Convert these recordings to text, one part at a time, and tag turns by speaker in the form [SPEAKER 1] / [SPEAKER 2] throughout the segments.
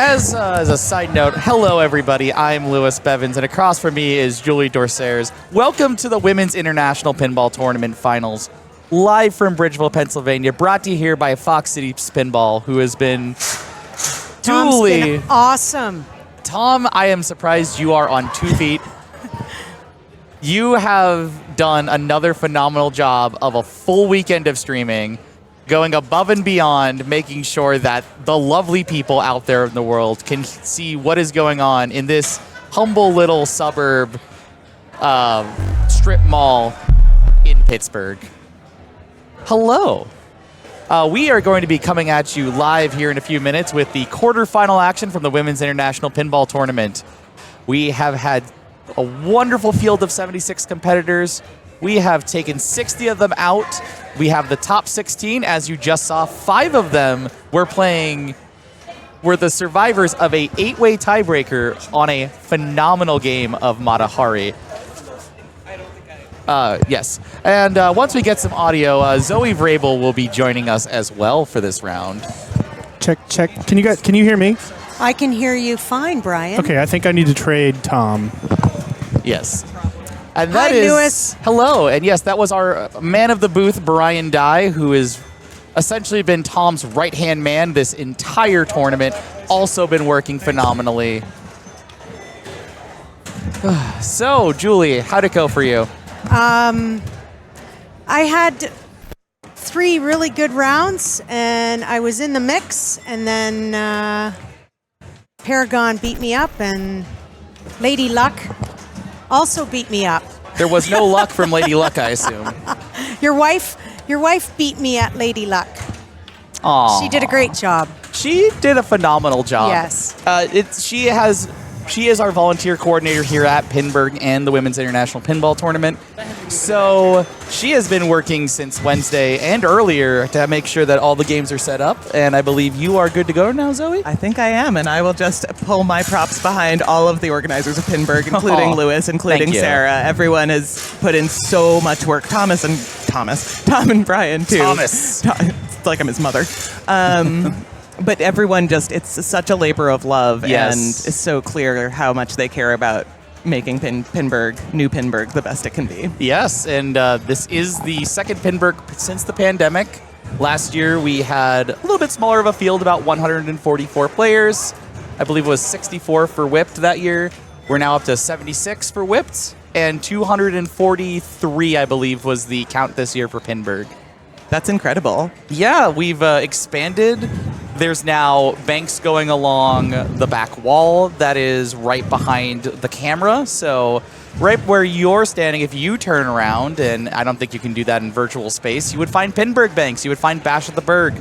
[SPEAKER 1] As a side note, hello everybody, I'm Lewis Bevins, and across from me is Julie Dorsers. Welcome to the Women's International Pinball Tournament Finals, live from Bridgeville, Pennsylvania, brought to you here by Foxcitiespinball, who has been duly...
[SPEAKER 2] awesome.
[SPEAKER 1] Tom, I am surprised you are on 2 feet. You have done another phenomenal job of a full weekend of streaming, going above and beyond, making sure that the lovely people out there in the world can see what is going on in this humble little suburb strip mall in Pittsburgh. Hello. We are going to be coming at you live here in a few minutes with the quarterfinal action from the Women's International Pinball Tournament. We have had a wonderful field of 76 competitors. We have taken 60 of them out. We have the top 16. As you just saw, 5 of them were the survivors of a 8-way tiebreaker on a phenomenal game of Matahari. Yes. And once we get some audio, Zoe Vrabel will be joining us as well for this round.
[SPEAKER 3] Check. Can you hear me?
[SPEAKER 2] I can hear you fine, Brian.
[SPEAKER 3] Okay, I think I need to trade Tom.
[SPEAKER 1] Yes. And that
[SPEAKER 2] Hi,
[SPEAKER 1] is
[SPEAKER 2] Lewis.
[SPEAKER 1] Hello. And yes, that was our man of the booth, Brian Dye, who has essentially been Tom's right-hand man this entire tournament, also been working phenomenally. So, Julie, how'd it go for you?
[SPEAKER 2] I had 3 really good rounds, and I was in the mix, and then Paragon beat me up, and Lady Luck also beat me up.
[SPEAKER 1] There was no luck from Lady Luck, I assume.
[SPEAKER 2] Your wife beat me at Lady Luck.
[SPEAKER 1] Aww.
[SPEAKER 2] She did a great job.
[SPEAKER 1] She did a phenomenal job.
[SPEAKER 2] Yes.
[SPEAKER 1] She is our volunteer coordinator here at Pinburg and the Women's International Pinball Tournament. So she has been working since Wednesday and earlier to make sure that all the games are set up. And I believe you are good to go now, Zoe?
[SPEAKER 4] I think I am, and I will just pull my props behind all of the organizers of Pinburg, including Lewis, including Sarah. Everyone has put in so much work. Tom and Brian, too.
[SPEAKER 1] Thomas.
[SPEAKER 4] It's like I'm his mother. But everyone it's such a labor of love,
[SPEAKER 1] yes.
[SPEAKER 4] And it's so clear how much they care about making New Pinburg, the best it can be.
[SPEAKER 1] Yes, and this is the second Pinburg since the pandemic. Last year we had a little bit smaller of a field, about 144 players. I believe it was 64 for WIPT that year. We're now up to 76 for WIPT, and 243, I believe, was the count this year for Pinburg.
[SPEAKER 4] That's incredible.
[SPEAKER 1] Yeah, we've expanded. There's now banks going along the back wall that is right behind the camera. So right where you're standing, if you turn around, and I don't think you can do that in virtual space, you would find Pinburg banks. You would find Bash at the Berg.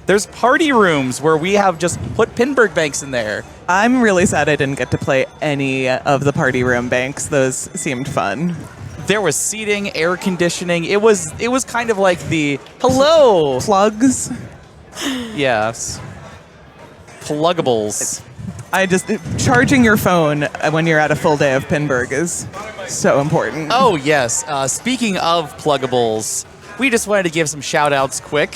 [SPEAKER 1] There's party rooms where we have just put Pinburg banks in there.
[SPEAKER 4] I'm really sad I didn't get to play any of the party room banks. Those seemed fun.
[SPEAKER 1] There was seating, air conditioning. It was kind of like the hello
[SPEAKER 4] plugs.
[SPEAKER 1] Yes. Pluggables.
[SPEAKER 4] Charging your phone when you're at a full day of Pinburg is so important.
[SPEAKER 1] Oh, yes. Speaking of pluggables, we just wanted to give some shout-outs quick.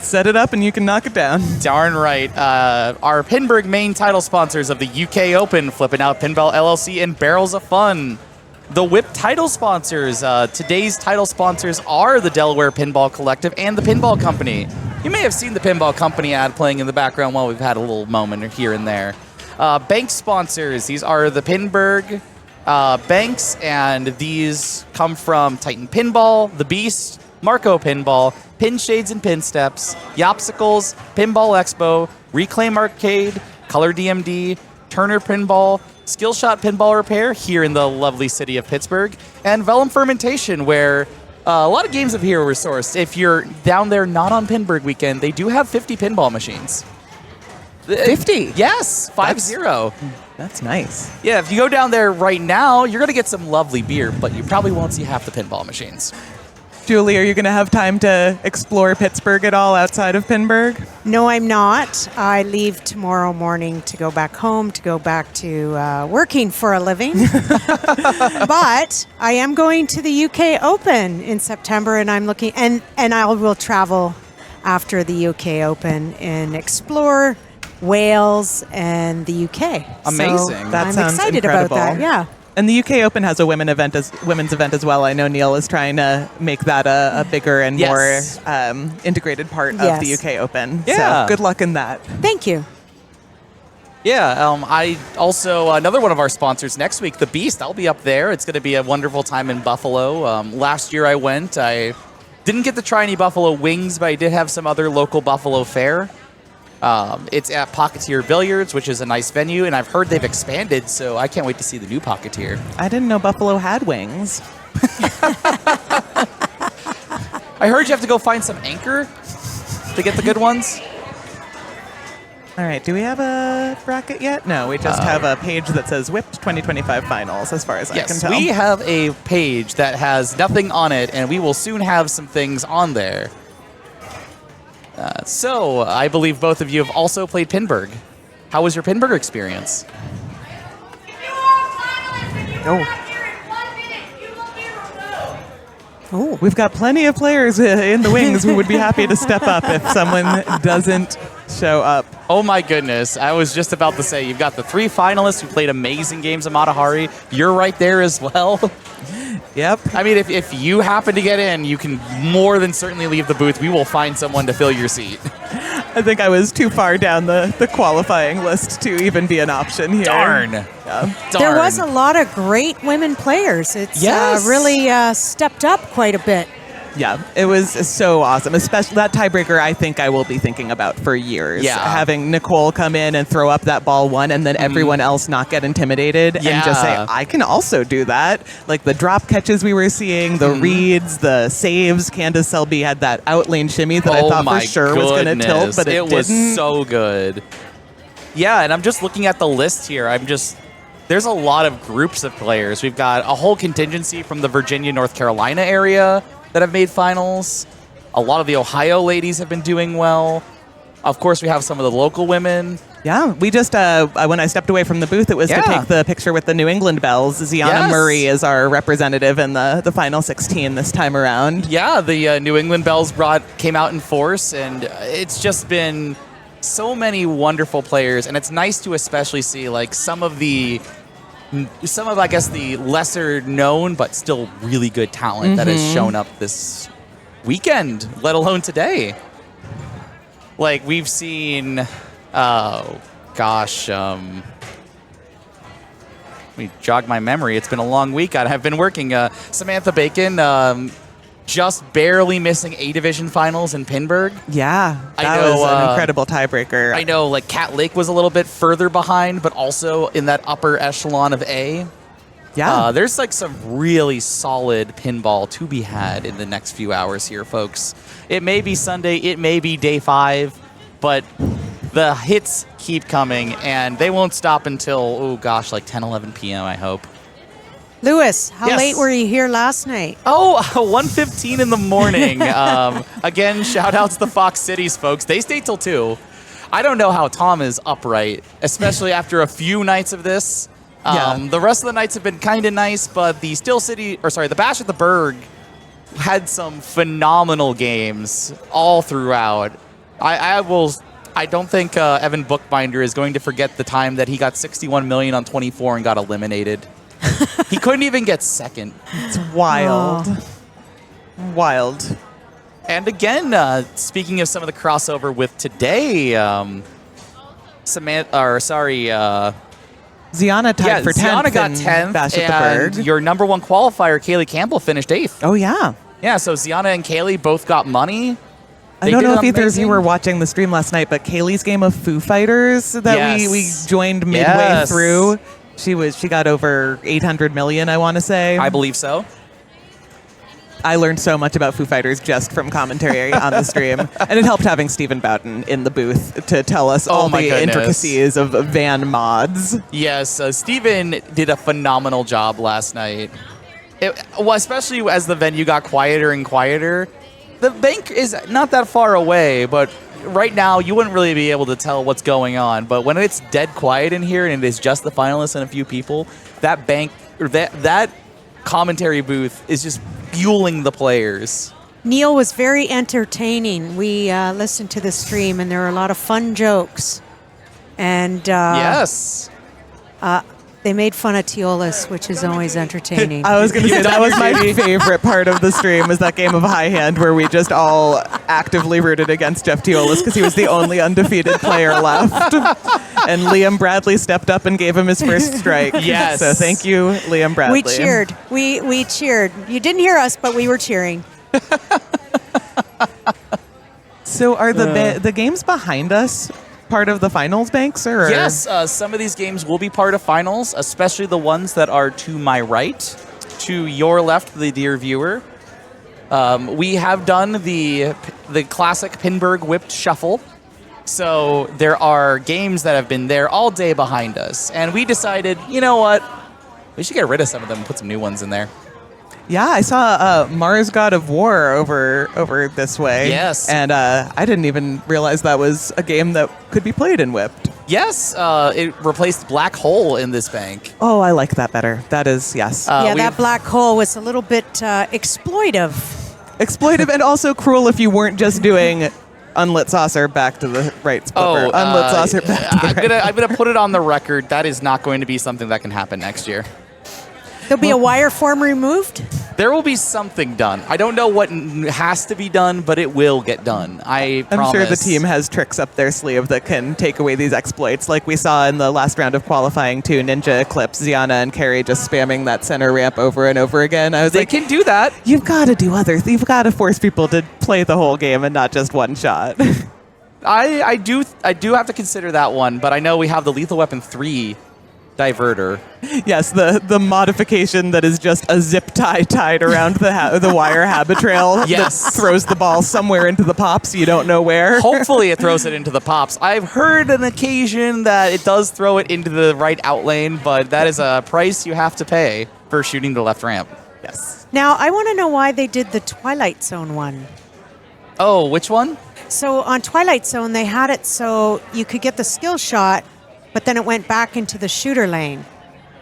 [SPEAKER 4] Set it up and you can knock it down.
[SPEAKER 1] Darn right. Our Pinburg main title sponsors of the UK Open, Flippin' Out Pinball LLC and Barrels of Fun. The WIPT title sponsors. Today's title sponsors are the Delaware Pinball Collective and the Pinball Company. You may have seen the Pinball Company ad playing in the background while we've had a little moment here and there. Bank sponsors. These are the Pinburg banks, and these come from Titan Pinball, The Beast, Marco Pinball, Pin Shades and Pin Steps, Yopsicles, Pinball Expo, Reclaim Arcade, Color DMD, Turner Pinball, Skillshot Pinball Repair here in the lovely city of Pittsburgh, and Vellum Fermentation, where a lot of games of here were sourced. If you're down there not on Pinburg weekend, they do have 50 pinball machines.
[SPEAKER 4] 50?
[SPEAKER 1] Yes, 50.
[SPEAKER 4] That's nice.
[SPEAKER 1] Yeah, if you go down there right now, you're going to get some lovely beer, but you probably won't see half the pinball machines.
[SPEAKER 4] Julie, are you going to have time to explore Pittsburgh at all outside of Pinburg?
[SPEAKER 2] No, I'm not. I leave tomorrow morning to go back home, to go back to working for a living. But I am going to the UK Open in September, and I'm looking, and I will travel after the UK Open and explore Wales, and the UK.
[SPEAKER 1] Amazing.
[SPEAKER 2] So
[SPEAKER 4] That
[SPEAKER 2] I'm
[SPEAKER 4] sounds
[SPEAKER 2] excited
[SPEAKER 4] incredible.
[SPEAKER 2] about that. Yeah.
[SPEAKER 4] And the UK Open has a women's event as well. I know Neil is trying to make that a bigger and
[SPEAKER 1] Yes.
[SPEAKER 4] more integrated part of the
[SPEAKER 2] Yes.
[SPEAKER 4] UK Open.
[SPEAKER 1] Yeah.
[SPEAKER 4] So good luck in that.
[SPEAKER 2] Thank you.
[SPEAKER 1] Yeah, I also, another one of our sponsors next week, The Beast. I'll be up there. It's going to be a wonderful time in Buffalo. Last year I went. I didn't get to try any buffalo wings, but I did have some other local buffalo fare. It's at Pocketeer Billiards, which is a nice venue, and I've heard they've expanded, so I can't wait to see the new Pocketeer.
[SPEAKER 4] I didn't know Buffalo had wings.
[SPEAKER 1] I heard you have to go find some anchor to get the good ones.
[SPEAKER 4] All right, do we have a bracket yet? No, we just have a page that says WIPT 2025 Finals, as far as I can
[SPEAKER 1] Yes,
[SPEAKER 4] tell.
[SPEAKER 1] we have a page that has nothing on it, and we will soon have some things on there. So, I believe both of you have also played Pinburg. How was your Pinburg experience?
[SPEAKER 2] Oh.
[SPEAKER 4] We've got plenty of players in the wings who would be happy to step up if someone doesn't show up.
[SPEAKER 1] Oh my goodness, I was just about to say, you've got the 3 finalists who played amazing games of Matahari. You're right there as well.
[SPEAKER 4] Yep.
[SPEAKER 1] I mean, if you happen to get in, you can more than certainly leave the booth. We will find someone to fill your seat.
[SPEAKER 4] I think I was too far down the qualifying list to even be an option here.
[SPEAKER 1] Darn.
[SPEAKER 4] Yeah.
[SPEAKER 2] There was a lot of great women players. It's
[SPEAKER 1] Yes.
[SPEAKER 2] really stepped up quite a bit.
[SPEAKER 4] Yeah, it was so awesome. Especially that tiebreaker, I think I will be thinking about for years.
[SPEAKER 1] Yeah.
[SPEAKER 4] Having Nicole come in and throw up that ball one, and then everyone else not get intimidated and just say,
[SPEAKER 1] Yeah.
[SPEAKER 4] I can also do that. Like the drop catches we were seeing, the reads, the saves. Candace Selby had that out lane shimmy that I thought for sure was going to tilt, but it didn't.
[SPEAKER 1] was so good. Yeah, and I'm just looking at the list here. There's a lot of groups of players. We've got a whole contingency from the Virginia, North Carolina area that have made finals. A lot of the Ohio ladies have been doing well. Of course, we have some of the local women.
[SPEAKER 4] Yeah, we just, when I stepped away from the booth, it was to take the picture with the New England Bells. Ziana
[SPEAKER 1] Yes.
[SPEAKER 4] Murray is our representative in the final 16 this time around.
[SPEAKER 1] Yeah, the New England Bells came out in force, and it's just been so many wonderful players, and it's nice to especially see like some of I guess the lesser known but still really good talent that has shown up this weekend, let alone today. Like we've seen, let me jog my memory. It's been a long week. I've been working. Samantha Bacon, just barely missing A Division finals in Pinburg.
[SPEAKER 4] Yeah, that was an incredible tiebreaker.
[SPEAKER 1] I know, like, Cat Lake was a little bit further behind, but also in that upper echelon of A.
[SPEAKER 4] Yeah.
[SPEAKER 1] There's, like, some really solid pinball to be had in the next few hours here, folks. It may be Sunday, it may be day 5, but the hits keep coming, and they won't stop until, like 10, 11 p.m., I hope.
[SPEAKER 2] Lewis, how
[SPEAKER 1] Yes.
[SPEAKER 2] late were you here last night?
[SPEAKER 1] 1:15 in the morning. Again, shout out to the Fox Cities folks. They stayed till 2. I don't know how Tom is upright, especially after a few nights of this. The rest of the nights have been kind of nice, but the the Bash at the Berg had some phenomenal games all throughout. I don't think Evan Bookbinder is going to forget the time that he got 61 million on 24 and got eliminated. He couldn't even get second.
[SPEAKER 4] It's wild. Wild.
[SPEAKER 1] And again, speaking of some of the crossover with today, Ziana
[SPEAKER 4] tied for 10th.
[SPEAKER 1] Ziana got
[SPEAKER 4] in
[SPEAKER 1] 10th,
[SPEAKER 4] Bash at
[SPEAKER 1] and
[SPEAKER 4] the Berg.
[SPEAKER 1] your number 1 qualifier, Kaylee Campbell, finished 8th.
[SPEAKER 4] Oh, yeah.
[SPEAKER 1] Yeah, so Ziana and Kaylee both got money.
[SPEAKER 4] I don't know if either of you were watching the stream last night, but Kaylee's game of Foo Fighters that we joined midway through, she got over 800 million, I want to say.
[SPEAKER 1] I believe so.
[SPEAKER 4] I learned so much about Foo Fighters just from commentary on the stream, and it helped having Stephen Boughton in the booth to tell us all the intricacies of van mods.
[SPEAKER 1] Yes, Stephen did a phenomenal job last night. Especially as the venue got quieter and quieter. The bank is not that far away, but right now you wouldn't really be able to tell what's going on. But when it's dead quiet in here and it is just the finalists and a few people, that bank or that commentary booth is just fueling the players.
[SPEAKER 2] Neil was very entertaining. We listened to the stream, and there were a lot of fun jokes. And
[SPEAKER 1] Yes.
[SPEAKER 2] they made fun of Teolis, which is always entertaining.
[SPEAKER 4] I was going to say that was my favorite part of the stream was that game of high hand where we just all actively rooted against Jeff Teolis because he was the only undefeated player left. And Liam Bradley stepped up and gave him his first strike.
[SPEAKER 1] Yes.
[SPEAKER 4] So thank you, Liam Bradley.
[SPEAKER 2] We cheered. We cheered. You didn't hear us, but we were cheering.
[SPEAKER 4] So are the games behind us part of the finals banks? Or?
[SPEAKER 1] Yes, some of these games will be part of finals, especially the ones that are to my right, to your left, the dear viewer. We have done the classic Pinburg WIPT shuffle. So there are games that have been there all day behind us. And we decided, you know what? We should get rid of some of them and put some new ones in there.
[SPEAKER 4] Yeah, I saw Mars God of War over this way.
[SPEAKER 1] Yes.
[SPEAKER 4] And I didn't even realize that was a game that could be played in WIPT.
[SPEAKER 1] Yes, it replaced Black Hole in this bank.
[SPEAKER 4] Oh, I like that better. That is, yes.
[SPEAKER 2] That black hole was a little bit exploitive.
[SPEAKER 4] Exploitive and also cruel if you weren't just doing unlit saucer back to the right split. Unlit saucer back to the right.
[SPEAKER 1] I'm gonna put it on the record. That is not going to be something that can happen next year.
[SPEAKER 2] There'll be a wire form removed.
[SPEAKER 1] There will be something done. I don't know what has to be done, but it will get done. I'm promise.
[SPEAKER 4] sure the team has tricks up their sleeve that can take away these exploits, like we saw in the last round of qualifying to Ninja Eclipse, Ziana and Carrie just spamming that center ramp over and over again. I was
[SPEAKER 1] They
[SPEAKER 4] like,
[SPEAKER 1] can do that.
[SPEAKER 4] you've got to do others. You've got to force people to play the whole game and not just one shot.
[SPEAKER 1] I do have to consider that one, but I know we have the Lethal Weapon 3 diverter.
[SPEAKER 4] Yes, the modification that is just a zip tie tied around the wire habit trail
[SPEAKER 1] Yes.
[SPEAKER 4] that throws the ball somewhere into the pops you don't know where.
[SPEAKER 1] Hopefully it throws it into the pops. I've heard an occasion that it does throw it into the right out lane, but that is a price you have to pay for shooting the left ramp.
[SPEAKER 4] Yes.
[SPEAKER 2] Now, I want to know why they did the Twilight Zone one.
[SPEAKER 1] Oh, which one?
[SPEAKER 2] So on Twilight Zone, they had it so you could get the skill shot, but then it went back into the shooter lane.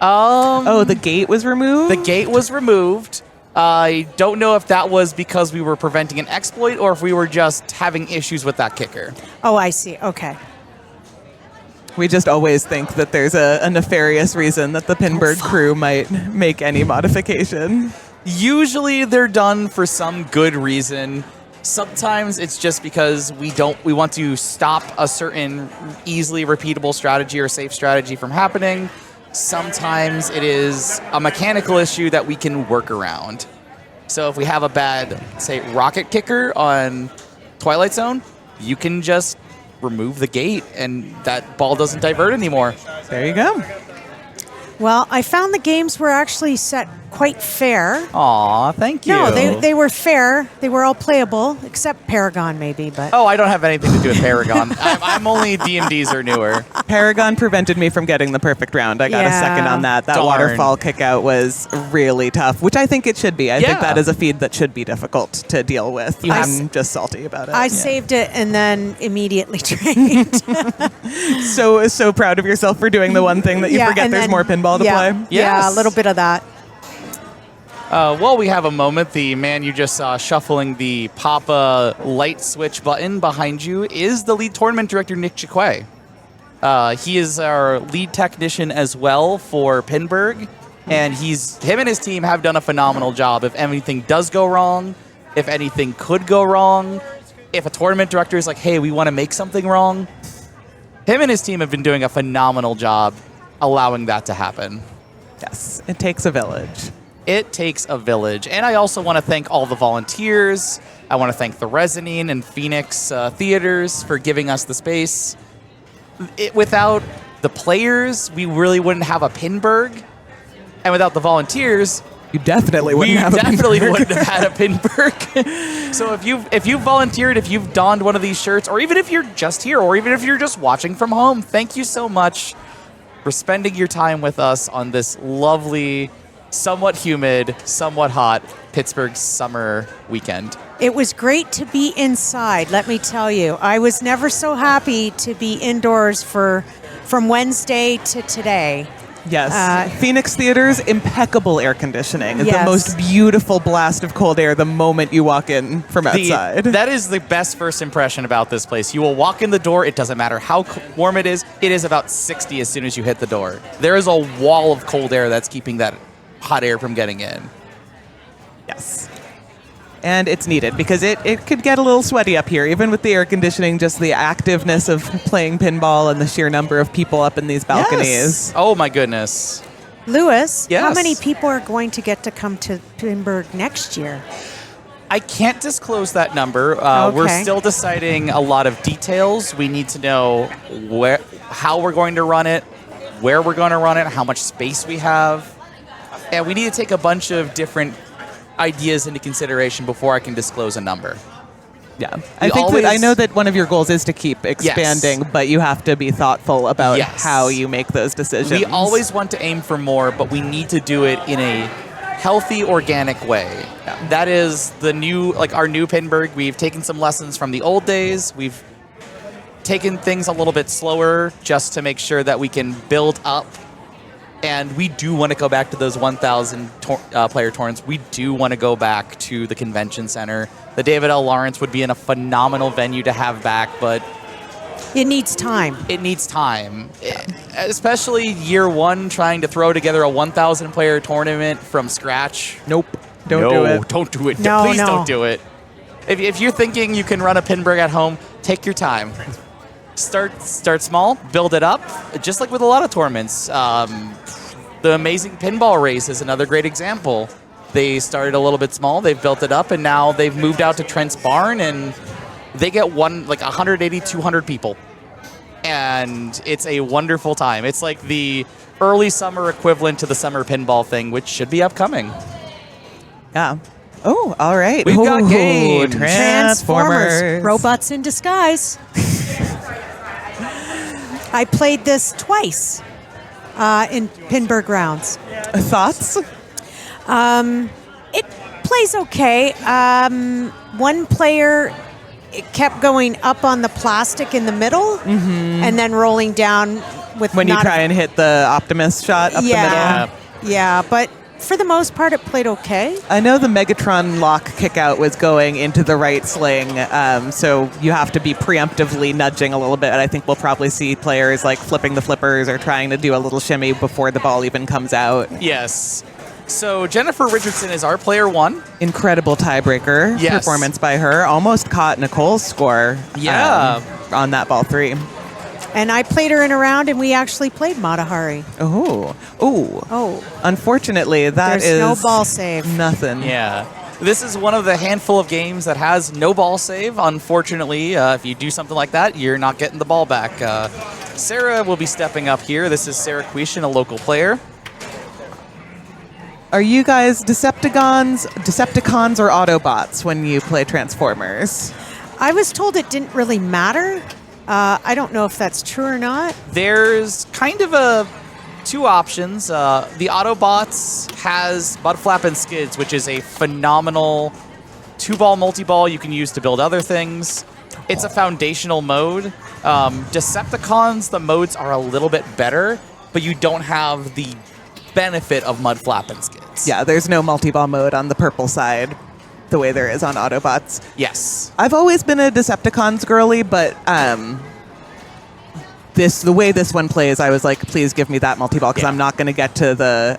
[SPEAKER 4] Oh, the gate was removed?
[SPEAKER 1] The gate was removed. I don't know if that was because we were preventing an exploit or if we were just having issues with that kicker.
[SPEAKER 2] Oh, I see. Okay.
[SPEAKER 4] We just always think that there's a nefarious reason that the Pinburg crew might make any modification.
[SPEAKER 1] Usually they're done for some good reason. Sometimes it's just because we want to stop a certain easily repeatable strategy or safe strategy from happening. Sometimes it is a mechanical issue that we can work around. So if we have a bad, say, rocket kicker on Twilight Zone, you can just remove the gate and that ball doesn't divert anymore.
[SPEAKER 4] There you go.
[SPEAKER 2] Well, I found the games were actually set quite fair.
[SPEAKER 1] Aw, thank you.
[SPEAKER 2] No, they were fair. They were all playable, except Paragon maybe. But
[SPEAKER 1] Oh, I don't have anything to do with Paragon. I'm only DMDs or newer.
[SPEAKER 4] Paragon prevented me from getting the perfect round. I got a
[SPEAKER 2] Yeah.
[SPEAKER 4] second on that. That
[SPEAKER 1] Darn.
[SPEAKER 4] waterfall kick out was really tough, which I think it should be. I
[SPEAKER 1] Yeah.
[SPEAKER 4] think that is a feed that should be difficult to deal with.
[SPEAKER 1] You
[SPEAKER 4] I'm just salty about it.
[SPEAKER 2] I saved it and then immediately trained.
[SPEAKER 4] so proud of yourself for doing the one thing that you forget
[SPEAKER 2] and
[SPEAKER 4] there's
[SPEAKER 2] then-
[SPEAKER 4] more pinball to play.
[SPEAKER 2] Yeah, a
[SPEAKER 1] Yes.
[SPEAKER 2] little bit of that.
[SPEAKER 1] While we have a moment, the man you just saw shuffling the Papa light switch button behind you is the lead tournament director, Nick Chiquet. He is our lead technician as well for Pinburg, and him and his team have done a phenomenal job. If anything does go wrong, if anything could go wrong, if a tournament director is like, hey, we want to make something wrong, him and his team have been doing a phenomenal job allowing that to happen.
[SPEAKER 4] Yes, it takes a village.
[SPEAKER 1] It takes a village. And I also want to thank all the volunteers. I want to thank the Resonine and Phoenix theaters for giving us the space. Without the players, we really wouldn't have a Pinburg. And without the volunteers,
[SPEAKER 4] You definitely wouldn't
[SPEAKER 1] we
[SPEAKER 4] have a
[SPEAKER 1] definitely
[SPEAKER 4] Pinburg.
[SPEAKER 1] wouldn't have had a Pinburg. So if you've volunteered, if you've donned one of these shirts, or even if you're just here, or even if you're just watching from home, thank you so much for spending your time with us on this lovely, somewhat humid, somewhat hot Pittsburgh summer weekend.
[SPEAKER 2] It was great to be inside, let me tell you. I was never so happy to be indoors from Wednesday to today.
[SPEAKER 4] Yes. Phoenix Theater's impeccable air conditioning.
[SPEAKER 2] Yes.
[SPEAKER 4] The most beautiful blast of cold air the moment you walk in from outside.
[SPEAKER 1] That is the best first impression about this place. You will walk in the door. It doesn't matter how warm it is. It is about 60 as soon as you hit the door. There is a wall of cold air that's keeping that hot air from getting in.
[SPEAKER 4] Yes. And it's needed because it could get a little sweaty up here, even with the air conditioning, just the activeness of playing pinball and the sheer number of people up in these balconies.
[SPEAKER 1] Yes. Oh, my goodness.
[SPEAKER 2] Lewis,
[SPEAKER 1] Yes.
[SPEAKER 2] how many people are going to get to come to Pinburg next year?
[SPEAKER 1] I can't disclose that number. We're
[SPEAKER 2] Okay.
[SPEAKER 1] still deciding a lot of details. We need to know how we're going to run it, where we're going to run it, how much space we have. And we need to take a bunch of different ideas into consideration before I can disclose a number.
[SPEAKER 4] Yeah.
[SPEAKER 1] We
[SPEAKER 4] I know that one of your goals is to keep expanding, but you have to be thoughtful about how you make those decisions.
[SPEAKER 1] We always want to aim for more, but we need to do it in a healthy, organic way.
[SPEAKER 4] Yeah.
[SPEAKER 1] That is our new Pinburg. We've taken some lessons from the old days. We've taken things a little bit slower just to make sure that we can build up. And we do want to go back to those 1,000 player tournaments. We do want to go back to the convention center. The David L. Lawrence would be in a phenomenal venue to have back, but
[SPEAKER 2] It needs time.
[SPEAKER 1] it needs time. Especially year one, trying to throw together a 1,000 player tournament from scratch.
[SPEAKER 4] Nope. Don't do it.
[SPEAKER 1] Don't do it.
[SPEAKER 2] No,
[SPEAKER 1] Please
[SPEAKER 2] no.
[SPEAKER 1] don't do it. If you're thinking you can run a Pinburg at home, take your time. Start small, build it up, just like with a lot of tournaments. The Amazing Pinball Race is another great example. They started a little bit small, they've built it up, and now they've moved out to Trent's Barn, and they get 180, 200 people. And it's a wonderful time. It's like the early summer equivalent to the summer pinball thing, which should be upcoming.
[SPEAKER 4] Yeah. Oh, all right.
[SPEAKER 1] We've got games.
[SPEAKER 4] Transformers.
[SPEAKER 2] Robots in disguise. I played this twice in Pinburg rounds.
[SPEAKER 4] Thoughts?
[SPEAKER 2] It plays okay. One player it kept going up on the plastic in the middle and then rolling down with
[SPEAKER 4] When you
[SPEAKER 2] not
[SPEAKER 4] try and hit the Optimus shot up the middle?
[SPEAKER 2] Yeah, but for the most part, it played okay.
[SPEAKER 4] I know the Megatron lock kickout was going into the right sling, so you have to be preemptively nudging a little bit. And I think we'll probably see players like flipping the flippers or trying to do a little shimmy before the ball even comes out.
[SPEAKER 1] Yes. So Jennifer Richardson is our player one.
[SPEAKER 4] Incredible tiebreaker performance by her. Almost caught Nicole's score on that ball 3.
[SPEAKER 2] And I played her in a round, and we actually played Matahari.
[SPEAKER 4] Oh. Unfortunately,
[SPEAKER 2] There's no ball save.
[SPEAKER 4] Nothing.
[SPEAKER 1] Yeah. This is one of the handful of games that has no ball save. Unfortunately, if you do something like that, you're not getting the ball back. Sarah will be stepping up here. This is Sarah Quishin, a local player.
[SPEAKER 4] Are you guys Decepticons or Autobots when you play Transformers?
[SPEAKER 2] I was told it didn't really matter. I don't know if that's true or not.
[SPEAKER 1] There's kind of two options. The Autobots has Mud Flap and Skids, which is a phenomenal 2-ball multi-ball you can use to build other things. It's a foundational mode. Decepticons, the modes are a little bit better, but you don't have the benefit of Mud Flap and Skids.
[SPEAKER 4] Yeah, there's no multi-ball mode on the purple side the way there is on Autobots.
[SPEAKER 1] Yes.
[SPEAKER 4] I've always been a Decepticons girly, but the way this one plays, I was like, please give me that multi-ball because I'm not going to get to the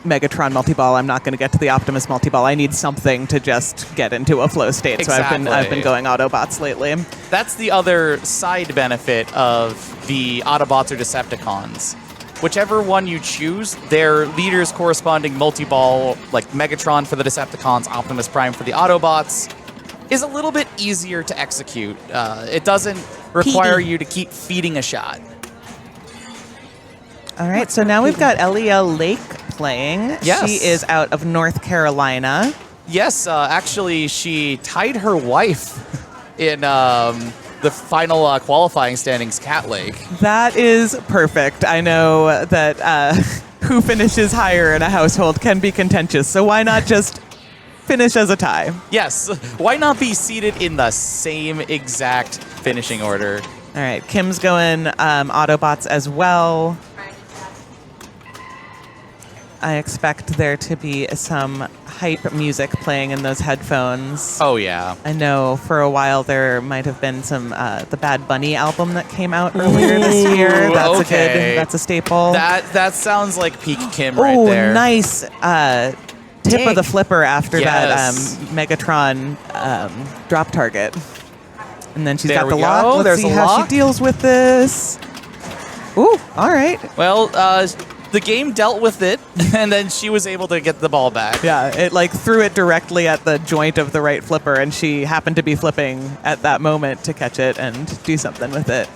[SPEAKER 4] Megatron multi-ball. I'm not going to get to the Optimus multi-ball. I need something to just get into a flow state.
[SPEAKER 1] Exactly.
[SPEAKER 4] So I've been going Autobots lately.
[SPEAKER 1] That's the other side benefit of the Autobots or Decepticons. Whichever one you choose, their leaders corresponding multi-ball, like Megatron for the Decepticons, Optimus Prime for the Autobots, is a little bit easier to execute. It doesn't require you to keep feeding a shot.
[SPEAKER 4] All right, so now we've got Eliel Lake playing.
[SPEAKER 1] Yes.
[SPEAKER 4] She is out of North Carolina.
[SPEAKER 1] Yes, actually, she tied her wife in the final qualifying standings, Cat Lake.
[SPEAKER 4] That is perfect. I know that who finishes higher in a household can be contentious, so why not just finish as a tie?
[SPEAKER 1] Yes, why not be seated in the same exact finishing order?
[SPEAKER 4] All right, Kim's going Autobots as well. I expect there to be some hype music playing in those headphones.
[SPEAKER 1] Oh, yeah.
[SPEAKER 4] I know for a while there might have been some the Bad Bunny album that came out earlier this year. That's
[SPEAKER 1] okay.
[SPEAKER 4] that's a staple.
[SPEAKER 1] That sounds like peak Kim right
[SPEAKER 4] Oh,
[SPEAKER 1] there.
[SPEAKER 4] nice tip of the flipper after
[SPEAKER 1] Yes.
[SPEAKER 4] that Megatron drop target. And then she's
[SPEAKER 1] There
[SPEAKER 4] got the
[SPEAKER 1] we
[SPEAKER 4] lock.
[SPEAKER 1] go.
[SPEAKER 4] Let's
[SPEAKER 1] There's
[SPEAKER 4] see
[SPEAKER 1] a
[SPEAKER 4] how
[SPEAKER 1] lock.
[SPEAKER 4] she deals with this. Ooh, all right.
[SPEAKER 1] Well, the game dealt with it, and then she was able to get the ball back.
[SPEAKER 4] Yeah, it like threw it directly at the joint of the right flipper, and she happened to be flipping at that moment to catch it and do something with it.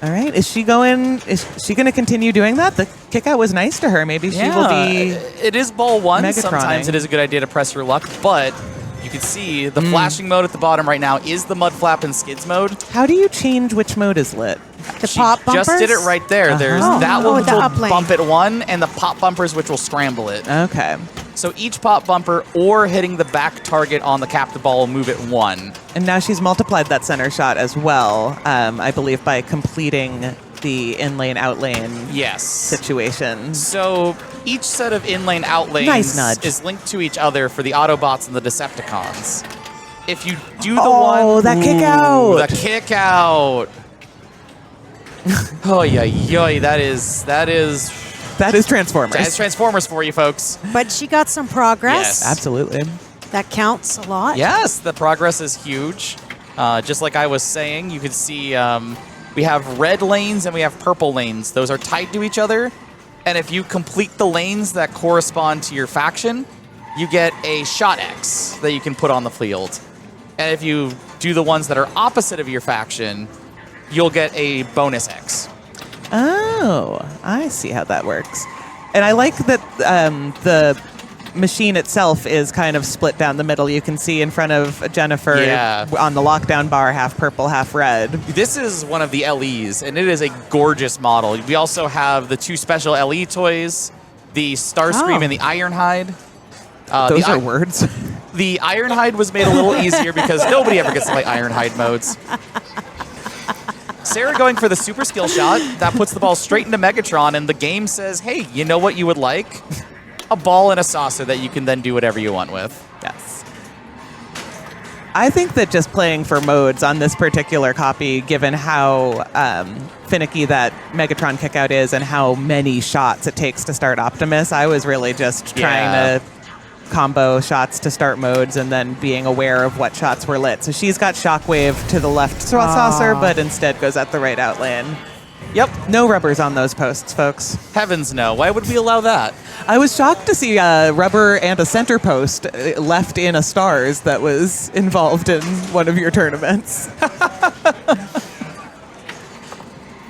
[SPEAKER 4] All right, is she going to continue doing that? The kick out was nice to her. Maybe she will be.
[SPEAKER 1] It is ball one.
[SPEAKER 4] Megatroning.
[SPEAKER 1] Sometimes it is a good idea to press your luck, but you can see the flashing mode at the bottom right now is the mud flap and skids mode.
[SPEAKER 4] How do you change which mode is lit?
[SPEAKER 2] The
[SPEAKER 1] She
[SPEAKER 2] pop bumpers?
[SPEAKER 1] just did it right there. There's
[SPEAKER 2] Oh.
[SPEAKER 1] that
[SPEAKER 2] Oh,
[SPEAKER 1] one
[SPEAKER 2] the
[SPEAKER 1] will
[SPEAKER 2] up lane.
[SPEAKER 1] bump it one, and the pop bumpers which will scramble it.
[SPEAKER 4] Okay.
[SPEAKER 1] So each pop bumper or hitting the back target on the captive ball will move it one.
[SPEAKER 4] And now she's multiplied that center shot as well, I believe, by completing the in-lane, out-lane
[SPEAKER 1] Yes.
[SPEAKER 4] situation.
[SPEAKER 1] So each set of in-lane, out-lanes
[SPEAKER 4] Nice nudge.
[SPEAKER 1] is linked to each other for the Autobots and the Decepticons. If you do the
[SPEAKER 4] Oh,
[SPEAKER 1] one...
[SPEAKER 4] that kick
[SPEAKER 1] Ooh,
[SPEAKER 4] out.
[SPEAKER 1] The kick out. Oh, yeah, that is
[SPEAKER 4] That is Transformers.
[SPEAKER 1] That's Transformers for you, folks.
[SPEAKER 2] But she got some progress.
[SPEAKER 1] Yes.
[SPEAKER 4] Absolutely.
[SPEAKER 2] That counts a lot.
[SPEAKER 1] Yes, the progress is huge. Just like I was saying, you can see we have red lanes and we have purple lanes. Those are tied to each other. And if you complete the lanes that correspond to your faction, you get a shot X that you can put on the field. And if you do the ones that are opposite of your faction, you'll get a bonus X.
[SPEAKER 4] Oh, I see how that works. And I like that the machine itself is kind of split down the middle. You can see in front of Jennifer
[SPEAKER 1] Yeah.
[SPEAKER 4] on the lockdown bar, half purple, half red.
[SPEAKER 1] This is one of the LEs, and it is a gorgeous model. We also have the two special LE toys, the Starscream
[SPEAKER 2] Oh.
[SPEAKER 1] and the Ironhide.
[SPEAKER 4] Those
[SPEAKER 1] the
[SPEAKER 4] are
[SPEAKER 1] I-
[SPEAKER 4] words.
[SPEAKER 1] The Ironhide was made a little easier because nobody ever gets to play Ironhide modes. Sarah going for the super skill shot. That puts the ball straight into Megatron, and the game says, hey, you know what you would like? A ball and a saucer that you can then do whatever you want with.
[SPEAKER 4] Yes. I think that just playing for modes on this particular copy, given how finicky that Megatron kickout is and how many shots it takes to start Optimus, I was really just trying to combo shots to start modes and then being aware of what shots were lit. So she's got Shockwave to the left saucer, but instead goes at the right out lane.
[SPEAKER 1] Yep.
[SPEAKER 4] No rubbers on those posts, folks.
[SPEAKER 1] Heavens no. Why would we allow that?
[SPEAKER 4] I was shocked to see a rubber and a center post left in a stars that was involved in one of your tournaments.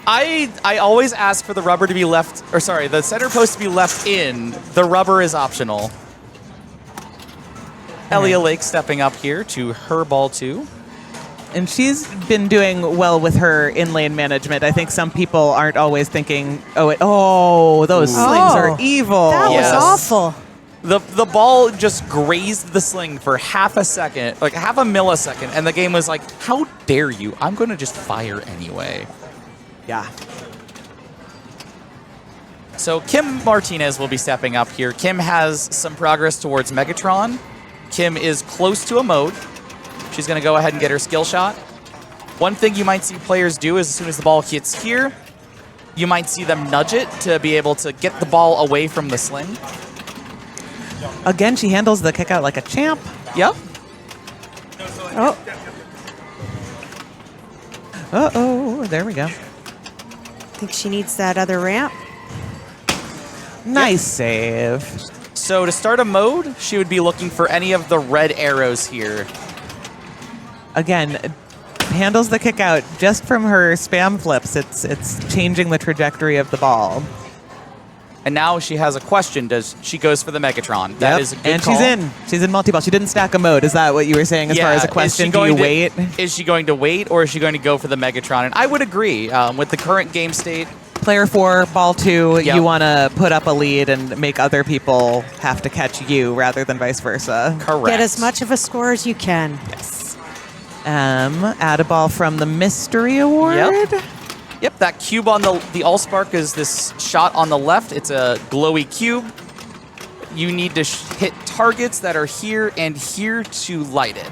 [SPEAKER 1] I always ask for the rubber to be left, or sorry, the center post to be left in. The rubber is optional. Elia Lake stepping up here to her ball two.
[SPEAKER 4] And she's been doing well with her in-lane management. I think some people aren't always thinking, those slings are evil.
[SPEAKER 2] That
[SPEAKER 1] Yes.
[SPEAKER 2] was awful.
[SPEAKER 1] The ball just grazed the sling for half a second, like half a millisecond, and the game was like, how dare you? I'm going to just fire anyway.
[SPEAKER 4] Yeah.
[SPEAKER 1] So Kim Martinez will be stepping up here. Kim has some progress towards Megatron. Kim is close to a mode. She's going to go ahead and get her skill shot. One thing you might see players do is as soon as the ball hits here, you might see them nudge it to be able to get the ball away from the sling.
[SPEAKER 4] Again, she handles the kick out like a champ.
[SPEAKER 1] Yep.
[SPEAKER 2] Oh,
[SPEAKER 4] Uh-oh, there we go.
[SPEAKER 2] I think she needs that other ramp.
[SPEAKER 4] Nice save.
[SPEAKER 1] So to start a mode, she would be looking for any of the red arrows here.
[SPEAKER 4] Again, handles the kick out just from her spam flips. It's changing the trajectory of the ball.
[SPEAKER 1] And now she has a question. She goes for the Megatron. That is a good
[SPEAKER 4] and
[SPEAKER 1] call.
[SPEAKER 4] she's in. She's in multi-ball. She didn't stack a mode. Is that what you were saying as far as a question? Do you wait?
[SPEAKER 1] Is she going to wait, or is she going to go for the Megatron? And I would agree. With the current game state,
[SPEAKER 4] Player 4, ball 2,
[SPEAKER 1] Yep.
[SPEAKER 4] you want to put up a lead and make other people have to catch you rather than vice versa.
[SPEAKER 1] correct.
[SPEAKER 2] Get as much of a score as you can.
[SPEAKER 4] Yes. Add a ball from the Mystery Award.
[SPEAKER 1] Yep, that cube on the Allspark is this shot on the left. It's a glowy cube. you need to hit targets that are here and here to light it.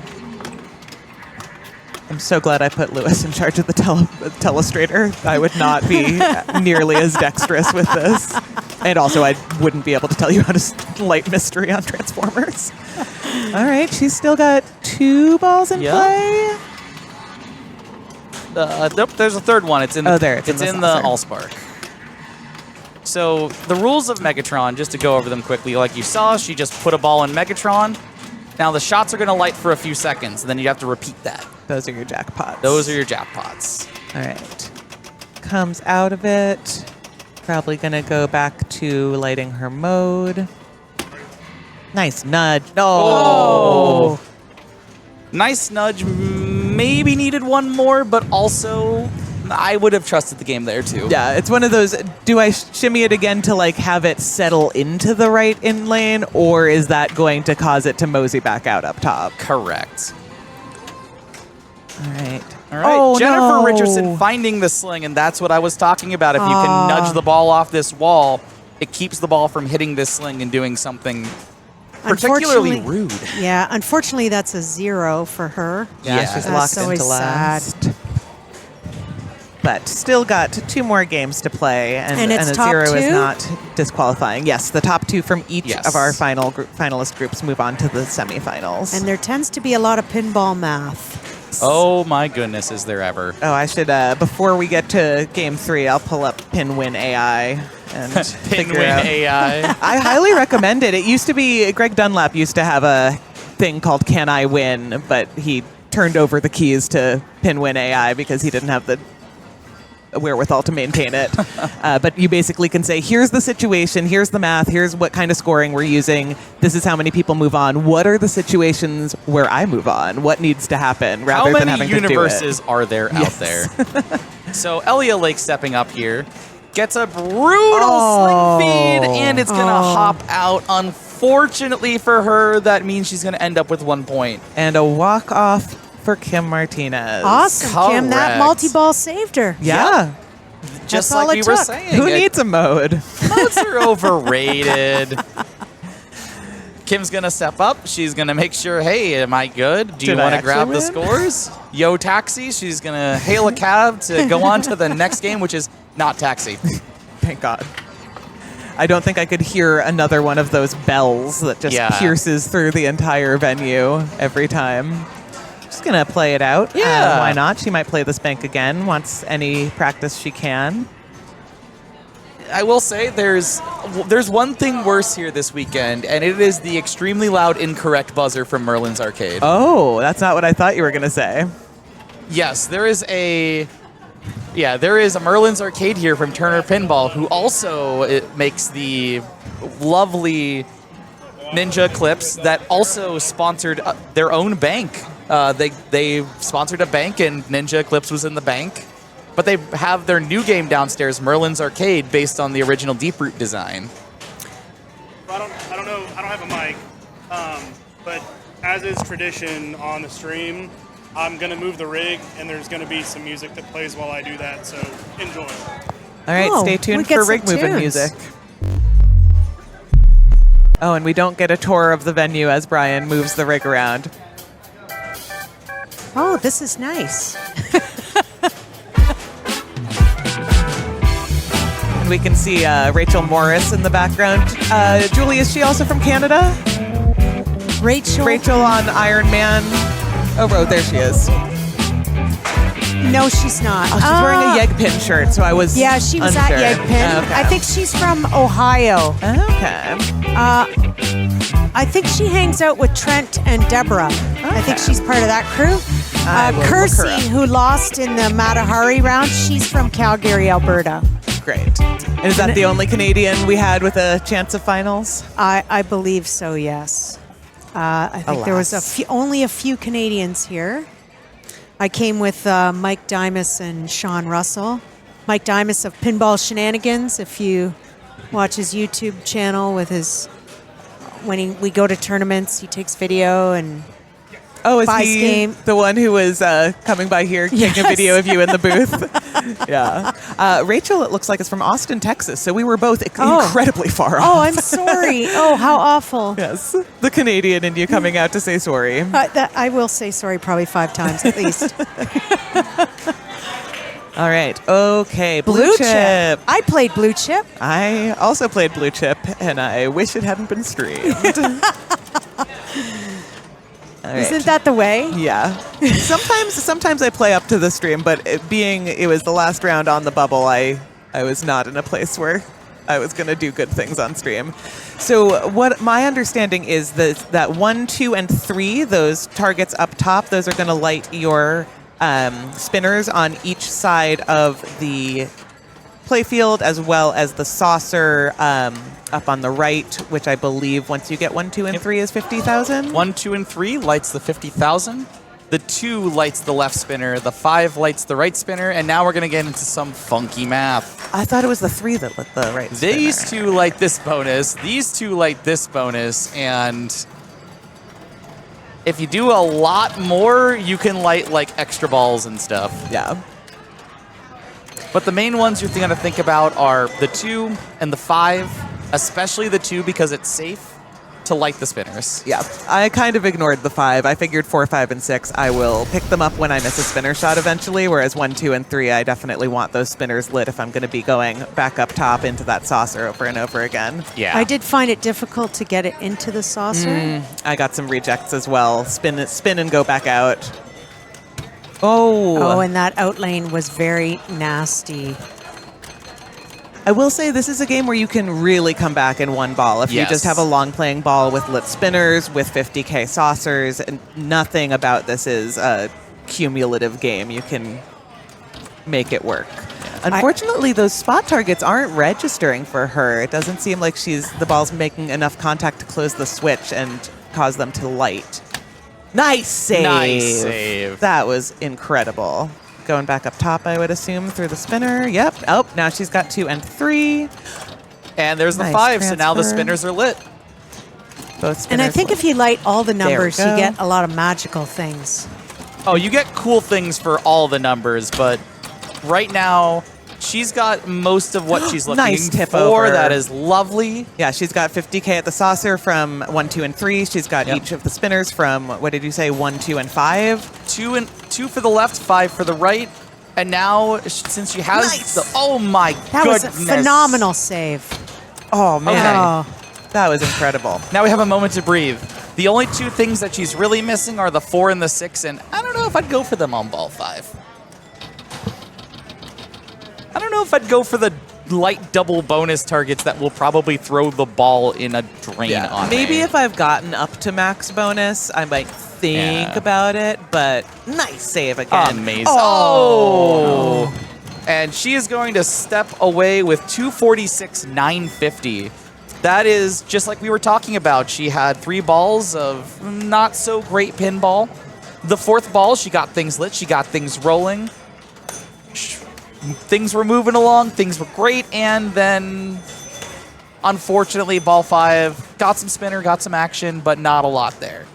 [SPEAKER 4] I'm so glad I put Lewis in charge of the telestrator. I would not be nearly as dexterous with this. And also, I wouldn't be able to tell you how to light mystery on Transformers. All right, she's still got 2 balls in play.
[SPEAKER 1] Nope, there's a third one. It's in. It's in the Allspark. So the rules of Megatron, just to go over them quickly, like you saw, she just put a ball in Megatron. Now the shots are going to light for a few seconds, and then you have to repeat that.
[SPEAKER 4] Those are your jackpots.
[SPEAKER 1] Those are your jackpots.
[SPEAKER 4] All right. Comes out of it. Probably going to go back to lighting her mode. Nice nudge.
[SPEAKER 1] Oh. Nice nudge. Maybe needed one more, but also I would have trusted the game there too.
[SPEAKER 4] Yeah, it's one of those, do I shimmy it again to like have it settle into the right in lane, or is that going to cause it to mosey back out up top?
[SPEAKER 1] Correct.
[SPEAKER 4] All right.
[SPEAKER 1] All right, Jennifer Richardson finding the sling, and that's what I was talking about. If you can nudge the ball off this wall, it keeps the ball from hitting this sling and doing something particularly rude.
[SPEAKER 2] Yeah, unfortunately, that's a 0 for her.
[SPEAKER 4] Yeah, she's locked into last. Sad. But still got 2 more games to play, and
[SPEAKER 2] it's
[SPEAKER 4] a
[SPEAKER 2] top
[SPEAKER 4] 0 is
[SPEAKER 2] two?
[SPEAKER 4] not disqualifying. Yes, the top 2 from each of our finalist groups move on to the semifinals.
[SPEAKER 2] And there tends to be a lot of pinball math.
[SPEAKER 1] Oh my goodness, is there ever?
[SPEAKER 4] Oh, I should, before we get to game 3, I'll pull up Pinwin AI and figure out.
[SPEAKER 1] AI.
[SPEAKER 4] I highly recommend it. It used to be, Greg Dunlap used to have a thing called Can I Win, but he turned over the keys to Pinwin AI because he didn't have the wherewithal to maintain it. But you basically can say, here's the situation, here's the math, here's what kind of scoring we're using, this is how many people move on, what are the situations where I move on, what needs to happen, rather than having to do it.
[SPEAKER 1] How many universes are there out there? So Elia Lake stepping up here, gets a brutal sling feed, and it's going to hop out. Unfortunately for her, that means she's going to end up with 1 point.
[SPEAKER 4] And a walk-off for Kim Martinez.
[SPEAKER 2] Awesome, Kim. That multi-ball saved her.
[SPEAKER 4] Yeah.
[SPEAKER 1] Just like we were saying.
[SPEAKER 4] Who needs a mode?
[SPEAKER 1] Modes are overrated. Kim's going to step up. She's going to make sure, hey, am I good? Do you want to grab the scores? Yo, Taxi. She's going to hail a cab to go on to the next game, which is not Taxi.
[SPEAKER 4] Thank God. I don't think I could hear another one of those bells that just pierces through the entire venue every time. She's going to play it out.
[SPEAKER 1] Yeah.
[SPEAKER 4] Why not? She might play this bank again once any practice she can.
[SPEAKER 1] I will say there's one thing worse here this weekend, and it is the extremely loud incorrect buzzer from Merlin's Arcade.
[SPEAKER 4] Oh, that's not what I thought you were going to say.
[SPEAKER 1] Yes, there is a Merlin's Arcade here from Turner Pinball, who also makes the lovely Ninja clips that also sponsored their own bank. They sponsored a bank, and Ninja Eclipse was in the bank. But they have their new game downstairs, Merlin's Arcade, based on the original Deep Root design.
[SPEAKER 5] I don't know. I don't have a mic. But as is tradition on the stream, I'm going to move the rig, and there's going to be some music that plays while I do that, so enjoy.
[SPEAKER 4] All right, stay tuned for rig moving music. Oh, and we don't get a tour of the venue as Brian moves the rig around.
[SPEAKER 2] Oh, this is nice.
[SPEAKER 4] And we can see Rachel Morris in the background. Julie, is she also from Canada? Rachel on Iron Man. Oh, there she is.
[SPEAKER 2] No, she's not.
[SPEAKER 4] Oh, she's wearing a Yegpin shirt, so I was
[SPEAKER 2] Yeah, she was
[SPEAKER 4] unsure.
[SPEAKER 2] at Yegpin.
[SPEAKER 4] Okay.
[SPEAKER 2] I think she's from Ohio.
[SPEAKER 4] Okay.
[SPEAKER 2] I think she hangs out with Trent and Deborah. I think she's part of that crew. Kirsty, who lost in the Matahari round, she's from Calgary, Alberta.
[SPEAKER 4] Great. And is that the only Canadian we had with a chance of finals?
[SPEAKER 2] I believe so, yes. I think there was only a few Canadians here. I came with Mike Dimas and Sean Russell. Mike Dimas of Pinball Shenanigans, if you watch his YouTube channel with his... When we go to tournaments, he takes video and
[SPEAKER 4] buys
[SPEAKER 2] he
[SPEAKER 4] game. The one who was coming by here taking a video of you in the booth? Yeah. Rachel, it looks like, is from Austin, Texas, so we were both incredibly far off.
[SPEAKER 2] Oh, I'm sorry. Oh, how awful.
[SPEAKER 4] Yes, the Canadian in you coming out to say sorry.
[SPEAKER 2] I will say sorry probably 5 times at least.
[SPEAKER 4] All right. Okay.
[SPEAKER 2] Blue chip. I played blue chip.
[SPEAKER 4] I also played blue chip, and I wish it hadn't been streamed. All right.
[SPEAKER 2] Isn't that the way?
[SPEAKER 4] Yeah. Sometimes I play up to the stream, but it was the last round on the bubble, I was not in a place where I was going to do good things on stream. So what my understanding is that 1, 2, and 3, those targets up top, those are going to light your spinners on each side of the playfield, as well as the saucer up on the right, which I believe once you get 1, 2, and 3 is 50,000.
[SPEAKER 1] 1, 2, and 3 lights the 50,000. The 2 lights the left spinner. The 5 lights the right spinner. And now we're going to get into some funky math.
[SPEAKER 4] I thought it was the 3 that lit the right spinner.
[SPEAKER 1] These 2 light this bonus. These 2 light this bonus. And if you do a lot more, you can light like extra balls and stuff.
[SPEAKER 4] Yeah.
[SPEAKER 1] But the main ones you're going to think about are the 2 and the 5, especially the 2 because it's safe to light the spinners.
[SPEAKER 4] Yeah, I kind of ignored the 5. I figured 4, 5, and 6, I will pick them up when I miss a spinner shot eventually, whereas 1, 2, and 3, I definitely want those spinners lit if I'm going to be going back up top into that saucer over and over again.
[SPEAKER 1] Yeah.
[SPEAKER 2] I did find it difficult to get it into the saucer.
[SPEAKER 4] I got some rejects as well. Spin and go back out. Oh,
[SPEAKER 2] and that out lane was very nasty.
[SPEAKER 4] I will say this is a game where you can really come back in one ball. If you just have a long playing ball with lit spinners, with 50k saucers, and nothing about this is a cumulative game. You can make it work. Unfortunately, those spot targets aren't registering for her. It doesn't seem like the ball's making enough contact to close the switch and cause them to light. Nice save.
[SPEAKER 1] Nice save.
[SPEAKER 4] That was incredible. Going back up top, I would assume, through the spinner. Yep. Oh, now she's got 2 and 3.
[SPEAKER 1] And there's the
[SPEAKER 4] Nice
[SPEAKER 1] 5, so now the
[SPEAKER 4] transfer.
[SPEAKER 1] spinners are lit.
[SPEAKER 4] Both spinners
[SPEAKER 2] And I think
[SPEAKER 4] lit.
[SPEAKER 2] if you light all the
[SPEAKER 4] There we
[SPEAKER 2] numbers, you
[SPEAKER 4] go.
[SPEAKER 2] get a lot of magical things.
[SPEAKER 1] Oh, you get cool things for all the numbers, but right now, she's got most of what she's looking
[SPEAKER 4] Nice tip
[SPEAKER 1] for.
[SPEAKER 4] over.
[SPEAKER 1] That is lovely.
[SPEAKER 4] Yeah, she's got 50k at the saucer from 1, 2, and 3. She's got
[SPEAKER 1] Yep.
[SPEAKER 4] each of the spinners from, what did you say, 1, 2, and 5?
[SPEAKER 1] 2 for the left, 5 for the right. And now, since she has
[SPEAKER 4] Nice.
[SPEAKER 1] oh my
[SPEAKER 2] That
[SPEAKER 1] goodness.
[SPEAKER 2] was a phenomenal save.
[SPEAKER 4] Oh, man.
[SPEAKER 2] Oh,
[SPEAKER 4] That was incredible.
[SPEAKER 1] Now we have a moment to breathe. The only 2 things that she's really missing are the 4 and the 6, and I don't know if I'd go for them on ball 5. I don't know if I'd go for the light double bonus targets that will probably throw the ball in a drain on
[SPEAKER 4] Maybe
[SPEAKER 1] me.
[SPEAKER 4] if I've gotten up to max bonus, I might think about it, but nice save again.
[SPEAKER 1] Amazing. Oh! And she is going to step away with 246,950. That is just like we were talking about. She had 3 balls of not so great pinball. The 4th ball, she got things lit. She got things rolling. Things were moving along. Things were great. And then, unfortunately, ball 5 got some spinner, got some action, but not a lot there.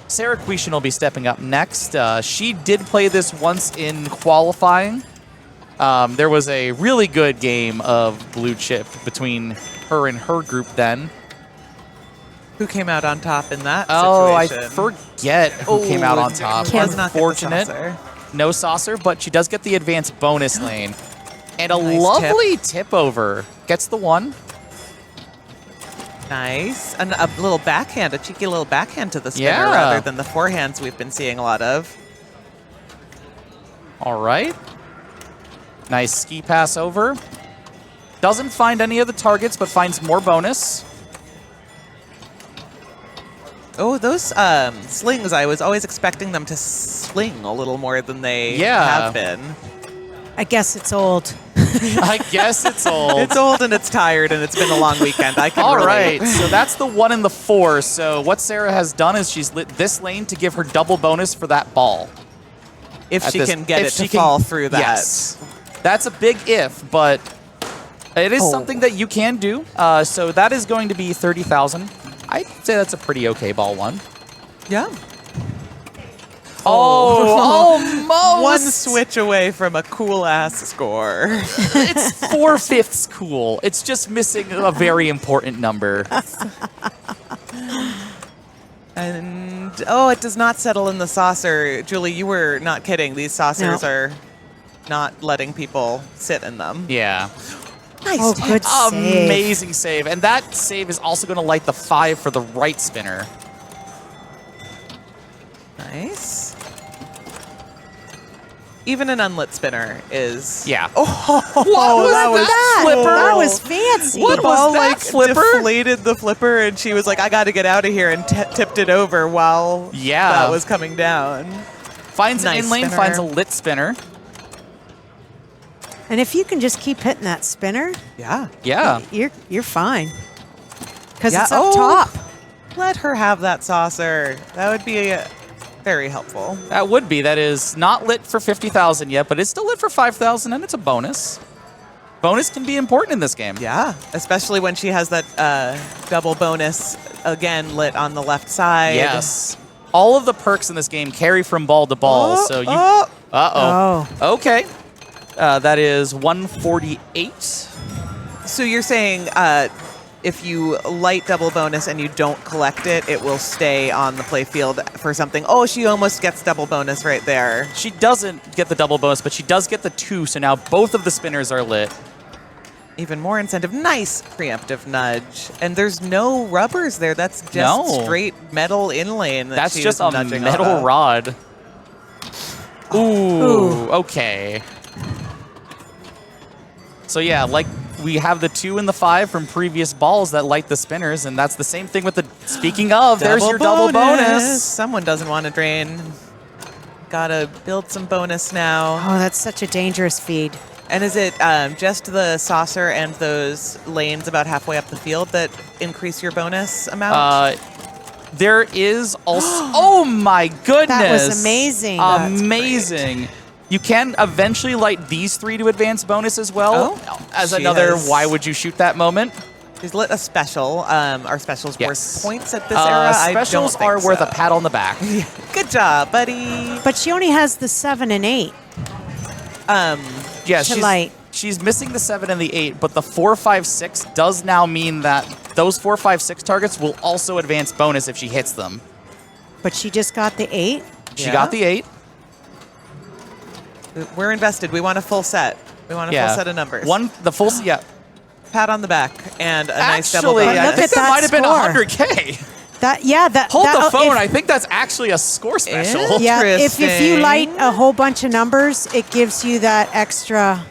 [SPEAKER 1] Sarah Quishan will be stepping up next. She did play this once in qualifying. There was a really good game of blue chip between her and her group then.
[SPEAKER 4] Who came out on top in that
[SPEAKER 1] Oh, I
[SPEAKER 4] situation?
[SPEAKER 1] forget who came out on top.
[SPEAKER 4] Was not get the
[SPEAKER 1] Unfortunate.
[SPEAKER 4] saucer.
[SPEAKER 1] No saucer, but she does get the advanced bonus lane. And a
[SPEAKER 4] Nice
[SPEAKER 1] lovely tip over. Gets the 1.
[SPEAKER 4] Nice. And a little backhand, a cheeky little backhand to the spinner
[SPEAKER 1] Yeah.
[SPEAKER 4] rather than the forehands we've been seeing a lot of.
[SPEAKER 1] All right. Nice ski pass over. Doesn't find any of the targets, but finds more bonus.
[SPEAKER 4] Oh, those slings, I was always expecting them to sling a little more than they
[SPEAKER 1] Yeah.
[SPEAKER 4] have been.
[SPEAKER 2] I guess it's old.
[SPEAKER 1] I guess it's old.
[SPEAKER 4] It's old and it's tired and it's been a long weekend. I can
[SPEAKER 1] All
[SPEAKER 4] relate.
[SPEAKER 1] right, so that's the 1 and the 4. So what Sarah has done is she's lit this lane to give her double bonus for that ball.
[SPEAKER 4] If
[SPEAKER 1] At
[SPEAKER 4] she
[SPEAKER 1] this-
[SPEAKER 4] can get
[SPEAKER 1] if
[SPEAKER 4] it
[SPEAKER 1] she
[SPEAKER 4] to
[SPEAKER 1] can-
[SPEAKER 4] fall through that.
[SPEAKER 1] Yes. That's a big if, but it is something that you can do. So that is going to be 30,000. I'd say that's a pretty okay ball 1.
[SPEAKER 4] Yeah.
[SPEAKER 1] almost.
[SPEAKER 4] One switch away from a cool-ass score.
[SPEAKER 1] It's 4/5 cool. It's just missing a very important number.
[SPEAKER 4] And, oh, it does not settle in the saucer. Julie, you were not kidding. These saucers
[SPEAKER 2] No.
[SPEAKER 4] are not letting people sit in them.
[SPEAKER 1] Yeah.
[SPEAKER 4] Nice.
[SPEAKER 2] Oh, good save.
[SPEAKER 1] Amazing save. And that save is also going to light the 5 for the right spinner.
[SPEAKER 4] Nice. Even an unlit spinner is...
[SPEAKER 1] Yeah.
[SPEAKER 4] Oh,
[SPEAKER 1] What was that, Flipper?
[SPEAKER 2] That was fancy.
[SPEAKER 1] What
[SPEAKER 4] The ball,
[SPEAKER 1] was that,
[SPEAKER 4] like,
[SPEAKER 1] Flipper?
[SPEAKER 4] deflated the flipper, and she was like, I got to get out of here, and tipped it over while that was coming down.
[SPEAKER 1] Finds
[SPEAKER 4] Nice
[SPEAKER 1] an in-lane,
[SPEAKER 4] spinner.
[SPEAKER 1] finds a lit spinner.
[SPEAKER 2] And if you can just keep hitting that spinner,
[SPEAKER 4] Yeah.
[SPEAKER 1] Yeah.
[SPEAKER 2] you're fine. Because
[SPEAKER 4] Yeah.
[SPEAKER 2] it's up
[SPEAKER 4] Oh.
[SPEAKER 2] top.
[SPEAKER 4] Let her have that saucer. That would be very helpful.
[SPEAKER 1] That would be. That is not lit for 50,000 yet, but it's still lit for 5,000, and it's a bonus. Bonus can be important in this game.
[SPEAKER 4] Yeah, especially when she has that double bonus again lit on the left side.
[SPEAKER 1] Yes. All of the perks in this game carry from ball to ball, so you... Uh-oh. Okay. That is 148.
[SPEAKER 4] So you're saying if you light double bonus and you don't collect it, it will stay on the play field for something. Oh, she almost gets double bonus right there.
[SPEAKER 1] She doesn't get the double bonus, but she does get the 2, so now both of the spinners are lit.
[SPEAKER 4] Even more incentive. Nice preemptive nudge. And there's no rubbers there. That's just
[SPEAKER 1] No.
[SPEAKER 4] straight metal inlane.
[SPEAKER 1] That's
[SPEAKER 4] she's
[SPEAKER 1] just a
[SPEAKER 4] nudging
[SPEAKER 1] metal
[SPEAKER 4] on.
[SPEAKER 1] rod. Ooh, okay. So yeah, like we have the 2 and the 5 from previous balls that light the spinners, and that's the same thing with the... Speaking of, there's your double bonus.
[SPEAKER 4] Someone doesn't want to drain. Gotta build some bonus now.
[SPEAKER 2] Oh, that's such a dangerous feed.
[SPEAKER 4] And is it just the saucer and those lanes about halfway up the field that increase your bonus amount?
[SPEAKER 1] There is also... Oh my goodness!
[SPEAKER 2] That was amazing. That's
[SPEAKER 1] Amazing. You can eventually light these 3 to advance bonus as well. As
[SPEAKER 4] She
[SPEAKER 1] another,
[SPEAKER 4] has-
[SPEAKER 1] why would you shoot that moment?
[SPEAKER 4] She's lit a special. Are specials
[SPEAKER 1] Yes.
[SPEAKER 4] worth points at this era?
[SPEAKER 1] Specials
[SPEAKER 4] I don't
[SPEAKER 1] are
[SPEAKER 4] think
[SPEAKER 1] worth
[SPEAKER 4] so.
[SPEAKER 1] a pat on the back.
[SPEAKER 4] Good job, buddy.
[SPEAKER 2] But she only has the 7 and 8.
[SPEAKER 1] Yeah,
[SPEAKER 2] To light.
[SPEAKER 1] she's missing the 7 and the 8, but the 4, 5, 6 does now mean that those 4, 5, 6 targets will also advance bonus if she hits them.
[SPEAKER 2] But she just got the 8.
[SPEAKER 1] She
[SPEAKER 4] Yeah.
[SPEAKER 1] got the 8.
[SPEAKER 4] We're invested. We want a full set. We want a full set of numbers.
[SPEAKER 1] The full, yeah.
[SPEAKER 4] Pat on the back and a nice double
[SPEAKER 1] Actually,
[SPEAKER 4] bonus.
[SPEAKER 1] I
[SPEAKER 2] Look
[SPEAKER 1] think
[SPEAKER 2] at
[SPEAKER 1] that
[SPEAKER 2] that
[SPEAKER 1] might have been
[SPEAKER 2] score.
[SPEAKER 1] 100K.
[SPEAKER 2] Hold
[SPEAKER 1] Hold the phone. I think that's actually a score special.
[SPEAKER 2] Yeah, if you
[SPEAKER 4] Interesting.
[SPEAKER 2] light a whole bunch of numbers, it gives you that extra.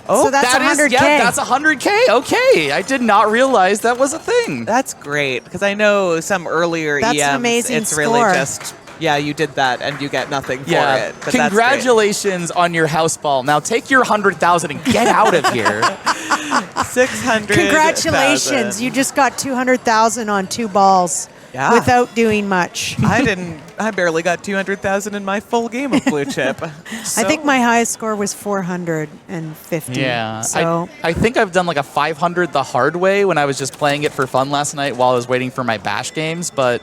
[SPEAKER 4] Oh,
[SPEAKER 2] so that's
[SPEAKER 1] That is,
[SPEAKER 2] 100K.
[SPEAKER 1] yeah, that's 100K. Okay, I did not realize that was a thing.
[SPEAKER 4] That's great because I know some earlier
[SPEAKER 2] That's an
[SPEAKER 4] EMs,
[SPEAKER 2] amazing
[SPEAKER 4] it's really
[SPEAKER 2] score.
[SPEAKER 4] just, yeah, you did that and you get nothing for
[SPEAKER 1] Yeah.
[SPEAKER 4] it. But that's great.
[SPEAKER 1] Congratulations on your house ball. Now take your 100,000 and get out of here.
[SPEAKER 4] 600.
[SPEAKER 2] Congratulations, you just got 200,000 on 2 balls
[SPEAKER 4] Yeah.
[SPEAKER 2] without doing much.
[SPEAKER 4] I barely got 200,000 in my full game of blue chip.
[SPEAKER 2] I think my highest score was 450.
[SPEAKER 1] Yeah.
[SPEAKER 2] So
[SPEAKER 1] I think I've done like a 500 the hard way when I was just playing it for fun last night while I was waiting for my bash games, but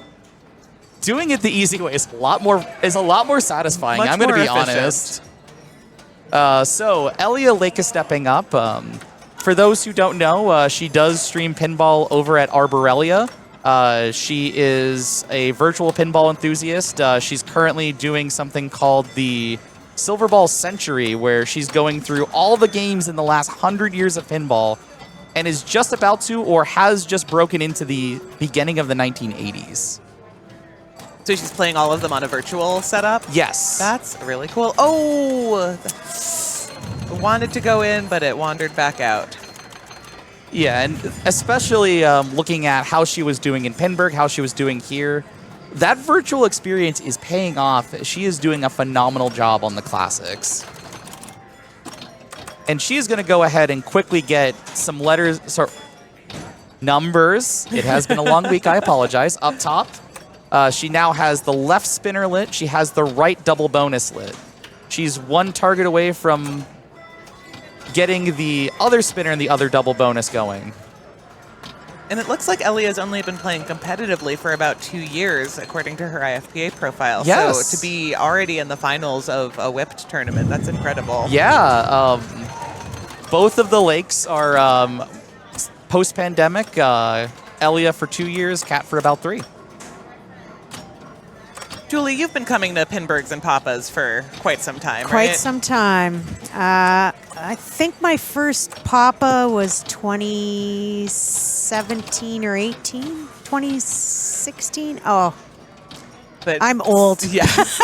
[SPEAKER 1] doing it the easy way is a lot more satisfying.
[SPEAKER 4] Much
[SPEAKER 1] I'm going to
[SPEAKER 4] more
[SPEAKER 1] be
[SPEAKER 4] efficient.
[SPEAKER 1] honest. So Elia Lake is stepping up. For those who don't know, she does stream pinball over at Arborelia. She is a virtual pinball enthusiast. She's currently doing something called the Silver Ball Century, where she's going through all the games in the last 100 years of pinball and is just about to or has just broken into the beginning of the 1980s.
[SPEAKER 4] So she's playing all of them on a virtual setup?
[SPEAKER 1] Yes.
[SPEAKER 4] That's really cool. Oh! Wanted to go in, but it wandered back out.
[SPEAKER 1] Yeah, and especially looking at how she was doing in Pinburg, how she was doing here, that virtual experience is paying off. She is doing a phenomenal job on the classics. And she is going to go ahead and quickly get some numbers. It has been a long week, I apologize. Up top, she now has the left spinner lit. She has the right double bonus lit. She's 1 target away from getting the other spinner and the other double bonus going.
[SPEAKER 4] And it looks like Elia's only been playing competitively for about 2 years, according to her IFPA profile.
[SPEAKER 1] Yes.
[SPEAKER 4] So to be already in the finals of a WIPT tournament, that's incredible.
[SPEAKER 1] Yeah. Both of the lakes are post-pandemic. Elia for 2 years, Kat for about 3.
[SPEAKER 4] Julie, you've been coming to Pinburgs and Papas for quite some time,
[SPEAKER 2] Quite
[SPEAKER 4] right?
[SPEAKER 2] some time. I think my first Papa was 2017 or 18? 2016? Oh,
[SPEAKER 4] But
[SPEAKER 2] I'm old.
[SPEAKER 4] Yes.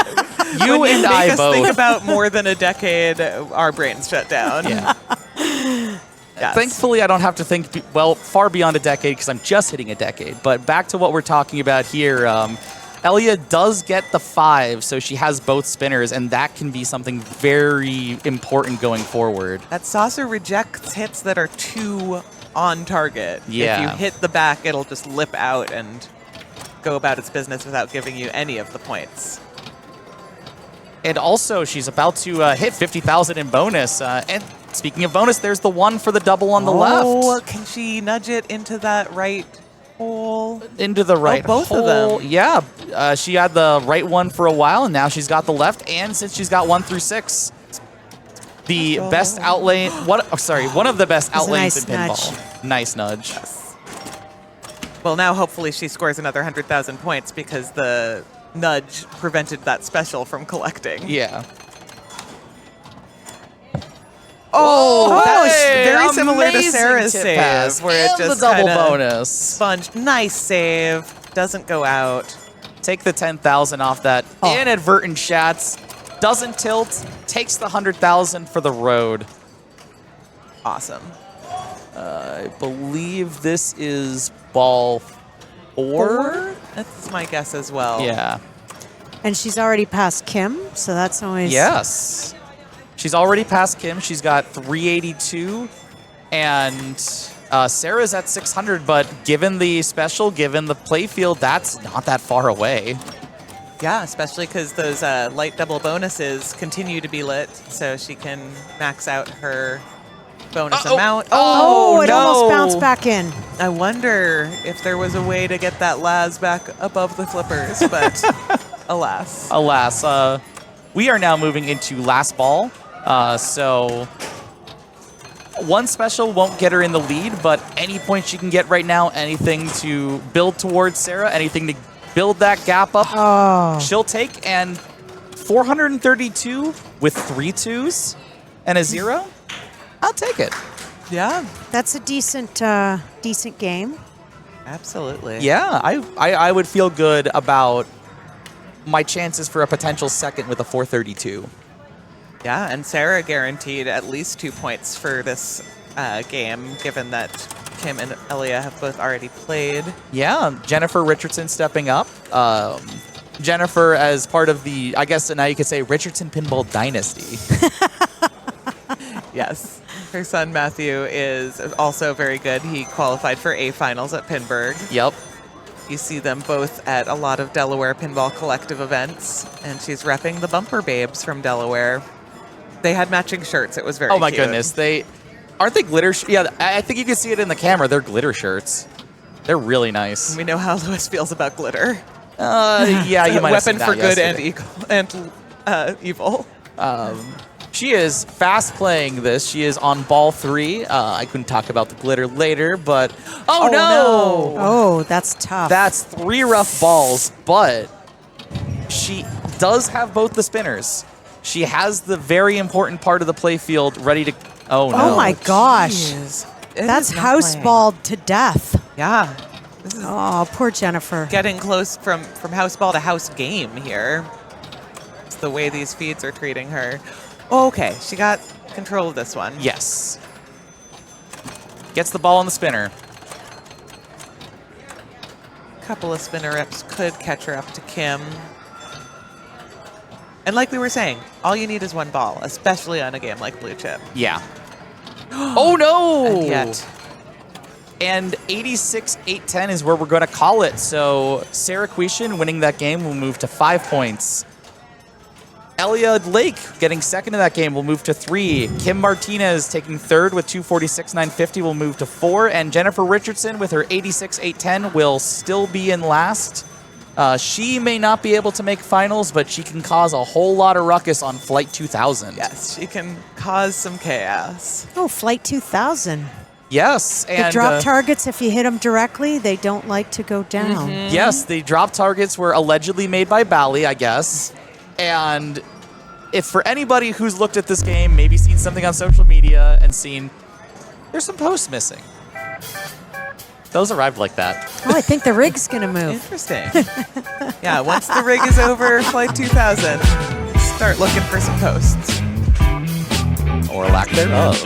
[SPEAKER 1] You
[SPEAKER 4] When
[SPEAKER 1] and
[SPEAKER 4] make
[SPEAKER 1] I
[SPEAKER 4] us think
[SPEAKER 1] both.
[SPEAKER 4] about more than a decade, our brains shut down.
[SPEAKER 1] Yeah.
[SPEAKER 4] Yes.
[SPEAKER 1] Thankfully, I don't have to think, far beyond a decade because I'm just hitting a decade. But back to what we're talking about here. Elia does get the 5, so she has both spinners, and that can be something very important going forward.
[SPEAKER 4] That saucer rejects hits that are too on target.
[SPEAKER 1] Yeah.
[SPEAKER 4] If you hit the back, it'll just lip out and go about its business without giving you any of the points.
[SPEAKER 1] And also, she's about to hit 50,000 in bonus. And speaking of bonus, there's the 1 for the double on the
[SPEAKER 4] Oh,
[SPEAKER 1] left.
[SPEAKER 4] can she nudge it into that right hole?
[SPEAKER 1] Into the right
[SPEAKER 4] both of
[SPEAKER 1] hole.
[SPEAKER 4] them.
[SPEAKER 1] Yeah, she had the right one for a while, and now she's got the left. And since she's got 1 through 6, the best outlane. One of the best
[SPEAKER 2] That's a
[SPEAKER 1] outlanes
[SPEAKER 2] nice
[SPEAKER 1] in pinball. Nice nudge.
[SPEAKER 4] Well, now hopefully she scores another 100,000 points because the nudge prevented that special from collecting.
[SPEAKER 1] Yeah.
[SPEAKER 4] Oh, that's
[SPEAKER 1] hey,
[SPEAKER 4] very similar to
[SPEAKER 1] amazing
[SPEAKER 4] Sarah's
[SPEAKER 1] tip
[SPEAKER 4] save,
[SPEAKER 1] pass.
[SPEAKER 4] where it
[SPEAKER 1] And
[SPEAKER 4] just
[SPEAKER 1] the double
[SPEAKER 4] kinda
[SPEAKER 1] bonus.
[SPEAKER 4] sponged. Nice save. Doesn't go out.
[SPEAKER 1] Take the 10,000 off that inadvertent shots. Doesn't tilt. Takes the 100,000 for the road.
[SPEAKER 4] Awesome.
[SPEAKER 1] I believe this is ball 4.
[SPEAKER 4] That's my guess as well.
[SPEAKER 1] Yeah.
[SPEAKER 2] And she's already passed Kim, so that's always...
[SPEAKER 1] Yes. She's already passed Kim. She's got 382. And Sarah's at 600. But given the special, given the play field, that's not that far away.
[SPEAKER 4] Yeah, especially because those light double bonuses continue to be lit, so she can max out her bonus amount.
[SPEAKER 2] Oh, it
[SPEAKER 1] no.
[SPEAKER 2] almost bounced back in.
[SPEAKER 4] I wonder if there was a way to get that Laz back above the flippers, but alas.
[SPEAKER 1] Alas. We are now moving into last ball. So one special won't get her in the lead, but any point she can get right now, anything to build towards Sarah, anything to build that gap up, she'll take. And 432 with 3 2s and a 0, I'll take it.
[SPEAKER 4] Yeah,
[SPEAKER 2] That's a decent game.
[SPEAKER 4] absolutely.
[SPEAKER 1] Yeah, I would feel good about my chances for a potential second with a 432.
[SPEAKER 4] Yeah, and Sarah guaranteed at least 2 points for this game, given that Kim and Elia have both already played.
[SPEAKER 1] Yeah, Jennifer Richardson stepping up. Jennifer as part of the, I guess now you could say, Richardson Pinball Dynasty.
[SPEAKER 4] Yes. Her son Matthew is also very good. He qualified for A finals at Pinburg.
[SPEAKER 1] Yep.
[SPEAKER 4] You see them both at a lot of Delaware Pinball Collective events, and she's repping the Bumper Babes from Delaware. They had matching shirts. It was very
[SPEAKER 1] Oh my
[SPEAKER 4] cute.
[SPEAKER 1] goodness, aren't they glitter? Yeah, I think you can see it in the camera. They're glitter shirts. They're really nice.
[SPEAKER 4] We know how Lewis feels about glitter.
[SPEAKER 1] Yeah, you might have seen
[SPEAKER 4] Weapon for
[SPEAKER 1] that
[SPEAKER 4] good and
[SPEAKER 1] yesterday.
[SPEAKER 4] evil.
[SPEAKER 1] She is fast playing this. She is on ball 3. I couldn't talk about the glitter later, but oh no!
[SPEAKER 2] Oh, that's tough.
[SPEAKER 1] That's 3 rough balls, but she does have both the spinners. She has the very important part of the play field ready to. Oh no!
[SPEAKER 2] Oh my gosh.
[SPEAKER 4] Jeez. It
[SPEAKER 2] That's
[SPEAKER 4] is not
[SPEAKER 2] house
[SPEAKER 4] playing.
[SPEAKER 2] balled to death.
[SPEAKER 4] Yeah. This is
[SPEAKER 2] Oh, poor Jennifer.
[SPEAKER 4] getting close from house ball to house game here. It's the way these feeds are treating her. Okay, she got control of this one.
[SPEAKER 1] Yes. Gets the ball on the spinner.
[SPEAKER 4] Couple of spinner reps could catch her up to Kim. And like we were saying, all you need is one ball, especially on a game like Blue Chip.
[SPEAKER 1] Yeah. Oh no!
[SPEAKER 4] And yet,
[SPEAKER 1] And 86-810 is where we're going to call it. So Sarah Quishin winning that game will move to 5 points. Elia Lake getting second in that game will move to 3. Kim Martinez taking third with 246.950 will move to 4. And Jennifer Richardson with her 86.810 will still be in last. She may not be able to make finals, but she can cause a whole lot of ruckus on Flight 2000.
[SPEAKER 4] Yes, she can cause some chaos.
[SPEAKER 2] Oh, Flight 2000.
[SPEAKER 1] Yes.
[SPEAKER 2] The
[SPEAKER 1] And
[SPEAKER 2] drop targets, if you hit them directly, they don't like to go down.
[SPEAKER 1] yes, the drop targets were allegedly made by Bally, I guess. And if for anybody who's looked at this game, maybe seen something on social media and seen there's some posts missing. Those arrived like that.
[SPEAKER 2] Oh, I think the rig's going to move.
[SPEAKER 4] Interesting. Yeah, once the rig is over, Flight 2000, start looking for some posts.
[SPEAKER 1] Or lack thereof.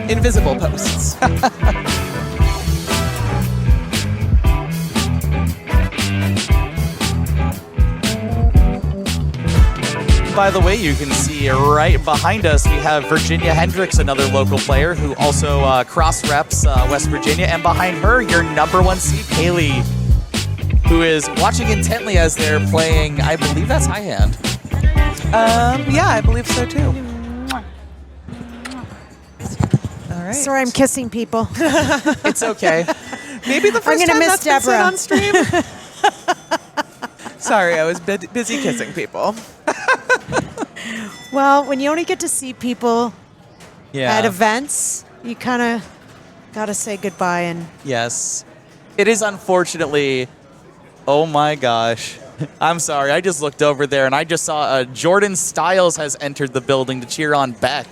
[SPEAKER 4] Invisible posts.
[SPEAKER 1] By the way, you can see right behind us, we have Virginia Hendricks, another local player who also cross-reps West Virginia. And behind her, your number 1 seed, Haley, who is watching intently as they're playing, I believe that's high hand.
[SPEAKER 4] Yeah, I believe so too. All right.
[SPEAKER 2] Sorry, I'm kissing people.
[SPEAKER 1] It's okay.
[SPEAKER 4] Maybe the first
[SPEAKER 2] gonna
[SPEAKER 4] time
[SPEAKER 2] miss
[SPEAKER 4] that's been said
[SPEAKER 2] Deborah.
[SPEAKER 4] on stream. Sorry, I was busy kissing people.
[SPEAKER 2] Well, when you only get to see people
[SPEAKER 1] Yeah.
[SPEAKER 2] at events, you kind of got to say goodbye. And
[SPEAKER 1] Yes. It is unfortunately, oh my gosh. I'm sorry, I just looked over there and I just saw Jordan Stiles has entered the building to cheer on Beck.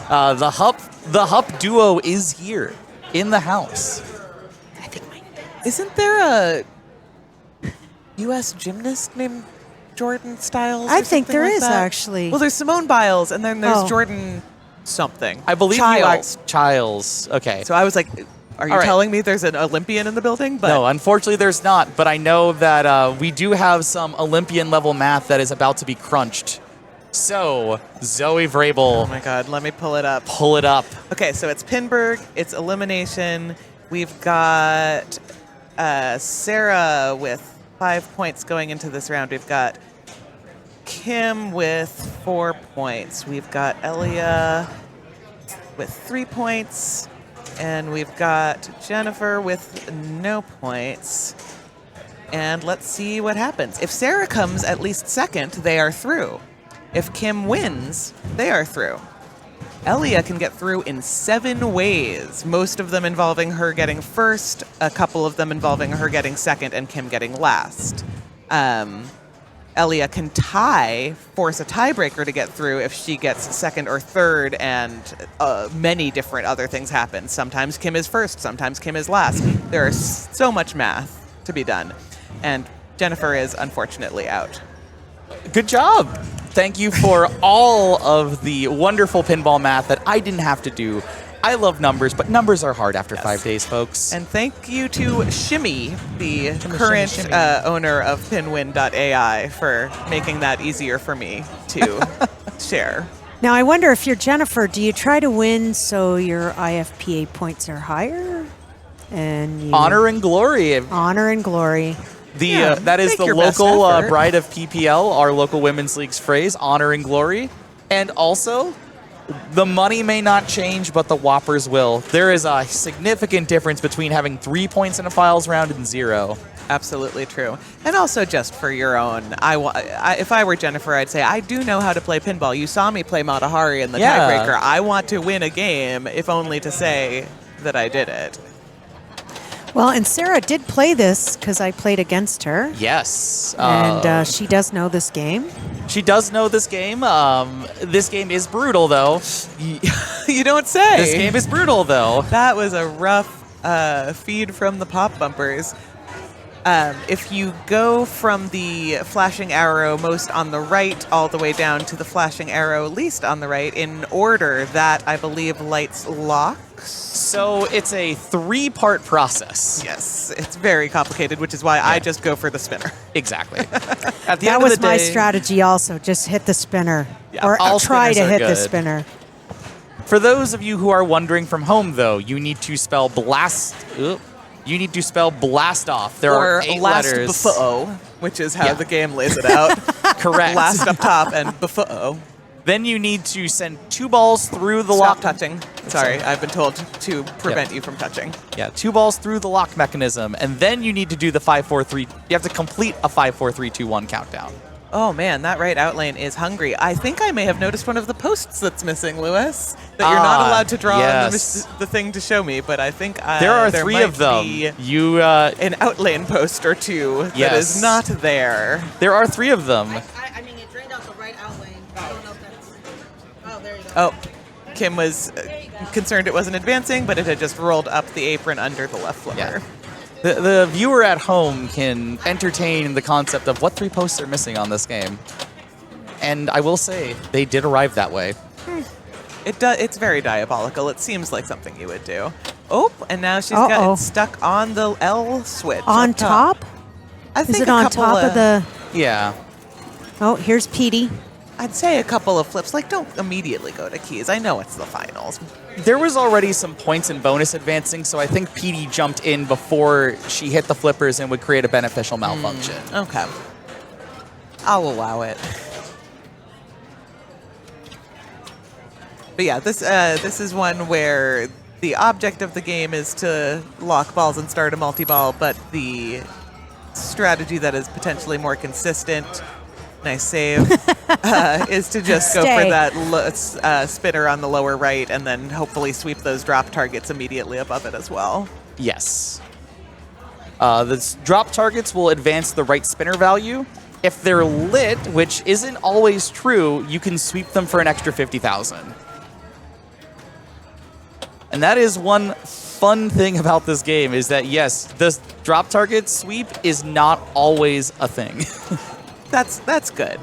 [SPEAKER 1] The Hup duo is here in the house.
[SPEAKER 4] Isn't there a U.S. gymnast named Jordan Stiles?
[SPEAKER 2] I
[SPEAKER 4] or
[SPEAKER 2] think
[SPEAKER 4] something
[SPEAKER 2] there
[SPEAKER 4] like
[SPEAKER 2] is,
[SPEAKER 4] that?
[SPEAKER 2] actually.
[SPEAKER 4] Well, there's Simone Biles, and then there's
[SPEAKER 2] Oh.
[SPEAKER 4] Jordan something.
[SPEAKER 1] I believe
[SPEAKER 4] Childs.
[SPEAKER 1] Childs. Okay.
[SPEAKER 4] So I was like, are you
[SPEAKER 1] All right.
[SPEAKER 4] telling me there's an Olympian in the building? But
[SPEAKER 1] No, unfortunately there's not, but I know that we do have some Olympian level math that is about to be crunched. So, Zoe
[SPEAKER 4] oh
[SPEAKER 1] Vrabel,
[SPEAKER 4] my God, let me pull it up.
[SPEAKER 1] pull it up.
[SPEAKER 4] Okay, so it's Pinburg, it's elimination. We've got Sarah with 5 points going into this round. We've got Kim with 4 points. We've got Elia with 3 points. And we've got Jennifer with no points. And let's see what happens. If Sarah comes at least second, they are through. If Kim wins, they are through. Elia can get through in 7 ways, most of them involving her getting first, a couple of them involving her getting second, and Kim getting last. Elia can force a tiebreaker to get through if she gets second or third, and many different other things happen. Sometimes Kim is first, sometimes Kim is last. There is so much math to be done. And Jennifer is unfortunately out.
[SPEAKER 1] Good job. Thank you for all of the wonderful pinball math that I didn't have to do. I love numbers, but numbers are hard after 5 days, folks.
[SPEAKER 4] And thank you to Shimmy, the
[SPEAKER 1] Shimmy,
[SPEAKER 4] current
[SPEAKER 1] Shimmy.
[SPEAKER 4] owner of pinwin.ai, for making that easier for me to share.
[SPEAKER 2] now I wonder if you're Jennifer, do you try to win so your IFPA points are higher? And you
[SPEAKER 1] Honor and glory.
[SPEAKER 2] honor and glory.
[SPEAKER 1] That is
[SPEAKER 4] make
[SPEAKER 1] the
[SPEAKER 4] your best
[SPEAKER 1] local
[SPEAKER 4] effort.
[SPEAKER 1] bride of PPL, our local women's league's phrase, honor and glory. And also, the money may not change, but the whoppers will. There is a significant difference between having 3 points in a files round and 0.
[SPEAKER 4] Absolutely true. And also just for your own, if I were Jennifer, I'd say, I do know how to play pinball. You saw me play Matahari in the
[SPEAKER 1] Yeah.
[SPEAKER 4] tiebreaker. I want to win a game, if only to say that I did it.
[SPEAKER 2] Well, and Sarah did play this because I played against her.
[SPEAKER 1] Yes.
[SPEAKER 2] And she does know this game.
[SPEAKER 1] She does know this game. This game is brutal, though.
[SPEAKER 4] You don't say.
[SPEAKER 1] This game is brutal, though.
[SPEAKER 4] That was a rough feed from the pop bumpers. If you go from the flashing arrow most on the right all the way down to the flashing arrow least on the right, in order, that I believe lights locks.
[SPEAKER 1] So it's a 3-part process.
[SPEAKER 4] Yes, it's very complicated, which is why I just go for the spinner.
[SPEAKER 1] Exactly. At the
[SPEAKER 2] That
[SPEAKER 1] end
[SPEAKER 2] was
[SPEAKER 1] of the
[SPEAKER 2] my
[SPEAKER 1] day,
[SPEAKER 2] strategy also. Just hit the spinner.
[SPEAKER 4] Yeah,
[SPEAKER 2] Or
[SPEAKER 1] all
[SPEAKER 2] try to
[SPEAKER 1] spinners are
[SPEAKER 2] hit the
[SPEAKER 1] good.
[SPEAKER 2] spinner.
[SPEAKER 1] For those of you who are wondering from home, though, you need to spell blast. You need to spell blast off. There
[SPEAKER 4] or
[SPEAKER 1] are 8
[SPEAKER 4] last
[SPEAKER 1] letters.
[SPEAKER 4] befo, which is how
[SPEAKER 1] Yeah.
[SPEAKER 4] the game lays it out.
[SPEAKER 1] Correct.
[SPEAKER 4] Last up top and befo.
[SPEAKER 1] Then you need to send 2 balls through the
[SPEAKER 4] Stop
[SPEAKER 1] lock.
[SPEAKER 4] touching. Sorry, I've been told to prevent you from touching.
[SPEAKER 1] Yeah, 2 balls through the lock mechanism, and then you need to do the 5, 4, 3. You have to complete a 5, 4, 3, 2, 1 countdown.
[SPEAKER 4] Oh man, that right out lane is hungry. I think I may have noticed one of the posts that's missing, Lewis. That you're not allowed to draw on
[SPEAKER 1] yes.
[SPEAKER 4] the thing to show me, but I think
[SPEAKER 1] There are
[SPEAKER 4] there
[SPEAKER 1] 3
[SPEAKER 4] might
[SPEAKER 1] of them.
[SPEAKER 4] be
[SPEAKER 1] You,
[SPEAKER 4] an outlane post or 2 that
[SPEAKER 1] Yes.
[SPEAKER 4] is not there.
[SPEAKER 1] there are 3 of them.
[SPEAKER 6] I mean, it drained out the right outlane. I don't know if that's. Oh, there you go.
[SPEAKER 4] Oh, Kim was concerned it wasn't advancing, but it had just rolled up the apron under the left flipper.
[SPEAKER 1] Yeah. The viewer at home can entertain the concept of what 3 posts are missing on this game. And I will say, they did arrive that way.
[SPEAKER 4] It's very diabolical. It seems like something you would do. Oh, and now she's got it stuck on the L switch.
[SPEAKER 2] On
[SPEAKER 4] up
[SPEAKER 2] top?
[SPEAKER 4] I think
[SPEAKER 2] Is it
[SPEAKER 4] a
[SPEAKER 2] on
[SPEAKER 4] couple
[SPEAKER 2] top of the...
[SPEAKER 1] Yeah.
[SPEAKER 2] Oh, here's Petey.
[SPEAKER 4] I'd say a couple of flips. Like, don't immediately go to keys. I know it's the finals.
[SPEAKER 1] There was already some points and bonus advancing, so I think PD jumped in before she hit the flippers and would create a beneficial malfunction.
[SPEAKER 4] Okay. I'll allow it. But yeah, this is one where the object of the game is to lock balls and start a multi-ball, but the strategy that is potentially more consistent, nice save, is to just go for
[SPEAKER 2] Stay.
[SPEAKER 4] that spinner on the lower right and then hopefully sweep those drop targets immediately above it as well.
[SPEAKER 1] Yes. The drop targets will advance the right spinner value. If they're lit, which isn't always true, you can sweep them for an extra 50,000. And that is one fun thing about this game is that, yes, the drop target sweep is not always a thing.
[SPEAKER 4] That's good.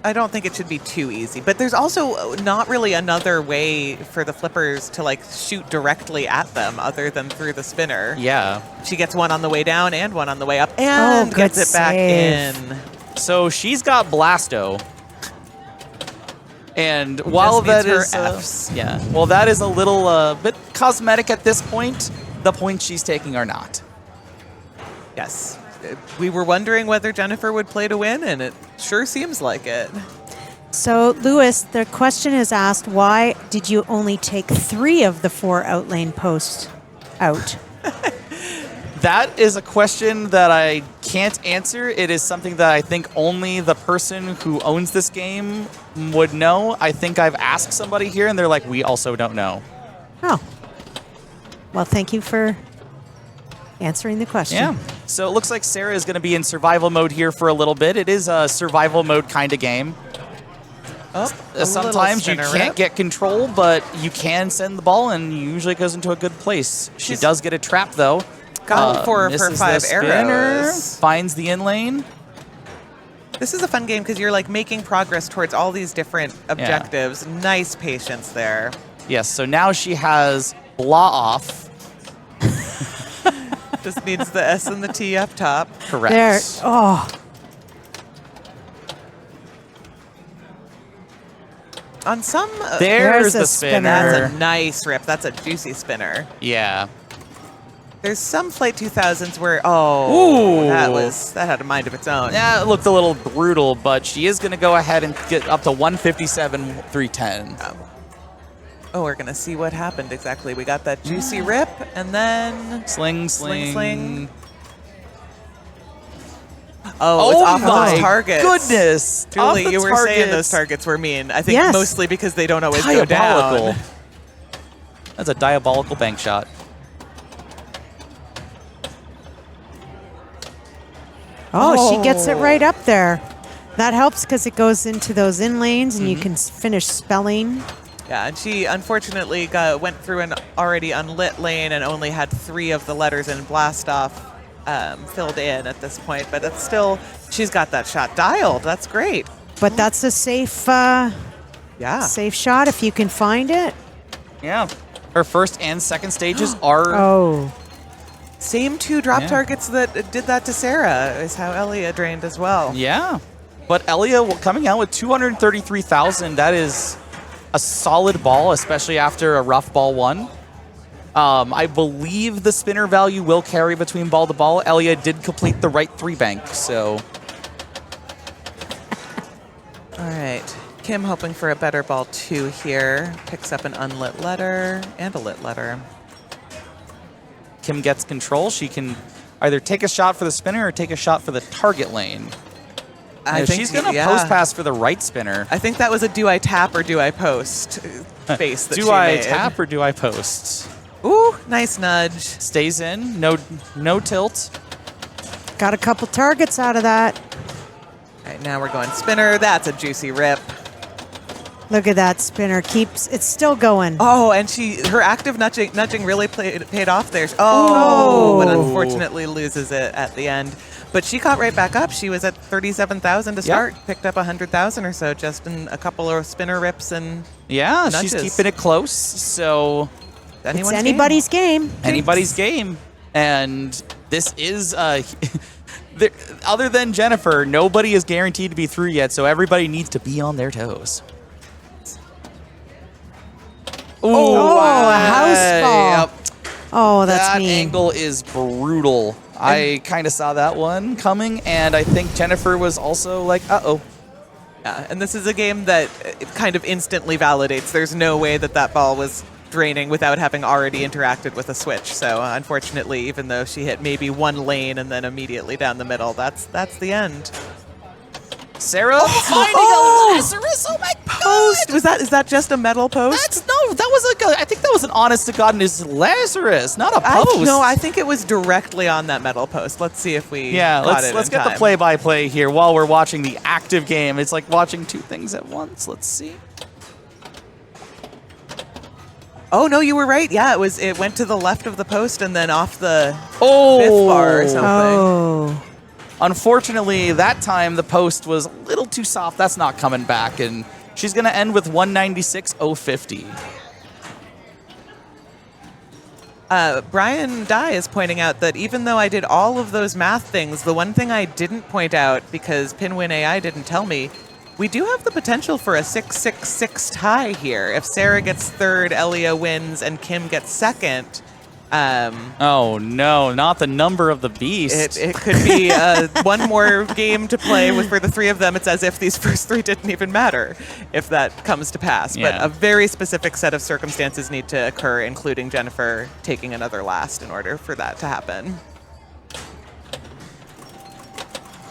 [SPEAKER 4] I don't think it should be too easy, but there's also not really another way for the flippers to like shoot directly at them other than through the spinner.
[SPEAKER 1] Yeah.
[SPEAKER 4] She gets one on the way down and one on the way up and
[SPEAKER 2] good
[SPEAKER 4] gets it back
[SPEAKER 2] save.
[SPEAKER 4] in.
[SPEAKER 1] So she's got Blasto. And while
[SPEAKER 4] Just
[SPEAKER 1] that
[SPEAKER 4] needs
[SPEAKER 1] is
[SPEAKER 4] her Fs.
[SPEAKER 1] yeah, well that is a little bit cosmetic at this point, the points she's taking are not.
[SPEAKER 4] Yes. We were wondering whether Jennifer would play to win, and it sure seems like it.
[SPEAKER 2] So, Lewis, the question is asked, why did you only take 3 of the 4 outlane posts out?
[SPEAKER 1] That is a question that I can't answer. It is something that I think only the person who owns this game would know. I think I've asked somebody here, and they're like, we also don't know.
[SPEAKER 2] Oh. Well, thank you for answering the question.
[SPEAKER 1] Yeah. So it looks like Sarah is going to be in survival mode here for a little bit. It is a survival mode kind of game.
[SPEAKER 4] Oh, a
[SPEAKER 1] Sometimes you
[SPEAKER 4] little
[SPEAKER 1] can't
[SPEAKER 4] spinner
[SPEAKER 1] get control, but you can send the ball, and usually it goes into a good place. She does get a trap, though.
[SPEAKER 4] Got 4 of her
[SPEAKER 1] misses the
[SPEAKER 4] 5
[SPEAKER 1] spinner,
[SPEAKER 4] arrows.
[SPEAKER 1] finds the in lane.
[SPEAKER 4] This is a fun game because you're like making progress towards all these different objectives. Nice patience there.
[SPEAKER 1] Yes, so now she has blah off.
[SPEAKER 4] Just needs the S and the T up top.
[SPEAKER 1] Correct.
[SPEAKER 2] There. Oh.
[SPEAKER 4] On some,
[SPEAKER 1] There's
[SPEAKER 2] There's a
[SPEAKER 1] the
[SPEAKER 2] spinner.
[SPEAKER 1] spinner.
[SPEAKER 4] that's a nice rip. That's a juicy spinner.
[SPEAKER 1] Yeah.
[SPEAKER 4] There's some Flight 2000s where, oh,
[SPEAKER 1] Ooh.
[SPEAKER 4] that had a mind of its own.
[SPEAKER 1] Yeah, it looked a little brutal, but she is going to go ahead and get up to 157, 310.
[SPEAKER 4] Oh, we're gonna see what happened exactly. We got that juicy rip, and then
[SPEAKER 1] Sling.
[SPEAKER 4] sling. Oh, it's
[SPEAKER 1] Oh
[SPEAKER 4] off
[SPEAKER 1] my
[SPEAKER 4] those targets.
[SPEAKER 1] goodness.
[SPEAKER 4] Julie,
[SPEAKER 1] Off the
[SPEAKER 4] you were saying those
[SPEAKER 1] targets.
[SPEAKER 4] targets were mean. I think
[SPEAKER 2] Yes.
[SPEAKER 4] mostly because they don't always go
[SPEAKER 1] Diabolical.
[SPEAKER 4] down.
[SPEAKER 1] That's a diabolical bank shot.
[SPEAKER 2] Oh, she gets it right up there. That helps because it goes into those in lanes and you can finish spelling.
[SPEAKER 4] Yeah, and she unfortunately went through an already unlit lane and only had 3 of the letters in blast off filled in at this point. But it's still, she's got that shot dialed. That's great.
[SPEAKER 2] But that's a safe
[SPEAKER 4] Yeah.
[SPEAKER 2] safe shot if you can find it.
[SPEAKER 1] Yeah. Her first and second stages are...
[SPEAKER 2] Oh.
[SPEAKER 4] Same 2 drop
[SPEAKER 1] Yeah.
[SPEAKER 4] targets that did that to Sarah is how Elia drained as well.
[SPEAKER 1] Yeah. But Elia coming out with 233,000, that is a solid ball, especially after a rough ball 1. I believe the spinner value will carry between ball to ball. Elia did complete the right 3-bank, so...
[SPEAKER 4] All right. Kim hoping for a better ball 2 here. Picks up an unlit letter and a lit letter.
[SPEAKER 1] Kim gets control. She can either take a shot for the spinner or take a shot for the target lane.
[SPEAKER 4] I think
[SPEAKER 1] she's going to post pass for the right spinner.
[SPEAKER 4] I think that was a do I tap or do I post face that she
[SPEAKER 1] Do I
[SPEAKER 4] made.
[SPEAKER 1] tap or do I post?
[SPEAKER 4] Ooh, nice nudge.
[SPEAKER 1] Stays in. No tilt.
[SPEAKER 2] Got a couple targets out of that.
[SPEAKER 4] All right, now we're going spinner. That's a juicy rip.
[SPEAKER 2] Look at that spinner. It's still going.
[SPEAKER 4] Oh, and her active nudging really paid off there. Oh, but unfortunately loses it at the end. But she caught right back up. She was at 37,000 to start. Yep. Picked up 100,000 or so just in a couple of spinner rips and nudges.
[SPEAKER 1] She's keeping it close. So
[SPEAKER 2] it's anybody's game.
[SPEAKER 1] Anybody's game. And this is other than Jennifer, nobody is guaranteed to be through yet. So everybody needs to be on their toes.
[SPEAKER 2] A house ball.
[SPEAKER 1] Yep.
[SPEAKER 2] Oh, that's mean.
[SPEAKER 1] That angle is brutal. I kind of saw that one coming, and I think Jennifer was also like, uh-oh.
[SPEAKER 4] Yeah, and this is a game that it kind of instantly validates. There's no way that ball was draining without having already interacted with a switch. So unfortunately, even though she hit maybe one lane and then immediately down the middle, that's the end.
[SPEAKER 1] Sarah finding a Lazarus. Oh my
[SPEAKER 4] post.
[SPEAKER 1] God.
[SPEAKER 4] Is that just a metal post?
[SPEAKER 1] I think that was an honest to goodness Lazarus, not a post.
[SPEAKER 4] No, I think it was directly on that metal post. Let's see if we
[SPEAKER 1] let's get the play-by-play here while we're watching the active game. It's like watching two things at once. Let's see.
[SPEAKER 4] Oh no, you were right. Yeah, it went to the left of the post and then off the fifth bar or something.
[SPEAKER 2] Oh.
[SPEAKER 1] Unfortunately, that time the post was a little too soft. That's not coming back, and she's going to end with 196.050.
[SPEAKER 4] Brian Dye is pointing out that even though I did all of those math things, the one thing I didn't point out, because Pinwin AI didn't tell me, we do have the potential for a 6-6-6 tie here. If Sarah gets third, Elia wins, and Kim gets second.
[SPEAKER 1] Oh no, not the number of the beast.
[SPEAKER 4] It could be one more game to play for the three of them. It's as if these first three didn't even matter if that comes to pass.
[SPEAKER 1] Yeah.
[SPEAKER 4] But a very specific set of circumstances need to occur, including Jennifer taking another last in order for that to happen.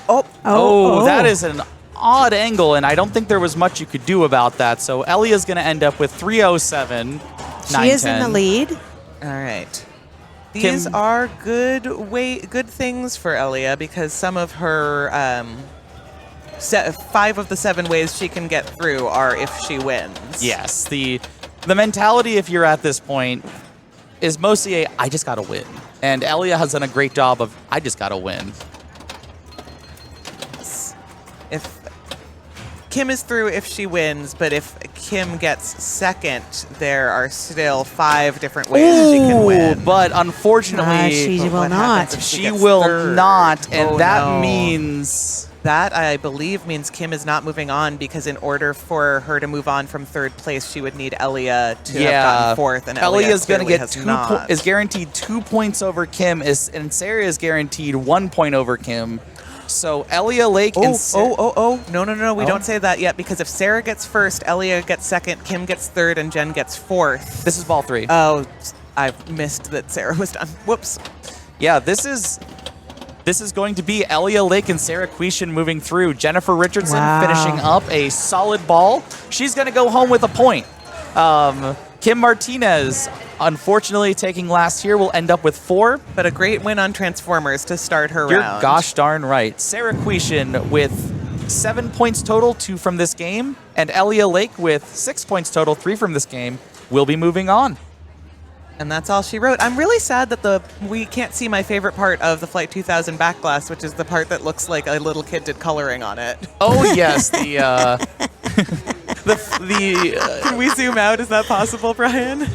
[SPEAKER 1] Oh, that is an odd angle, and I don't think there was much you could do about that. So Elia's going to end up with 307.
[SPEAKER 2] She is in the lead.
[SPEAKER 4] All right. These are good things for Elia because some of her 5 of the 7 ways she can get through are if she wins.
[SPEAKER 1] Yes, the mentality if you're at this point is mostly I just got to win. And Elia has done a great job of I just got to win.
[SPEAKER 4] If Kim is through if she wins, but if Kim gets second, there are still 5 different ways she can win.
[SPEAKER 1] But unfortunately,
[SPEAKER 2] she will not.
[SPEAKER 1] She will not, and that means...
[SPEAKER 4] That, I believe, means Kim is not moving on because in order for her to move on from third place, she would need Elia to have gotten fourth, and Elia
[SPEAKER 1] is going to get
[SPEAKER 4] is
[SPEAKER 1] guaranteed 2 points over Kim, and Sarah is guaranteed 1 point over Kim. So Elia Lake and
[SPEAKER 4] No, we don't say that yet because if Sarah gets first, Elia gets second, Kim gets third, and Jen gets fourth.
[SPEAKER 1] This is ball 3.
[SPEAKER 4] Oh, I missed that Sarah was done. Whoops.
[SPEAKER 1] Yeah, this is going to be Elia Lake and Sarah Quishan moving through. Jennifer Richardson finishing up a solid ball. She's going to go home with a point. Kim Martinez, unfortunately taking last here, will end up with 4.
[SPEAKER 4] But a great win on Transformers to start her
[SPEAKER 1] You're
[SPEAKER 4] round.
[SPEAKER 1] gosh darn right. Sarah Quishan with 7 points total, 2 from this game, and Elia Lake with 6 points total, 3 from this game, will be moving on.
[SPEAKER 4] And that's all she wrote. I'm really sad that we can't see my favorite part of the Flight 2000 backglass, which is the part that looks like a little kid did coloring on it.
[SPEAKER 1] Oh yes,
[SPEAKER 4] Can we zoom out? Is that possible, Brian?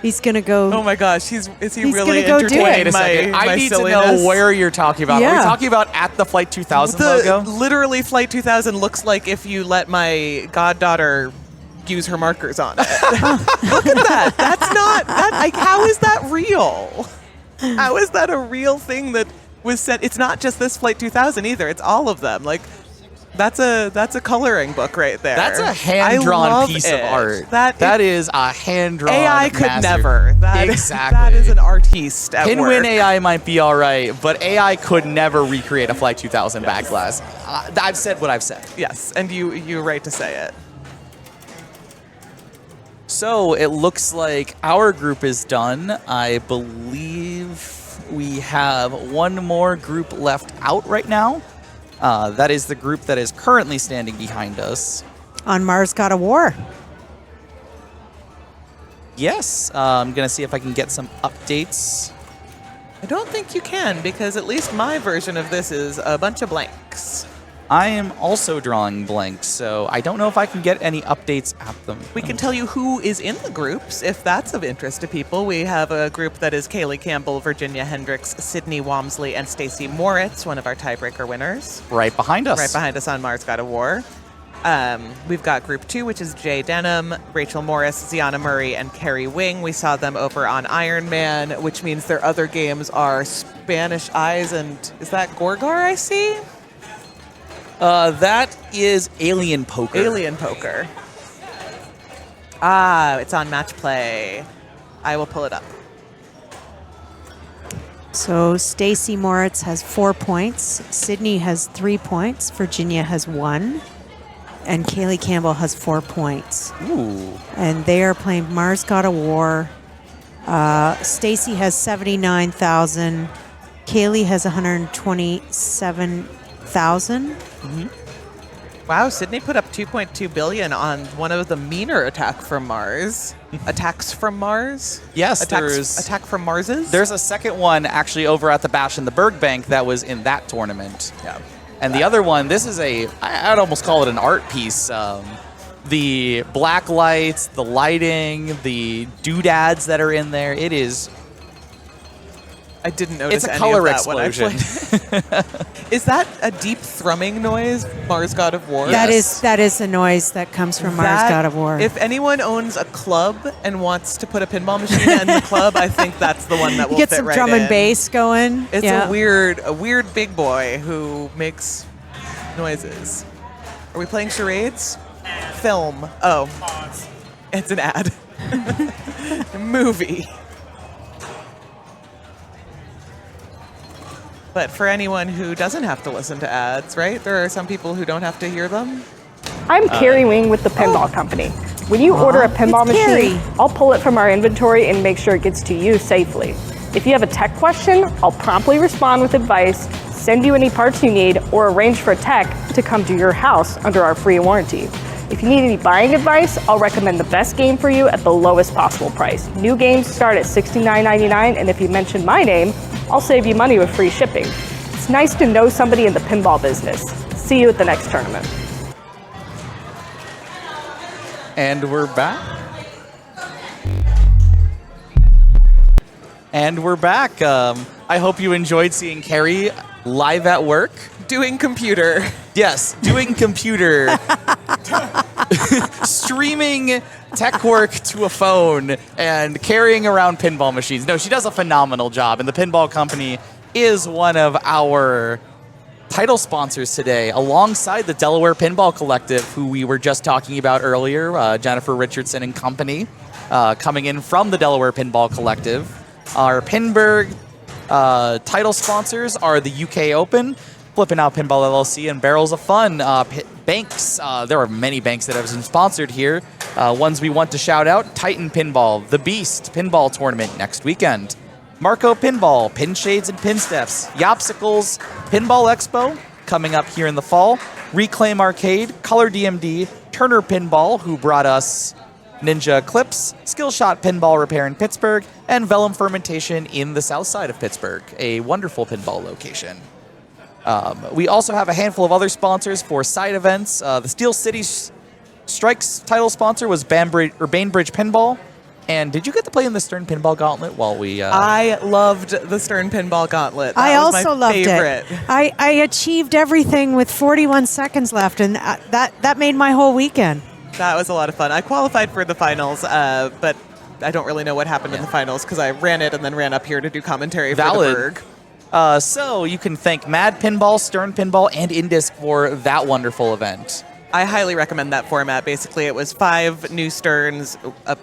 [SPEAKER 2] He's gonna go.
[SPEAKER 4] Oh my gosh, is he really
[SPEAKER 2] gonna go do it.
[SPEAKER 4] entertaining my
[SPEAKER 1] I need
[SPEAKER 4] silliness?
[SPEAKER 1] to know where you're talking about.
[SPEAKER 2] Yeah.
[SPEAKER 1] Are we talking about at the Flight 2000 logo?
[SPEAKER 4] Literally, Flight 2000 looks like if you let my goddaughter use her markers on it. Look at that. That's not that. Like, how is that real? How is that a real thing that was set? It's not just this Flight 2000 either. It's all of them. Like, that's a coloring book right there.
[SPEAKER 1] That's a hand-drawn piece of art. That is a hand-drawn
[SPEAKER 4] AI could
[SPEAKER 1] master.
[SPEAKER 4] Never.
[SPEAKER 1] Exactly.
[SPEAKER 4] That is an artiste at work.
[SPEAKER 1] Pinwin AI might be all right, but AI could never recreate a Flight 2000 backglass. I've said what I've said.
[SPEAKER 4] Yes, and you're right to say it.
[SPEAKER 1] So it looks like our group is done. I believe we have one more group left out right now. That is the group that is currently standing behind us.
[SPEAKER 2] On Mars God of War.
[SPEAKER 1] Yes, I'm going to see if I can get some updates.
[SPEAKER 4] I don't think you can, because at least my version of this is a bunch of blanks.
[SPEAKER 1] I am also drawing blanks, so I don't know if I can get any updates at them.
[SPEAKER 4] We can tell you who is in the groups, if that's of interest to people. We have a group that is Kaylee Campbell, Virginia Hendricks, Sydney Walmsley, and Stacey Moritz, one of our tiebreaker winners.
[SPEAKER 1] Right behind us.
[SPEAKER 4] Right behind us on Mars God of War. We've got Group 2, which is Jay Denham, Rachel Morris, Ziana Murray, and Carrie Wing. We saw them over on Iron Man, which means their other games are Spanish Eyes and... Is that Gorgar I see?
[SPEAKER 1] That is Alien Poker.
[SPEAKER 4] Alien Poker. Ah, it's on Match Play. I will pull it up.
[SPEAKER 2] So Stacey Moritz has 4 points. Sydney has 3 points. Virginia has 1. And Kaylee Campbell has 4 points.
[SPEAKER 1] Ooh.
[SPEAKER 2] And they are playing Mars God of War. Stacey has 79,000. Kaylee has 127,000.
[SPEAKER 4] Wow, Sydney put up 2.2 billion on one of the meaner attacks from Mars.
[SPEAKER 1] Yes,
[SPEAKER 4] Attack from Marses?
[SPEAKER 1] There's a second one actually over at the Bash in the Berg Bank that was in that tournament.
[SPEAKER 4] Yeah.
[SPEAKER 1] And the other one, this is I'd almost call it an art piece. The black lights, the lighting, the doodads that are in there, it is...
[SPEAKER 4] I didn't notice
[SPEAKER 1] It's a
[SPEAKER 4] any
[SPEAKER 1] color
[SPEAKER 4] of that one,
[SPEAKER 1] explosion.
[SPEAKER 4] Is that a deep thrumming noise, Mars God of War?
[SPEAKER 1] Yes.
[SPEAKER 2] That is the noise that comes from Mars God of War.
[SPEAKER 4] If anyone owns a club and wants to put a pinball machine in the club, I think that's the one that will
[SPEAKER 2] Get
[SPEAKER 4] fit
[SPEAKER 2] some
[SPEAKER 4] right
[SPEAKER 2] drum
[SPEAKER 4] in.
[SPEAKER 2] and bass going.
[SPEAKER 4] It's
[SPEAKER 2] Yeah.
[SPEAKER 4] a weird big boy who makes noises. Are we playing charades? Film. Oh.
[SPEAKER 5] Pause.
[SPEAKER 4] It's an ad. Movie. But for anyone who doesn't have to listen to ads, right? There are some people who don't have to hear them.
[SPEAKER 7] I'm Carrie Wing with the Pinball Company. When you order a pinball
[SPEAKER 2] it's
[SPEAKER 7] machine,
[SPEAKER 2] Carrie.
[SPEAKER 7] I'll pull it from our inventory and make sure it gets to you safely. If you have a tech question, I'll promptly respond with advice, send you any parts you need, or arrange for a tech to come to your house under our free warranty. If you need any buying advice, I'll recommend the best game for you at the lowest possible price. New games start at $69.99, and if you mention my name, I'll save you money with free shipping. It's nice to know somebody in the pinball business. See you at the next tournament.
[SPEAKER 1] And we're back. And we're back. I hope you enjoyed seeing Carrie live at work.
[SPEAKER 4] Doing computer.
[SPEAKER 1] Yes, doing computer. Streaming tech work to a phone and carrying around pinball machines. No, she does a phenomenal job, and the Pinball Company is one of our title sponsors today, alongside the Delaware Pinball Collective, who we were just talking about earlier, Jennifer Richardson and company, coming in from the Delaware Pinball Collective. Our Pinburg title sponsors are the UK Open, Flippin' Out Pinball LLC, and Barrels of Fun. Banks, there are many banks that have been sponsored here. Ones we want to shout out: Titan Pinball, The Beast Pinball Tournament next weekend, Marco Pinball, Pin Shades and Pin Steps, Yopsicles, Pinball Expo coming up here in the fall, Reclaim Arcade, Color DMD, Turner Pinball, who brought us Ninja Clips, Skillshot Pinball Repair in Pittsburgh, and Vellum Fermentation in the south side of Pittsburgh, a wonderful pinball location. We also have a handful of other sponsors for side events. The Steel City Strikes title sponsor was Bainbridge Pinball. And did you get to play in the Stern Pinball Gauntlet while we...
[SPEAKER 4] I loved the Stern Pinball Gauntlet. That
[SPEAKER 2] I
[SPEAKER 4] was
[SPEAKER 2] also
[SPEAKER 4] my
[SPEAKER 2] loved
[SPEAKER 4] favorite.
[SPEAKER 2] it. I achieved everything with 41 seconds left, and that made my whole weekend.
[SPEAKER 4] That was a lot of fun. I qualified for the finals, but I don't really know what happened in the finals because I ran it and then ran up here to do commentary for the Berg.
[SPEAKER 1] So you can thank Mad Pinball, Stern Pinball, and Indisc for that wonderful event.
[SPEAKER 4] I highly recommend that format. Basically, it was 5 new Sterns, a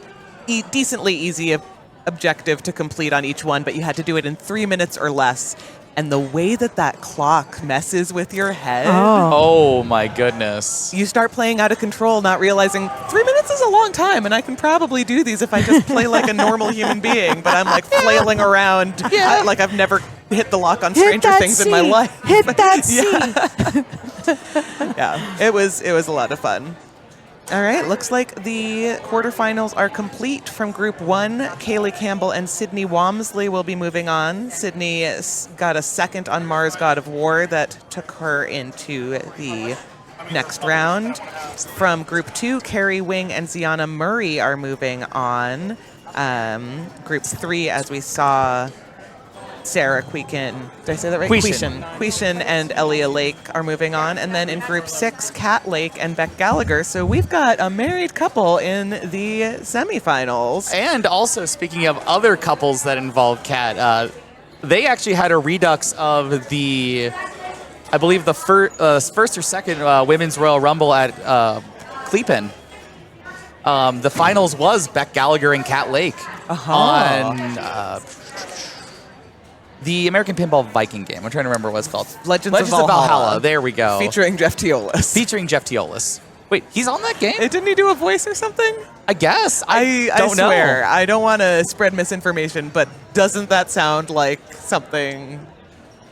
[SPEAKER 4] decently easy objective to complete on each one, but you had to do it in 3 minutes or less. And the way that clock messes with your head,
[SPEAKER 1] oh my goodness.
[SPEAKER 4] you start playing out of control, not realizing 3 minutes is a long time, and I can probably do these if I just play like a normal human being. But I'm like flailing around like I've never hit the lock on Stranger Things in my life.
[SPEAKER 2] Hit that C.
[SPEAKER 4] Yeah, it was a lot of fun. All right, looks like the quarterfinals are complete. From Group 1, Kaylee Campbell and Sydney Walmsley will be moving on. Sydney got a second on Mars God of War that took her into the next round. From Group 2, Carrie Wing and Ziana Murray are moving on. Group 3, as we saw, Sarah Queekin, did I say that right? Queeshan and Elia Lake are moving on. And then in Group 6, Kat Lake and Beck Gallagher. So we've got a married couple in the semifinals.
[SPEAKER 1] And also, speaking of other couples that involve Kat, they actually had a redux of the, I believe, the first or second Women's Royal Rumble at Klepen. The finals was Beck Gallagher and Kat Lake on the American Pinball Viking game. I'm trying to remember what it's called.
[SPEAKER 4] Legends of Valhalla.
[SPEAKER 1] There we go.
[SPEAKER 4] Featuring Jeff Teolis.
[SPEAKER 1] Wait, he's on that game?
[SPEAKER 4] Didn't he do a voice or something?
[SPEAKER 1] I guess. I don't
[SPEAKER 4] swear,
[SPEAKER 1] know.
[SPEAKER 4] I don't want to spread misinformation, but doesn't that sound like something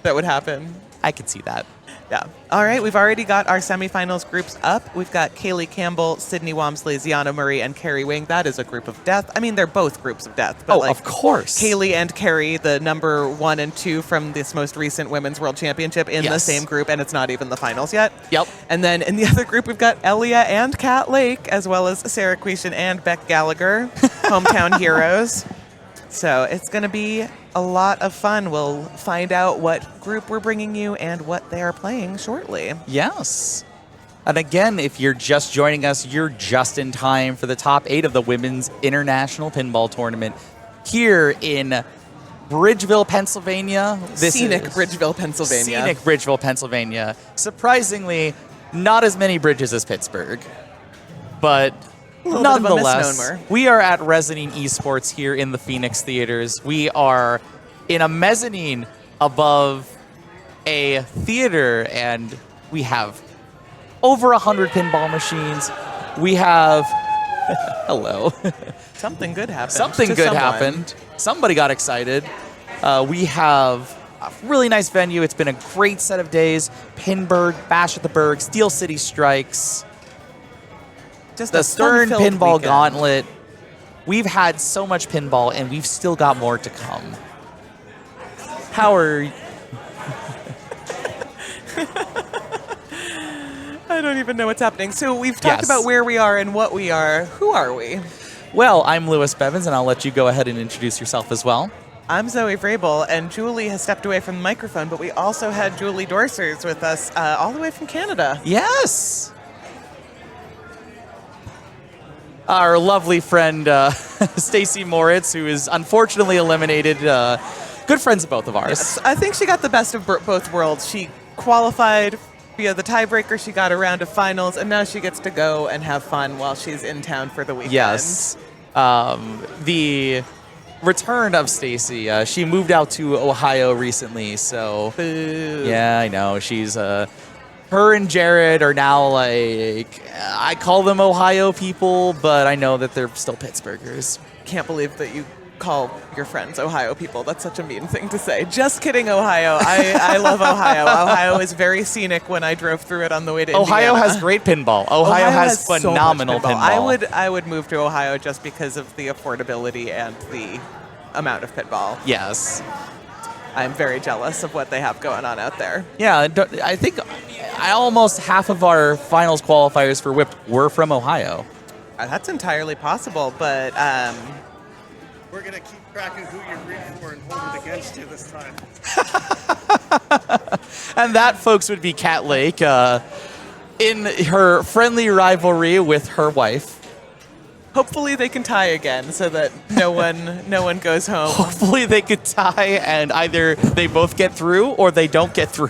[SPEAKER 4] that would happen?
[SPEAKER 1] I could see that.
[SPEAKER 4] Yeah. All right, we've already got our semifinals groups up. We've got Kaylee Campbell, Sydney Walmsley, Ziana Murray, and Carrie Wing. That is a group of death. I mean, they're both groups of death. But
[SPEAKER 1] of course.
[SPEAKER 4] Kaylee and Carrie, the number 1 and 2 from this most recent Women's World Championship in the same group, and it's not even the finals yet.
[SPEAKER 1] Yep.
[SPEAKER 4] And then in the other group, we've got Elia and Kat Lake, as well as Sarah Queeshan and Beck Gallagher, hometown heroes. So it's going to be a lot of fun. We'll find out what group we're bringing you and what they are playing shortly.
[SPEAKER 1] Yes. And again, if you're just joining us, you're just in time for the top 8 of the Women's International Pinball Tournament here in Bridgeville, Pennsylvania.
[SPEAKER 4] Scenic Bridgeville, Pennsylvania.
[SPEAKER 1] Surprisingly, not as many bridges as Pittsburgh. But
[SPEAKER 4] Nonetheless,
[SPEAKER 1] nonetheless, we are at Rezzanine Esports here in the Phoenix Theaters. We are in a mezzanine above a theater, and we have over 100 pinball machines. We have... Hello.
[SPEAKER 4] Something good happened.
[SPEAKER 1] Happened. Somebody got excited. We have a really nice venue. It's been a great set of days. Pinburg, Bash at the Berg, Steel City Strikes...
[SPEAKER 4] Just
[SPEAKER 1] the Stern Pinball Gauntlet. We've had so much pinball, and we've still got more to come. How are...
[SPEAKER 4] I don't even know what's happening. So we've talked about where we are and what we are. Who are we?
[SPEAKER 1] Well, I'm Lewis Bevins, and I'll let you go ahead and introduce yourself as well.
[SPEAKER 4] I'm Zoe Vrabel, and Julie has stepped away from the microphone, but we also had Julie Dorsers with us all the way from Canada.
[SPEAKER 1] Yes! Our lovely friend, Stacy Moritz, who is unfortunately eliminated. Good friends of both of ours.
[SPEAKER 4] Yes, I think she got the best of both worlds. She qualified via the tiebreaker, she got a round of finals, and now she gets to go and have fun while she's in town for the weekend.
[SPEAKER 1] Yes. The return of Stacy, she moved out to Ohio recently, so...
[SPEAKER 4] Boo.
[SPEAKER 1] Yeah, I know. She's... Her and Jared are now like, I call them Ohio people, but I know that they're still Pittsburghers.
[SPEAKER 4] Can't believe that you call your friends Ohio people. That's such a mean thing to say. Just kidding, Ohio. I love Ohio. Ohio is very scenic when I drove through it on the way to
[SPEAKER 1] Ohio
[SPEAKER 4] Indiana.
[SPEAKER 1] has great pinball. Ohio has phenomenal
[SPEAKER 4] so much
[SPEAKER 1] pinball.
[SPEAKER 4] I would move to Ohio just because of the affordability and the amount of pinball.
[SPEAKER 1] Yes.
[SPEAKER 4] I'm very jealous of what they have going on out there.
[SPEAKER 1] Yeah, I think almost half of our finals qualifiers for WIPT were from Ohio.
[SPEAKER 4] That's entirely possible, but...
[SPEAKER 5] We're going to keep track of who you root for and hold it against you this time.
[SPEAKER 1] And that, folks, would be Kat Lake. in her friendly rivalry with her wife.
[SPEAKER 4] Hopefully they can tie again so that no one goes home.
[SPEAKER 1] Hopefully they could tie and either they both get through or they don't get through.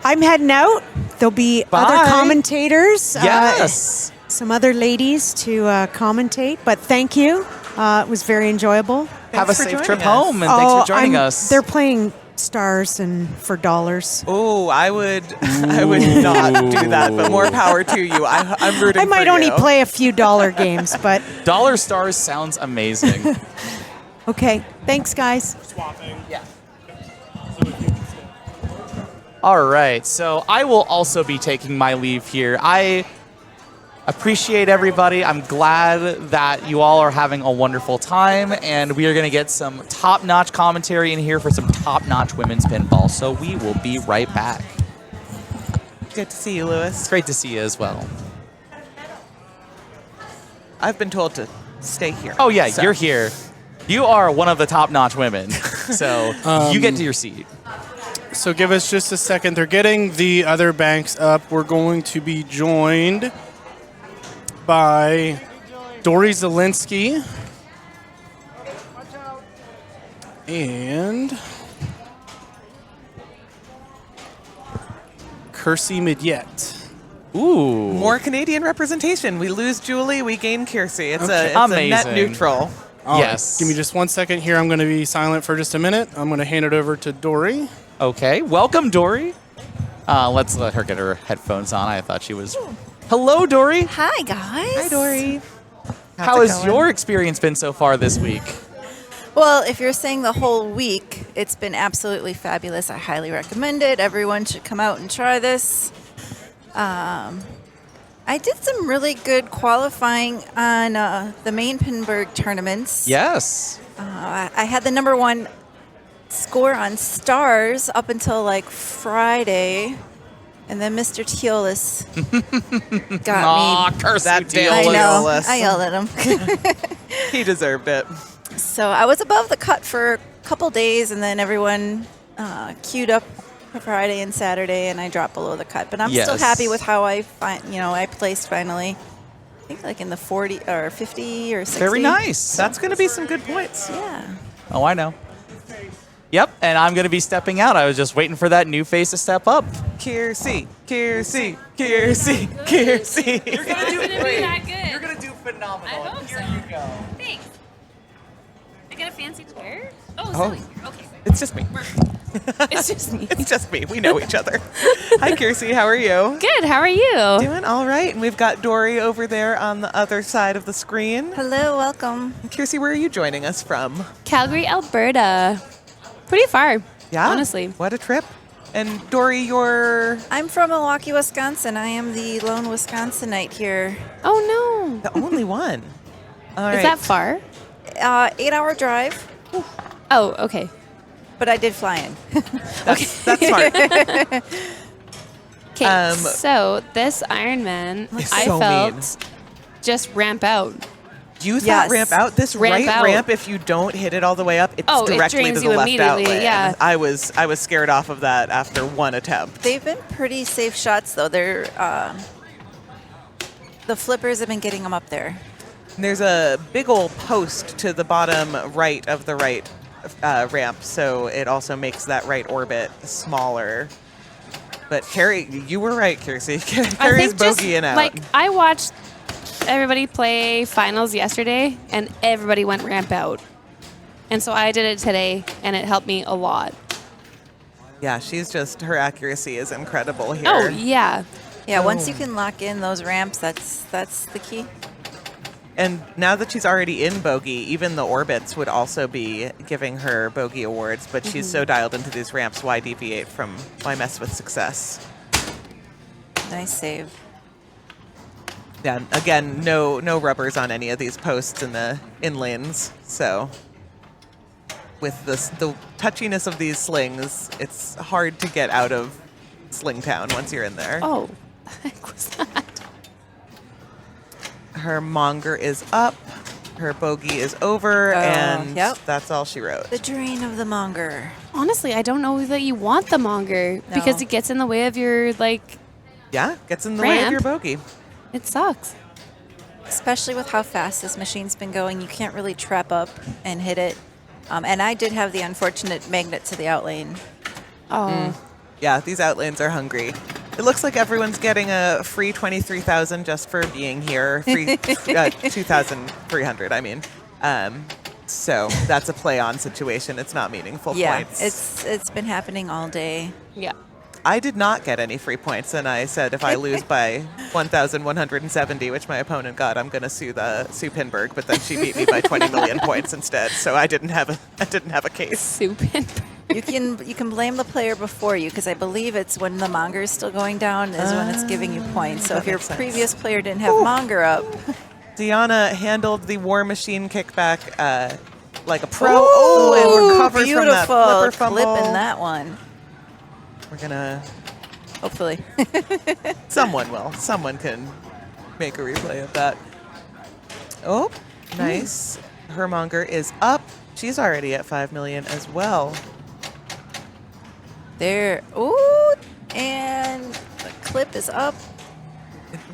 [SPEAKER 2] I'm heading out. There'll be
[SPEAKER 1] Bye.
[SPEAKER 2] other commentators.
[SPEAKER 1] Yes.
[SPEAKER 2] Some other ladies to commentate, but thank you. It was very enjoyable.
[SPEAKER 1] Have a
[SPEAKER 4] for
[SPEAKER 1] safe
[SPEAKER 4] joining
[SPEAKER 1] trip
[SPEAKER 4] us.
[SPEAKER 1] home and thanks for joining
[SPEAKER 2] I'm-
[SPEAKER 1] us.
[SPEAKER 2] They're playing stars and for dollars.
[SPEAKER 4] Oh, I would not do that, but more power to you. I'm rooting
[SPEAKER 2] I might
[SPEAKER 4] for
[SPEAKER 2] only
[SPEAKER 4] you.
[SPEAKER 2] play a few dollar games, but
[SPEAKER 1] Dollar Stars sounds amazing.
[SPEAKER 2] okay. Thanks, guys.
[SPEAKER 5] Swapping.
[SPEAKER 1] Yeah. All right, so I will also be taking my leave here. I appreciate everybody. I'm glad that you all are having a wonderful time, and we are going to get some top-notch commentary in here for some top-notch women's pinball. So we will be right back.
[SPEAKER 4] Good to see you, Lewis.
[SPEAKER 1] It's great to see you as well.
[SPEAKER 4] I've been told to stay here.
[SPEAKER 1] Oh yeah,
[SPEAKER 4] so.
[SPEAKER 1] you're here. You are one of the top-notch women, so you get to your seat.
[SPEAKER 3] So give us just a second. They're getting the other banks up. We're going to be joined by Dory Zielinski and Kirsty Midyet.
[SPEAKER 1] Ooh.
[SPEAKER 4] More Canadian representation. We lose Julie, we gain Kiersey. It's
[SPEAKER 3] Okay.
[SPEAKER 4] a net
[SPEAKER 1] Amazing.
[SPEAKER 4] neutral.
[SPEAKER 3] All right,
[SPEAKER 1] Yes.
[SPEAKER 3] give me just 1 second here. I'm going to be silent for just a minute. I'm going to hand it over to Dory.
[SPEAKER 1] Okay, welcome, Dory. Let's let her get her headphones on. I thought she was... Hello, Dory.
[SPEAKER 8] Hi, guys.
[SPEAKER 4] Hi, Dory.
[SPEAKER 1] How has your experience been so far this week?
[SPEAKER 8] Well, if you're saying the whole week, it's been absolutely fabulous. I highly recommend it. Everyone should come out and try this. I did some really good qualifying on the main Pinburg tournaments.
[SPEAKER 1] Yes.
[SPEAKER 8] I had the number one score on stars up until like Friday, and then Mr. Teolis got
[SPEAKER 1] Aw,
[SPEAKER 8] me.
[SPEAKER 1] curse
[SPEAKER 4] That
[SPEAKER 1] you,
[SPEAKER 4] damn
[SPEAKER 8] I
[SPEAKER 1] Teolis.
[SPEAKER 8] know.
[SPEAKER 4] Teolis.
[SPEAKER 8] I yelled at him.
[SPEAKER 4] He deserved it.
[SPEAKER 8] So I was above the cut for a couple days, and then everyone queued up for Friday and Saturday, and I dropped below the cut. But I'm still
[SPEAKER 1] Yes.
[SPEAKER 8] happy with how I placed finally. I think like in the 40 or 50 or 60.
[SPEAKER 1] Very nice.
[SPEAKER 4] That's going to be some good points.
[SPEAKER 8] Yeah.
[SPEAKER 1] Oh, I know. Yep, and I'm going to be stepping out. I was just waiting for that new face to step up.
[SPEAKER 4] Kiersey, Kiersey, Kiersey, Kiersey.
[SPEAKER 1] You're going to do
[SPEAKER 9] It's gonna be that good.
[SPEAKER 1] You're going to do phenomenal.
[SPEAKER 9] I hope
[SPEAKER 1] Here
[SPEAKER 9] so.
[SPEAKER 1] you go.
[SPEAKER 9] Thanks. I got a fancy chair. Oh,
[SPEAKER 4] Oh.
[SPEAKER 9] silly. Okay.
[SPEAKER 4] It's just me.
[SPEAKER 9] It's just me.
[SPEAKER 4] It's just me. We know each other. Hi, Kiersey. How are you?
[SPEAKER 9] Good. How are you?
[SPEAKER 4] Doing all right. And we've got Dory over there on the other side of the screen.
[SPEAKER 8] Hello, welcome.
[SPEAKER 4] Kiersey, where are you joining us from?
[SPEAKER 9] Calgary, Alberta. Pretty far.
[SPEAKER 4] Yeah.
[SPEAKER 9] Honestly.
[SPEAKER 4] What a trip. And Dory, you're
[SPEAKER 8] I'm from Milwaukee, Wisconsin. I am the lone Wisconsinite here.
[SPEAKER 9] Oh
[SPEAKER 4] the only one. All
[SPEAKER 9] no.
[SPEAKER 4] right.
[SPEAKER 9] Is that far?
[SPEAKER 8] 8-hour drive,
[SPEAKER 9] Oh, okay.
[SPEAKER 8] but I did fly in.
[SPEAKER 4] That's smart.
[SPEAKER 9] Okay. So this Ironman,
[SPEAKER 4] It's
[SPEAKER 9] I
[SPEAKER 4] so
[SPEAKER 9] felt
[SPEAKER 4] mean.
[SPEAKER 9] just ramp out.
[SPEAKER 4] You thought
[SPEAKER 8] Yes.
[SPEAKER 4] ramp out? This
[SPEAKER 9] Ramp
[SPEAKER 4] right
[SPEAKER 9] out.
[SPEAKER 4] ramp, if you don't hit it all the way up, it's
[SPEAKER 9] Oh, it
[SPEAKER 4] directly to
[SPEAKER 9] drains
[SPEAKER 4] the
[SPEAKER 9] you
[SPEAKER 4] left
[SPEAKER 9] immediately,
[SPEAKER 4] outlet.
[SPEAKER 9] yeah.
[SPEAKER 4] I was scared off of that after one attempt.
[SPEAKER 8] They've been pretty safe shots, though. They're the flippers have been getting them up there.
[SPEAKER 4] There's a big old post to the bottom right of the right ramp, so it also makes that right orbit smaller. But Carrie, you were right, Kiersey.
[SPEAKER 9] I
[SPEAKER 4] Carrie's
[SPEAKER 9] think just,
[SPEAKER 4] bogeying out.
[SPEAKER 9] like, I watched everybody play finals yesterday, and everybody went ramp out. And so I did it today, and it helped me a lot.
[SPEAKER 4] Yeah, her accuracy is incredible here.
[SPEAKER 9] Oh, yeah.
[SPEAKER 8] Yeah, once you can lock in those ramps, that's the key.
[SPEAKER 4] And now that she's already in bogey, even the orbits would also be giving her bogey awards, but she's so dialed into these ramps, why deviate from, why mess with success?
[SPEAKER 8] Nice save.
[SPEAKER 4] Yeah, again, no rubbers on any of these posts in the lanes, so with the touchiness of these slings, it's hard to get out of Sling Town once you're in there.
[SPEAKER 9] Oh, the heck was that?
[SPEAKER 4] Her monger is up, her bogey is over, and
[SPEAKER 8] yep.
[SPEAKER 4] that's all she wrote.
[SPEAKER 8] The drain of the monger.
[SPEAKER 9] Honestly, I don't know that you want the monger
[SPEAKER 8] No.
[SPEAKER 9] because it gets in the way of your, like,
[SPEAKER 4] Yeah, gets in the way of
[SPEAKER 9] Ramp.
[SPEAKER 4] your bogey.
[SPEAKER 9] It sucks.
[SPEAKER 8] Especially with how fast this machine's been going, you can't really trap up and hit it. And I did have the unfortunate magnet to the outlane.
[SPEAKER 9] Oh.
[SPEAKER 4] Yeah, these outlanes are hungry. It looks like everyone's getting a free 23,000 just for being here. Free 2,300, I mean. So that's a play-on situation. It's not meaningful points.
[SPEAKER 8] It's been happening all day.
[SPEAKER 9] Yeah.
[SPEAKER 4] I did not get any free points, and I said if I lose by 1,170, which my opponent got, I'm going to sue Pinburg. But then she beat me by 20 million points instead, so I didn't have a case.
[SPEAKER 9] Soup and
[SPEAKER 8] You can blame the player before you, because I believe it's when the monger is still going down is when it's giving you points. So if your previous player didn't have monger up,
[SPEAKER 4] Deanna handled the War Machine kickback like a pro. And recovers from that flipper fumble.
[SPEAKER 8] Clip in that one.
[SPEAKER 4] We're gonna.
[SPEAKER 8] Hopefully.
[SPEAKER 4] Someone will. Someone can make a replay of that. Oh, nice. Her monger is up. She's already at 5 million as well.
[SPEAKER 8] There. Ooh, and the clip is up.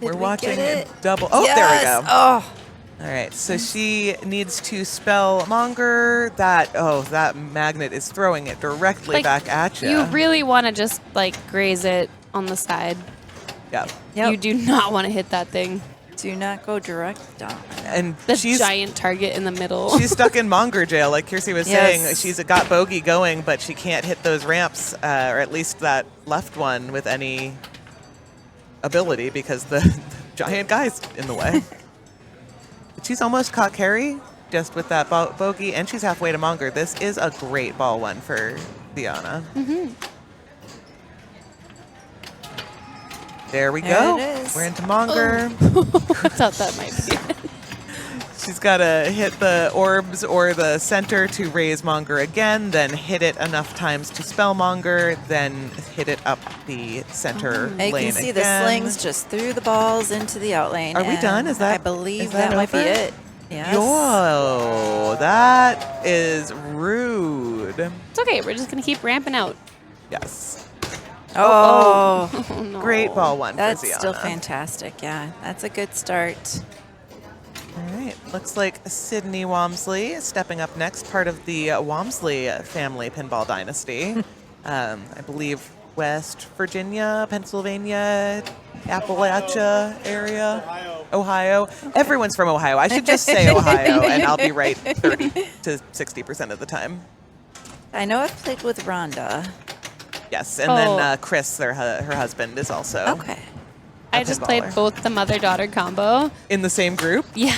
[SPEAKER 4] We're
[SPEAKER 8] we
[SPEAKER 4] watching
[SPEAKER 8] get it?
[SPEAKER 4] double. Oh,
[SPEAKER 8] Yes!
[SPEAKER 4] there we go.
[SPEAKER 8] Oh,
[SPEAKER 4] All right, so she needs to spell monger. That magnet is throwing it directly
[SPEAKER 9] Like,
[SPEAKER 4] back at you.
[SPEAKER 9] You really want to just like graze it on the side.
[SPEAKER 4] Yeah.
[SPEAKER 8] Yep.
[SPEAKER 9] You do not want to hit that thing.
[SPEAKER 8] Do not go direct down.
[SPEAKER 4] And
[SPEAKER 9] The
[SPEAKER 4] she's
[SPEAKER 9] giant target in the middle.
[SPEAKER 4] she's stuck in monger jail, like Kiersey was
[SPEAKER 8] Yes.
[SPEAKER 4] saying. She's got bogey going, but she can't hit those ramps, or at least that left one, with any ability because the giant guy's in the way. But she's almost caught Carrie just with that bogey, and she's halfway to monger. This is a great ball one for Deanna. There we go.
[SPEAKER 8] There it is.
[SPEAKER 4] We're into monger.
[SPEAKER 9] I thought that might be.
[SPEAKER 4] She's got to hit the orbs or the center to raise monger again, then hit it enough times to spell monger, then hit it up the center
[SPEAKER 8] And you
[SPEAKER 4] lane
[SPEAKER 8] can see
[SPEAKER 4] again.
[SPEAKER 8] the slings just threw the balls into the outlane.
[SPEAKER 4] Are we
[SPEAKER 8] and
[SPEAKER 4] done? Is that-
[SPEAKER 8] I believe
[SPEAKER 4] is that
[SPEAKER 8] that might be
[SPEAKER 4] over?
[SPEAKER 8] it. Yes.
[SPEAKER 4] Yo, that is rude.
[SPEAKER 9] It's okay. We're just gonna keep ramping out.
[SPEAKER 4] Yes.
[SPEAKER 8] Oh,
[SPEAKER 9] Oh no.
[SPEAKER 4] Great ball one
[SPEAKER 8] that's
[SPEAKER 4] for Ziana.
[SPEAKER 8] still fantastic. Yeah, that's a good start.
[SPEAKER 4] All right. Looks like Sydney Walmsley is stepping up next, part of the Walmsley family pinball dynasty. I believe West Virginia, Pennsylvania, Appalachia area. Ohio. Everyone's from Ohio. I should just say Ohio, and I'll be right 30 to 60% of the time.
[SPEAKER 8] I know I've played with Rhonda.
[SPEAKER 4] Yes, and
[SPEAKER 9] Oh.
[SPEAKER 4] then Chris, her husband, is also
[SPEAKER 8] Okay.
[SPEAKER 9] I just played
[SPEAKER 4] pinballer.
[SPEAKER 9] both the mother-daughter combo.
[SPEAKER 4] in the same group.
[SPEAKER 9] Yeah.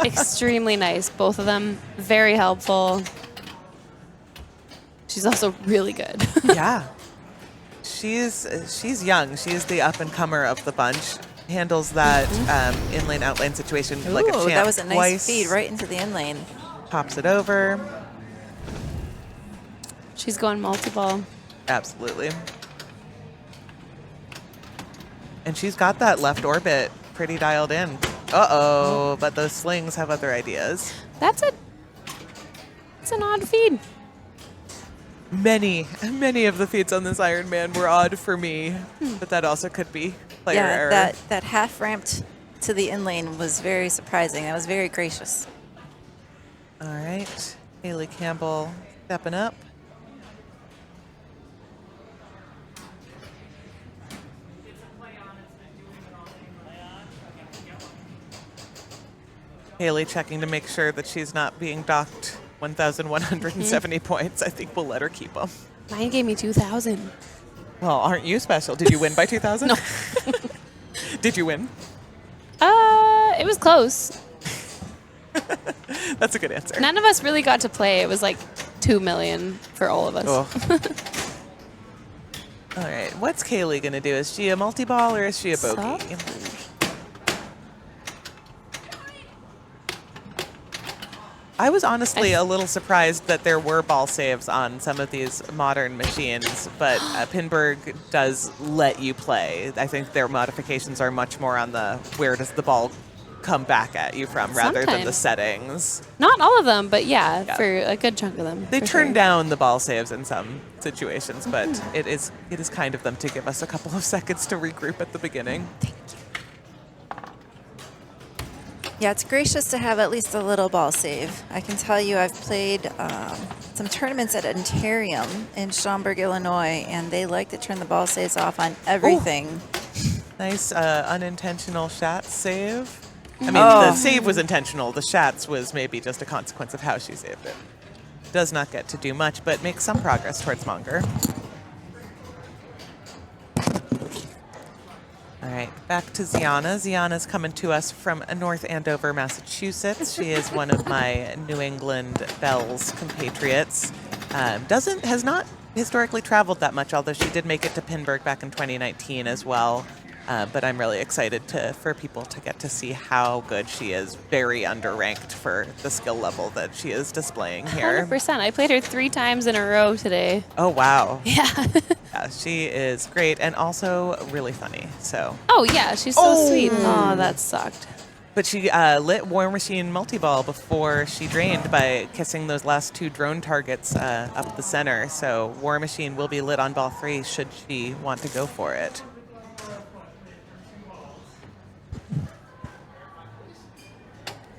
[SPEAKER 9] Extremely nice. Both of them very helpful. She's also really good.
[SPEAKER 4] Yeah. She's young. She's the up-and-comer of the bunch. Handles that in-lane, out-lane situation like a champ.
[SPEAKER 8] Ooh, that was a nice
[SPEAKER 4] twice.
[SPEAKER 8] feed right into the in-lane.
[SPEAKER 4] Pops it over.
[SPEAKER 9] She's going multi-ball.
[SPEAKER 4] Absolutely. And she's got that left orbit pretty dialed in. Uh-oh, but those slings have other ideas.
[SPEAKER 9] It's an odd feed.
[SPEAKER 4] Many of the feats on this Iron Man were odd for me, but that also could be player error.
[SPEAKER 8] That half ramped to the in-lane was very surprising. That was very gracious.
[SPEAKER 4] All right, Haley Campbell stepping up. Haley checking to make sure that she's not being docked 1,170 points. I think we'll let her keep them.
[SPEAKER 9] Mine gave me 2,000.
[SPEAKER 4] Well, aren't you special? Did you win by 2,000?
[SPEAKER 9] No.
[SPEAKER 4] Did you win?
[SPEAKER 9] It was close.
[SPEAKER 4] That's a good answer.
[SPEAKER 9] None of us really got to play. It was like 2 million for all of us.
[SPEAKER 4] Oh. All right, what's Kaylee gonna do? Is she a multi-ball or is she a bogey? I was honestly a little surprised that there were ball saves on some of these modern machines, but Pinburg does let you play. I think their modifications are much more on the where does the ball come back at you from rather than the
[SPEAKER 9] Sometimes.
[SPEAKER 4] settings.
[SPEAKER 9] Not all of them, but yeah, for a good chunk of them.
[SPEAKER 4] They
[SPEAKER 9] for
[SPEAKER 4] turn
[SPEAKER 9] sure.
[SPEAKER 4] down the ball saves in some situations, but it is kind of them to give us a couple of seconds to regroup at the beginning.
[SPEAKER 8] Yeah, it's gracious to have at least a little ball save. I can tell you I've played some tournaments at Ontarium in Schaumburg, Illinois, and they like to turn the ball saves off on everything.
[SPEAKER 4] Nice unintentional shat save. I mean, the save was intentional. The shats was maybe just a consequence of how she saved it. Does not get to do much, but makes some progress towards Monger. All right, back to Ziana. Ziana's coming to us from North Andover, Massachusetts. She is one of my New England Belles compatriots. Has not historically traveled that much, although she did make it to Pinburg back in 2019 as well. But I'm really excited for people to get to see how good she is. Very underranked for the skill level that she is displaying here.
[SPEAKER 9] 100%. I played her 3 times in a row today.
[SPEAKER 4] Oh, wow.
[SPEAKER 9] Yeah.
[SPEAKER 4] Yeah, she is great and also really funny. So.
[SPEAKER 9] Oh, yeah. She's so sweet. Oh, that sucked.
[SPEAKER 4] But she lit War Machine multi-ball before she drained by kissing those last 2 drone targets up the center. So War Machine will be lit on ball 3 should she want to go for it.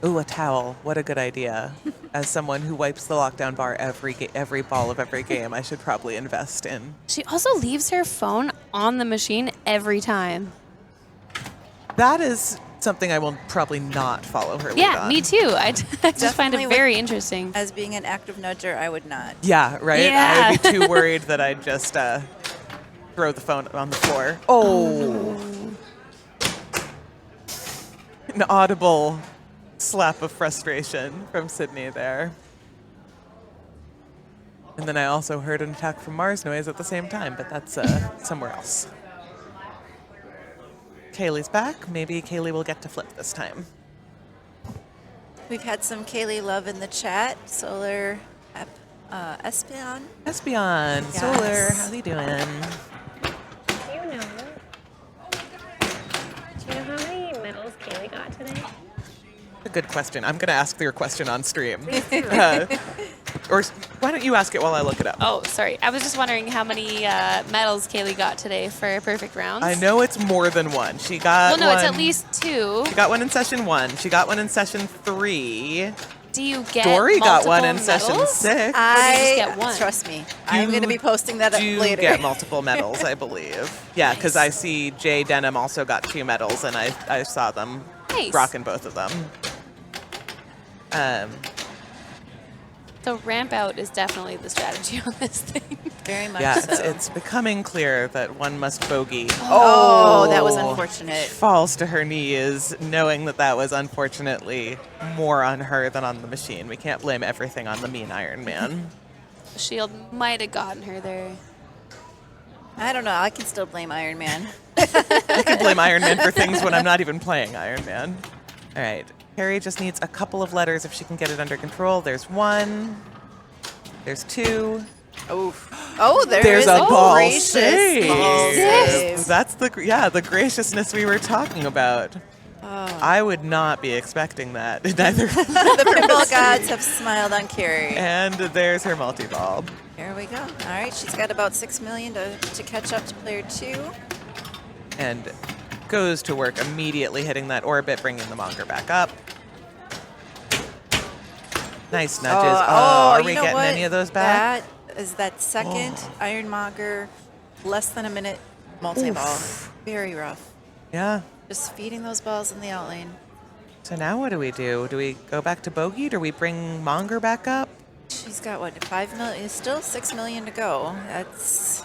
[SPEAKER 4] Ooh, a towel. What a good idea. As someone who wipes the lockdown bar every ball of every game, I should probably invest in.
[SPEAKER 9] She also leaves her phone on the machine every time.
[SPEAKER 4] That is something I will probably not follow her lead
[SPEAKER 9] Yeah,
[SPEAKER 4] on.
[SPEAKER 9] me too. I just find
[SPEAKER 8] Definitely
[SPEAKER 9] it very interesting.
[SPEAKER 8] As being an active nudger, I would not.
[SPEAKER 4] Yeah, right?
[SPEAKER 9] Yeah.
[SPEAKER 4] I would be too worried that I'd just throw the phone on the floor. Oh. An audible slap of frustration from Sydney there. And then I also heard an attack from Mars Noise at the same time, but that's somewhere else. Kaylee's back. Maybe Kaylee will get to flip this time.
[SPEAKER 8] We've had some Kaylee love in the chat. Solar Espion.
[SPEAKER 4] Espion,
[SPEAKER 8] Yes.
[SPEAKER 4] Solar, how's he doing?
[SPEAKER 10] Do you know how many medals Kaylee got today?
[SPEAKER 4] A good question. I'm going to ask your question on stream. Or why don't you ask it while I look it up?
[SPEAKER 9] Oh, sorry. I was just wondering how many medals Kaylee got today for perfect rounds.
[SPEAKER 4] I know it's more than one. She got
[SPEAKER 9] Well, no,
[SPEAKER 4] one,
[SPEAKER 9] it's at least 2.
[SPEAKER 4] She got one in session 1. She got one in session 3.
[SPEAKER 9] Do you get
[SPEAKER 4] Dory got one in
[SPEAKER 9] multiple
[SPEAKER 4] session
[SPEAKER 9] medals?
[SPEAKER 4] 6.
[SPEAKER 8] I
[SPEAKER 9] get one?
[SPEAKER 8] trust me. I'm going to be posting that up
[SPEAKER 4] You
[SPEAKER 8] later.
[SPEAKER 4] get multiple medals, I believe. Yeah, because I see Jay Denham also got 2 medals, and I saw them
[SPEAKER 9] Nice.
[SPEAKER 4] rocking both of them.
[SPEAKER 9] So ramp out is definitely the strategy on this thing.
[SPEAKER 8] Very much
[SPEAKER 4] Yeah,
[SPEAKER 8] so.
[SPEAKER 4] it's becoming clear that one must bogey.
[SPEAKER 8] Oh, that was unfortunate.
[SPEAKER 4] Falls to her knees, knowing that was unfortunately more on her than on the machine. We can't blame everything on the mean Iron Man.
[SPEAKER 9] Shield might have gotten her there.
[SPEAKER 8] I don't know. I can still blame Iron Man.
[SPEAKER 4] I can blame Iron Man for things when I'm not even playing Iron Man. All right. Carrie just needs a couple of letters if she can get it under control. There's 1. There's 2.
[SPEAKER 8] Oh,
[SPEAKER 4] There's
[SPEAKER 8] is
[SPEAKER 4] a ball
[SPEAKER 8] gracious
[SPEAKER 4] save.
[SPEAKER 8] ball save.
[SPEAKER 4] That's the graciousness we were talking about. I would not be expecting that. Neither.
[SPEAKER 8] The pinball gods have smiled on Carrie.
[SPEAKER 4] And there's her multi-ball.
[SPEAKER 8] Here we go. All right, she's got about 6 million to catch up to player 2.
[SPEAKER 4] And goes to work immediately hitting that orbit, bringing the Monger back up. Nice nudges. Are we
[SPEAKER 8] you know
[SPEAKER 4] getting
[SPEAKER 8] what?
[SPEAKER 4] any of those back?
[SPEAKER 8] That is that second Ironmonger, less than a minute multi-ball. Very rough.
[SPEAKER 4] Yeah.
[SPEAKER 8] Just feeding those balls in the outlane.
[SPEAKER 4] So now what do? Do we go back to bogey? Do we bring Monger back up?
[SPEAKER 8] She's got what, 5 million? Still 6 million to go. That's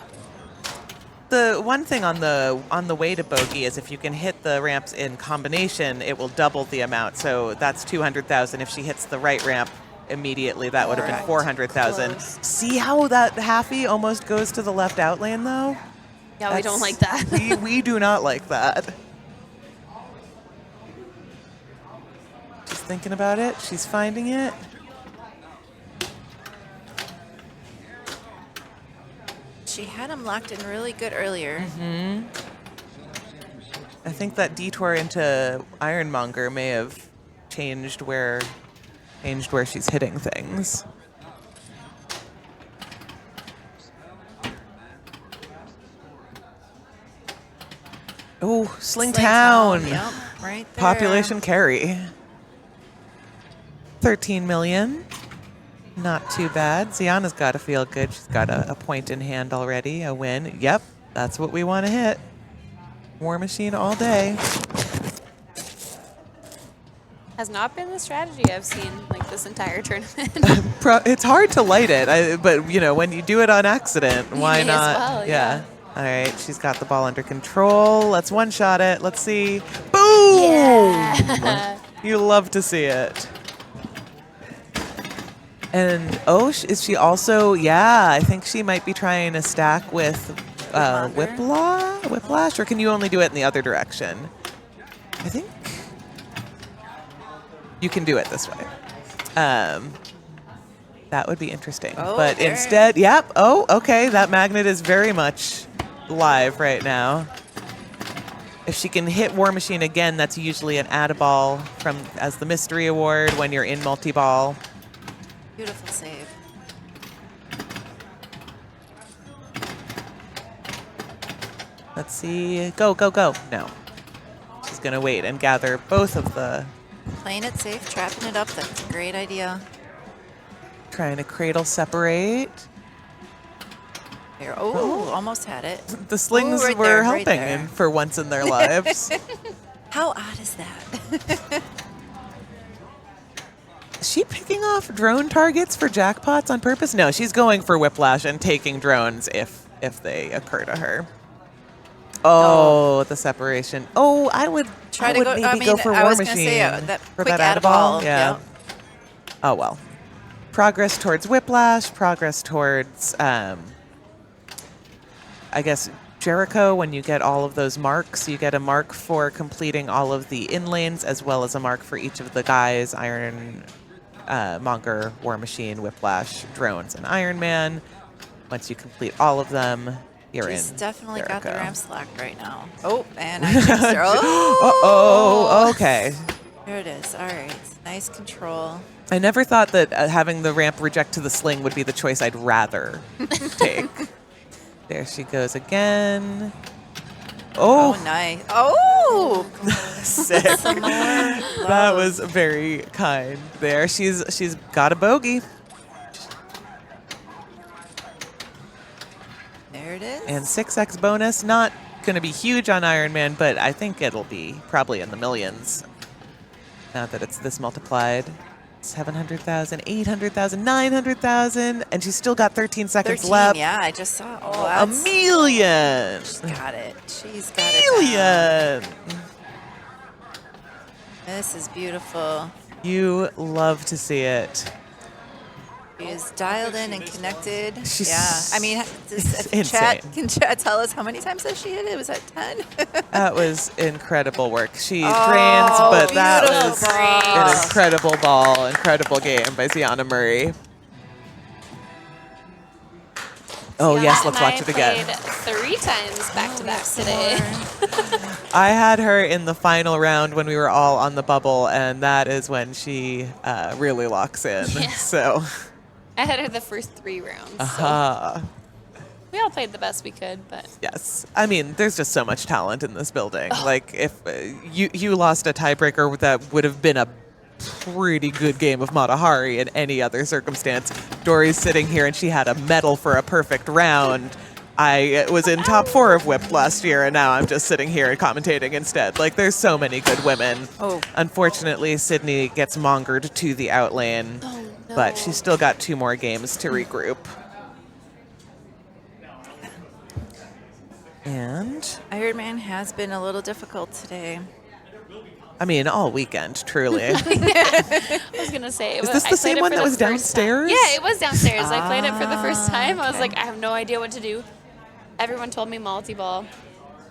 [SPEAKER 4] The one thing on the way to bogey is if you can hit the ramps in combination, it will double the amount. So that's 200,000. If she hits the right ramp immediately, that would have been
[SPEAKER 8] Correct.
[SPEAKER 4] 400,000.
[SPEAKER 8] Close.
[SPEAKER 4] See how that halfie almost goes to the left out lane though?
[SPEAKER 9] Yeah, we don't like that.
[SPEAKER 4] we do not like that. She's thinking about it. She's finding it.
[SPEAKER 8] She had him locked in really good earlier.
[SPEAKER 4] I think that detour into Ironmonger may have changed where she's hitting things. Oh, Slingtown.
[SPEAKER 8] Yep, right there.
[SPEAKER 4] Population carry. 13 million. Not too bad. Ziana's got to feel good. She's got a point in hand already, a win. Yep, that's what we want to hit. War Machine all day.
[SPEAKER 9] Has not been the strategy I've seen like this entire tournament.
[SPEAKER 4] It's hard to light it, but you know, when you do it on accident, why
[SPEAKER 9] may as
[SPEAKER 4] not?
[SPEAKER 9] well, yeah.
[SPEAKER 4] All right, she's got the ball under control. Let's one-shot it. Let's see. Boom!
[SPEAKER 9] Yeah.
[SPEAKER 4] You love to see it. And, is she also, I think she might be trying to stack with Whiplash, or can you only do it in the other direction? I think you can do it this way. That would be interesting. But instead, okay, that magnet is very much live right now. If she can hit War Machine again, that's usually an add-a-ball as the mystery award when you're in multi-ball.
[SPEAKER 8] Beautiful save.
[SPEAKER 4] Let's see. Go, go, go. No. She's going to wait and gather both of the...
[SPEAKER 8] Playing it safe, trapping it up. That's a great idea.
[SPEAKER 4] Trying to cradle separate.
[SPEAKER 8] Here. Oh, almost had it.
[SPEAKER 4] The slings
[SPEAKER 8] right
[SPEAKER 4] were
[SPEAKER 8] there,
[SPEAKER 4] helping for once in their lives.
[SPEAKER 8] How odd is that?
[SPEAKER 4] Is she picking off drone targets for jackpots on purpose? No, she's going for Whiplash and taking drones if they occur to her. Oh, the separation. Oh, I would maybe go for War Machine. For that add-a-ball. Yeah.
[SPEAKER 8] Yep.
[SPEAKER 4] Oh, well. Progress towards Whiplash, progress towards, I guess, Jericho. When you get all of those marks, you get a mark for completing all of the in-lanes, as well as a mark for each of the guys, Monger, War Machine, Whiplash, Drones, and Iron Man. Once you complete all of them, you're in.
[SPEAKER 8] She's definitely
[SPEAKER 4] Jericho.
[SPEAKER 8] got the ramp slacked right now. Oh, and I missed her.
[SPEAKER 4] Okay.
[SPEAKER 8] There it is. All right. Nice control.
[SPEAKER 4] I never thought that having the ramp reject to the sling would be the choice I'd rather take. There she goes again.
[SPEAKER 8] Oh, nice. Oh!
[SPEAKER 4] Sick. That was very kind there. She's got a bogey.
[SPEAKER 8] There it is.
[SPEAKER 4] And 6x bonus. Not going to be huge on Iron Man, but I think it'll be probably in the millions. Now that it's this multiplied. 700,000, 800,000, 900,000, and she's still got 13 seconds left.
[SPEAKER 8] Yeah, I just saw. Oh,
[SPEAKER 4] a million.
[SPEAKER 8] She's got it. She's got
[SPEAKER 4] it.
[SPEAKER 8] This is beautiful.
[SPEAKER 4] You love to see it.
[SPEAKER 8] She is dialed in and connected.
[SPEAKER 4] She's
[SPEAKER 8] I mean, can chat tell us how many times has she hit it? Was that 10?
[SPEAKER 4] That was incredible work. She drains, but that was an incredible ball, incredible game by Ziana Murray. Oh, yes, let's watch it again.
[SPEAKER 9] I played 3 times back-to-back today.
[SPEAKER 4] I had her in the final round when we were all on the bubble, and that is when she really locks in.
[SPEAKER 9] Yeah.
[SPEAKER 4] So
[SPEAKER 9] I had her the first 3 rounds. So we all played the best we could, but
[SPEAKER 4] yes. I mean, there's just so much talent in this building. Like, if you lost a tiebreaker, that would have been a pretty good game of Matahari in any other circumstance. Dory's sitting here, and she had a medal for a perfect round. I was in top 4 of WIPT last year, and now I'm just sitting here commentating instead. Like, there's so many good women. Unfortunately, Sydney gets mongered to the outlane, but she's still got 2 more games to regroup. And
[SPEAKER 8] Iron Man has been a little difficult today.
[SPEAKER 4] I mean, all weekend, truly.
[SPEAKER 9] I was going to say.
[SPEAKER 4] Is this the same one that was downstairs?
[SPEAKER 9] Yeah, it was downstairs. I played it for the first time. I was like, I have no idea what to do. Everyone told me multi-ball.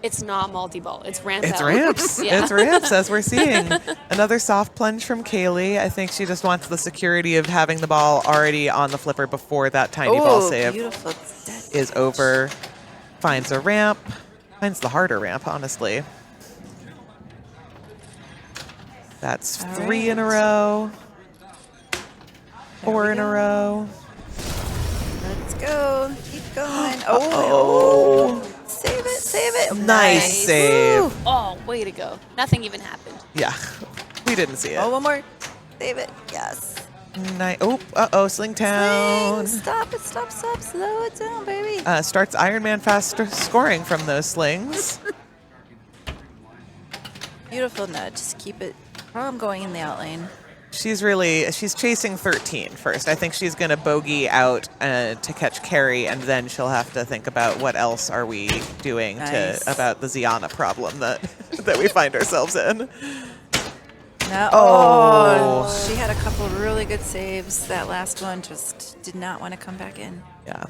[SPEAKER 9] It's not multi-ball. It's ramp out.
[SPEAKER 4] It's ramps.
[SPEAKER 9] Yeah.
[SPEAKER 4] It's ramps, as we're seeing. Another soft plunge from Kaylee. I think she just wants the security of having the ball already on the flipper before that tiny ball save is over. Finds a ramp. Finds the harder ramp, honestly. That's
[SPEAKER 8] All
[SPEAKER 4] 3 in a
[SPEAKER 8] right.
[SPEAKER 4] row.
[SPEAKER 8] There
[SPEAKER 4] 4
[SPEAKER 8] we
[SPEAKER 4] in a
[SPEAKER 8] go.
[SPEAKER 4] row.
[SPEAKER 8] Let's go. Keep going.
[SPEAKER 4] Oh.
[SPEAKER 8] Save it. Save it.
[SPEAKER 4] Nice save.
[SPEAKER 8] Woo.
[SPEAKER 9] Oh, way to go. Nothing even happened.
[SPEAKER 4] Yeah, we didn't see it.
[SPEAKER 8] Oh, one more. Save it. Yes.
[SPEAKER 4] Oh, uh-oh, Slingtown.
[SPEAKER 8] Stop it. Stop. Slow it down, baby.
[SPEAKER 4] Starts Iron Man fast scoring from those slings.
[SPEAKER 8] Beautiful nudge. Just keep it from going in the out lane.
[SPEAKER 4] She's chasing 13 first. I think she's going to bogey out to catch Carrie, and then she'll have to think about what else are we doing
[SPEAKER 8] Nice.
[SPEAKER 4] about the Ziana problem that we find ourselves in.
[SPEAKER 8] No.
[SPEAKER 4] Oh.
[SPEAKER 8] She had a couple really good saves. That last one just did not want to come back in.
[SPEAKER 4] Yeah.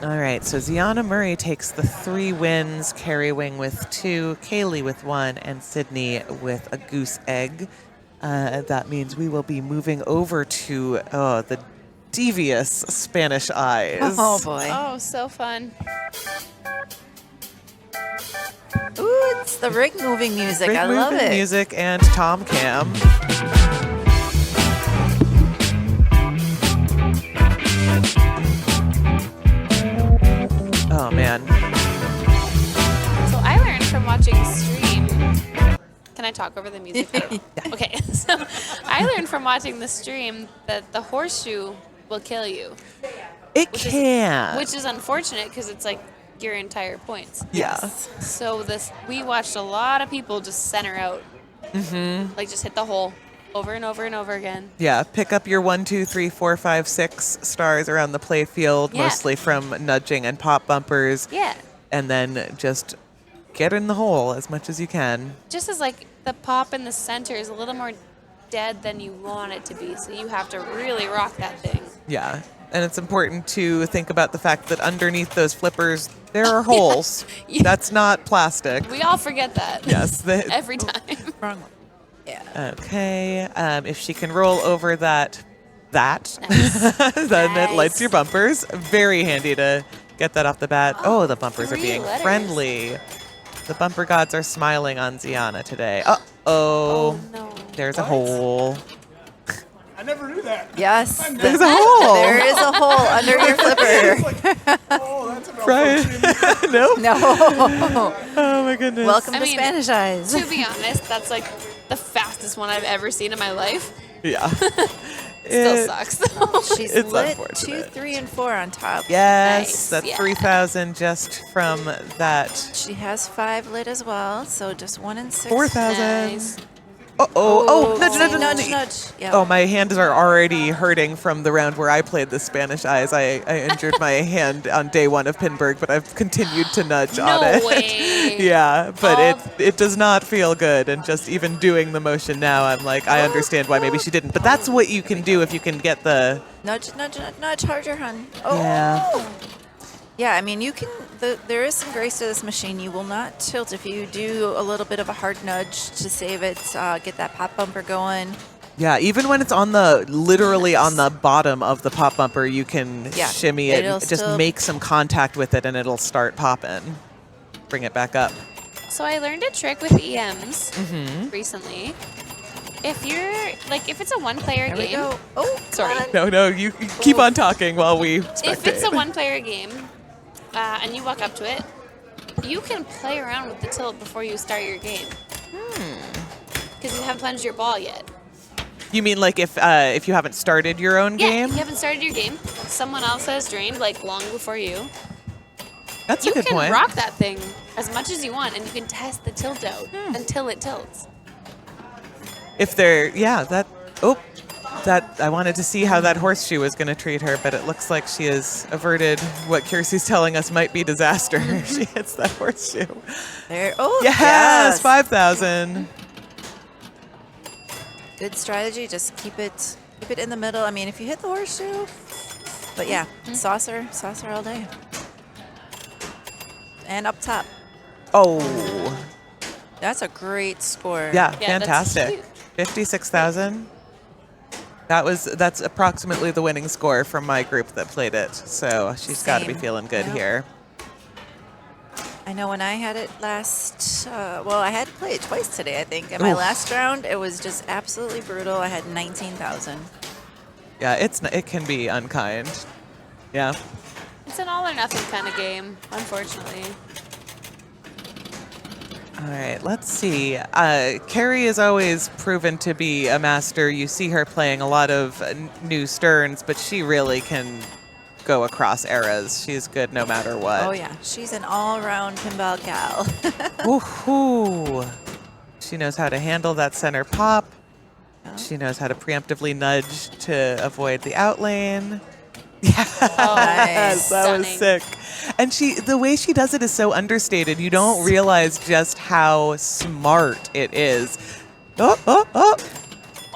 [SPEAKER 4] All right, so Ziana Murray takes the 3 wins, Carrie Wing with 2, Kaylee with 1, and Sydney with a goose egg. That means we will be moving over to the devious Spanish Eyes.
[SPEAKER 8] Oh, boy.
[SPEAKER 9] Oh, so fun.
[SPEAKER 8] Ooh, it's the rig moving music.
[SPEAKER 4] Great
[SPEAKER 8] I love
[SPEAKER 4] movement
[SPEAKER 8] it.
[SPEAKER 4] music and Tom Cam. Oh, man.
[SPEAKER 9] So I learned from watching stream. Can I talk over the music? Okay. So I learned from watching the stream that the horseshoe will kill you,
[SPEAKER 4] It can.
[SPEAKER 9] which is unfortunate because it's like your entire points.
[SPEAKER 4] Yeah.
[SPEAKER 9] So we watched a lot of people just center out, like just hit the hole over and over and over again.
[SPEAKER 4] Yeah, pick up your 1, 2, 3, 4, 5, 6 stars around the play field,
[SPEAKER 9] Yeah.
[SPEAKER 4] mostly from nudging and pop bumpers,
[SPEAKER 9] Yeah.
[SPEAKER 4] and then just get in the hole as much as you can.
[SPEAKER 9] Just as like the pop in the center is a little more dead than you want it to be, so you have to really rock that thing.
[SPEAKER 4] Yeah, and it's important to think about the fact that underneath those flippers, there are holes.
[SPEAKER 9] Yeah.
[SPEAKER 4] That's not plastic.
[SPEAKER 9] We all forget that.
[SPEAKER 4] Yes.
[SPEAKER 9] Every time.
[SPEAKER 8] Wrong one. Yeah.
[SPEAKER 4] Okay, if she can roll over that,
[SPEAKER 9] Nice.
[SPEAKER 4] then it lights
[SPEAKER 9] Nice.
[SPEAKER 4] your bumpers. Very handy to get that off the bat. Oh, the bumpers are
[SPEAKER 9] 3
[SPEAKER 4] being
[SPEAKER 9] letters.
[SPEAKER 4] friendly. The bumper gods are smiling on Ziana today. Uh-oh.
[SPEAKER 9] Oh no.
[SPEAKER 4] There's a hole.
[SPEAKER 5] I never knew that.
[SPEAKER 8] Yes.
[SPEAKER 4] There's a hole.
[SPEAKER 8] There is a hole under your flipper.
[SPEAKER 5] Oh, that's a
[SPEAKER 4] Right. No?
[SPEAKER 8] No.
[SPEAKER 4] Oh, my goodness.
[SPEAKER 8] Welcome
[SPEAKER 9] I
[SPEAKER 8] to
[SPEAKER 9] mean,
[SPEAKER 8] Spanish Eyes.
[SPEAKER 9] To be honest, that's like the fastest one I've ever seen in my life.
[SPEAKER 4] Yeah.
[SPEAKER 9] Still
[SPEAKER 4] It-
[SPEAKER 9] sucks though.
[SPEAKER 8] She's
[SPEAKER 4] It's
[SPEAKER 8] lit 2,
[SPEAKER 4] unfortunate.
[SPEAKER 8] 3, and 4 on top.
[SPEAKER 4] Yes,
[SPEAKER 9] Nice,
[SPEAKER 4] that's
[SPEAKER 9] yeah.
[SPEAKER 4] 3,000 just from that.
[SPEAKER 8] She has 5 lit as well, so just 1 and 6.
[SPEAKER 4] 4,000.
[SPEAKER 9] Nice.
[SPEAKER 4] Oh, oh, nudge,
[SPEAKER 8] See,
[SPEAKER 4] nudge,
[SPEAKER 8] nudge,
[SPEAKER 4] nudge.
[SPEAKER 8] nudge. Yep.
[SPEAKER 4] Oh, my hands are already hurting from the round where I played the Spanish Eyes. I injured my hand on day 1 of Pinburg, but I've continued to nudge on
[SPEAKER 9] No
[SPEAKER 4] it.
[SPEAKER 9] way.
[SPEAKER 4] Yeah, but
[SPEAKER 9] Oh.
[SPEAKER 4] it does not feel good. And just even doing the motion now, I'm like, I understand why maybe she didn't. But that's what you can do if you can get the...
[SPEAKER 8] Nudge, nudge, nudge, nudge harder, hun. Oh.
[SPEAKER 4] Yeah.
[SPEAKER 8] Yeah, I mean, you can. There is some grace to this machine. You will not tilt if you do a little bit of a hard nudge to save it. Get that pop bumper going.
[SPEAKER 4] Yeah, even when it's literally on the bottom of the pop bumper, you can
[SPEAKER 8] Yeah,
[SPEAKER 4] shimmy it,
[SPEAKER 8] it'll
[SPEAKER 4] just
[SPEAKER 8] still-
[SPEAKER 4] make some contact with it, and it'll start popping. Bring it back up.
[SPEAKER 9] So I learned a trick with EMs recently. If it's a one-player
[SPEAKER 8] There we
[SPEAKER 9] game.
[SPEAKER 8] go. Oh,
[SPEAKER 9] Sorry.
[SPEAKER 8] come on.
[SPEAKER 4] No, you keep on talking while we
[SPEAKER 9] If it's a
[SPEAKER 4] spectate.
[SPEAKER 9] one-player game, and you walk up to it, you can play around with the tilt before you start your game. Because you haven't plunged your ball yet.
[SPEAKER 4] You mean like if you haven't started your own
[SPEAKER 9] Yeah,
[SPEAKER 4] game?
[SPEAKER 9] you haven't started your game. Someone else has drained like long before you.
[SPEAKER 4] That's
[SPEAKER 9] You
[SPEAKER 4] a good
[SPEAKER 9] can
[SPEAKER 4] point.
[SPEAKER 9] rock that thing as much as you want, and you can test the tilt out until it tilts.
[SPEAKER 4] If they're, I wanted to see how that horseshoe was going to treat her, but it looks like she has averted what Kiersey's telling us might be disaster. She hits that horseshoe.
[SPEAKER 8] There. Oh,
[SPEAKER 4] Yes, 5,000.
[SPEAKER 8] Good strategy. Just keep it in the middle. I mean, if you hit the horseshoe, but yeah, saucer all day. And up top.
[SPEAKER 4] Oh,
[SPEAKER 8] That's a great score.
[SPEAKER 4] yeah,
[SPEAKER 9] Yeah, that's
[SPEAKER 4] fantastic.
[SPEAKER 9] cute.
[SPEAKER 4] 56,000. That's approximately the winning score from my group that played it. So she's got to be
[SPEAKER 8] Same.
[SPEAKER 4] feeling good
[SPEAKER 8] Yeah.
[SPEAKER 4] here.
[SPEAKER 8] I know when I had it last, I had to play it twice today, I think. In my last round, it was just absolutely brutal. I had 19,000.
[SPEAKER 4] Yeah, it can be unkind. Yeah.
[SPEAKER 9] It's an all or nothing kind of game, unfortunately.
[SPEAKER 4] All right, let's see. Carrie is always proven to be a master. You see her playing a lot of new Sterns, but she really can go across eras. She's good no matter what.
[SPEAKER 8] Oh, yeah. She's an all-around pinball gal.
[SPEAKER 4] Woohoo! She knows how to handle that center pop. She knows how to preemptively nudge to avoid the out lane. Yes,
[SPEAKER 8] Nice.
[SPEAKER 4] that was
[SPEAKER 9] Stunning.
[SPEAKER 4] sick. And the way she does it is so understated. You don't realize just how smart it is. Oh, oh, oh.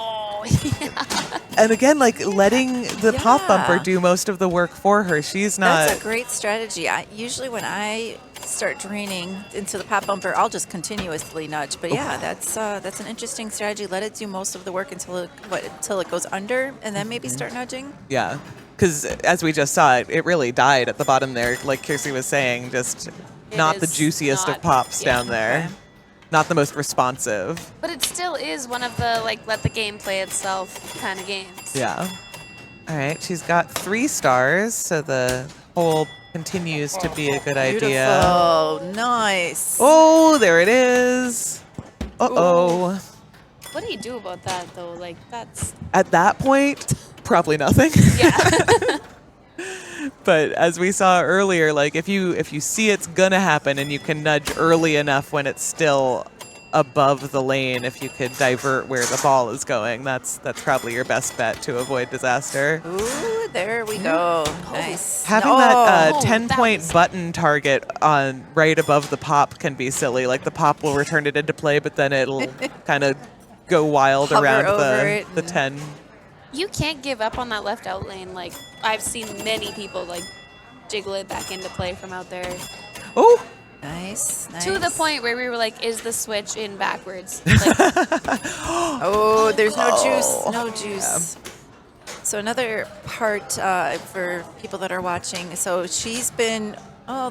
[SPEAKER 9] Oh, yeah.
[SPEAKER 4] And again, like letting the pop
[SPEAKER 8] Yeah.
[SPEAKER 4] bumper do most of the work for her. She's not.
[SPEAKER 8] That's a great strategy. Usually when I start draining into the pop bumper, I'll just continuously nudge. But yeah, that's an interesting strategy. Let it do most of the work until it goes under, and then maybe start nudging.
[SPEAKER 4] Yeah. Because as we just saw, it really died at the bottom there. Like Kiersey was saying, just not the
[SPEAKER 9] is
[SPEAKER 4] juiciest of
[SPEAKER 9] not-
[SPEAKER 4] pops
[SPEAKER 9] yeah.
[SPEAKER 4] down there.
[SPEAKER 8] Okay.
[SPEAKER 4] Not the most responsive.
[SPEAKER 9] But it still is one of the, like, let the game play itself kind of games.
[SPEAKER 4] Yeah. All right, she's got 3 stars, so the hold continues to be a good idea.
[SPEAKER 8] Oh, nice.
[SPEAKER 4] Oh, there it is. Uh-oh.
[SPEAKER 9] What do you do about that, though? Like, that's...
[SPEAKER 4] At that point, probably nothing.
[SPEAKER 9] Yeah.
[SPEAKER 4] But as we saw earlier, like if you see it's gonna happen and you can nudge early enough when it's still above the lane, if you could divert where the ball is going, that's probably your best bet to avoid disaster.
[SPEAKER 8] Ooh, there we go. Nice.
[SPEAKER 4] Having
[SPEAKER 8] No.
[SPEAKER 4] that
[SPEAKER 9] Oh,
[SPEAKER 4] 10-point
[SPEAKER 9] that was-
[SPEAKER 4] button target on right above the pop can be silly. Like the pop will return it into play, but then it'll kind of go wild
[SPEAKER 8] Hover
[SPEAKER 4] around
[SPEAKER 8] over
[SPEAKER 4] the
[SPEAKER 8] it and-
[SPEAKER 4] 10.
[SPEAKER 9] You can't give up on that left out lane. Like, I've seen many people, like, jiggle it back into play from out there.
[SPEAKER 4] Oh,
[SPEAKER 8] Nice.
[SPEAKER 9] To the
[SPEAKER 8] nice.
[SPEAKER 9] point where we were like, is the switch in backwards? Like,
[SPEAKER 8] Oh, there's no juice. No juice. So another part for people that are watching. So she's been,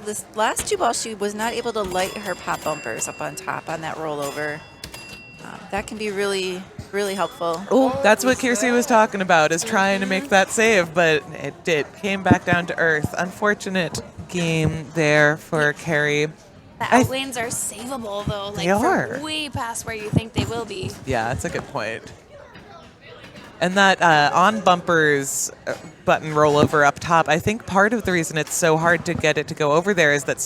[SPEAKER 8] this last 2 balls, she was not able to light her pop bumpers up on top on that rollover. That can be really, really helpful.
[SPEAKER 4] oh, that's what Kiersey was talking about, is trying to make that save, but it came back down to earth. Unfortunate game there for Carrie.
[SPEAKER 9] the out lanes are savable, though. Like,
[SPEAKER 4] They are.
[SPEAKER 9] for way past where you think they will be.
[SPEAKER 4] Yeah, that's a good point. And that on bumpers button rollover up top, I think part of the reason it's so hard to get it to go over there is that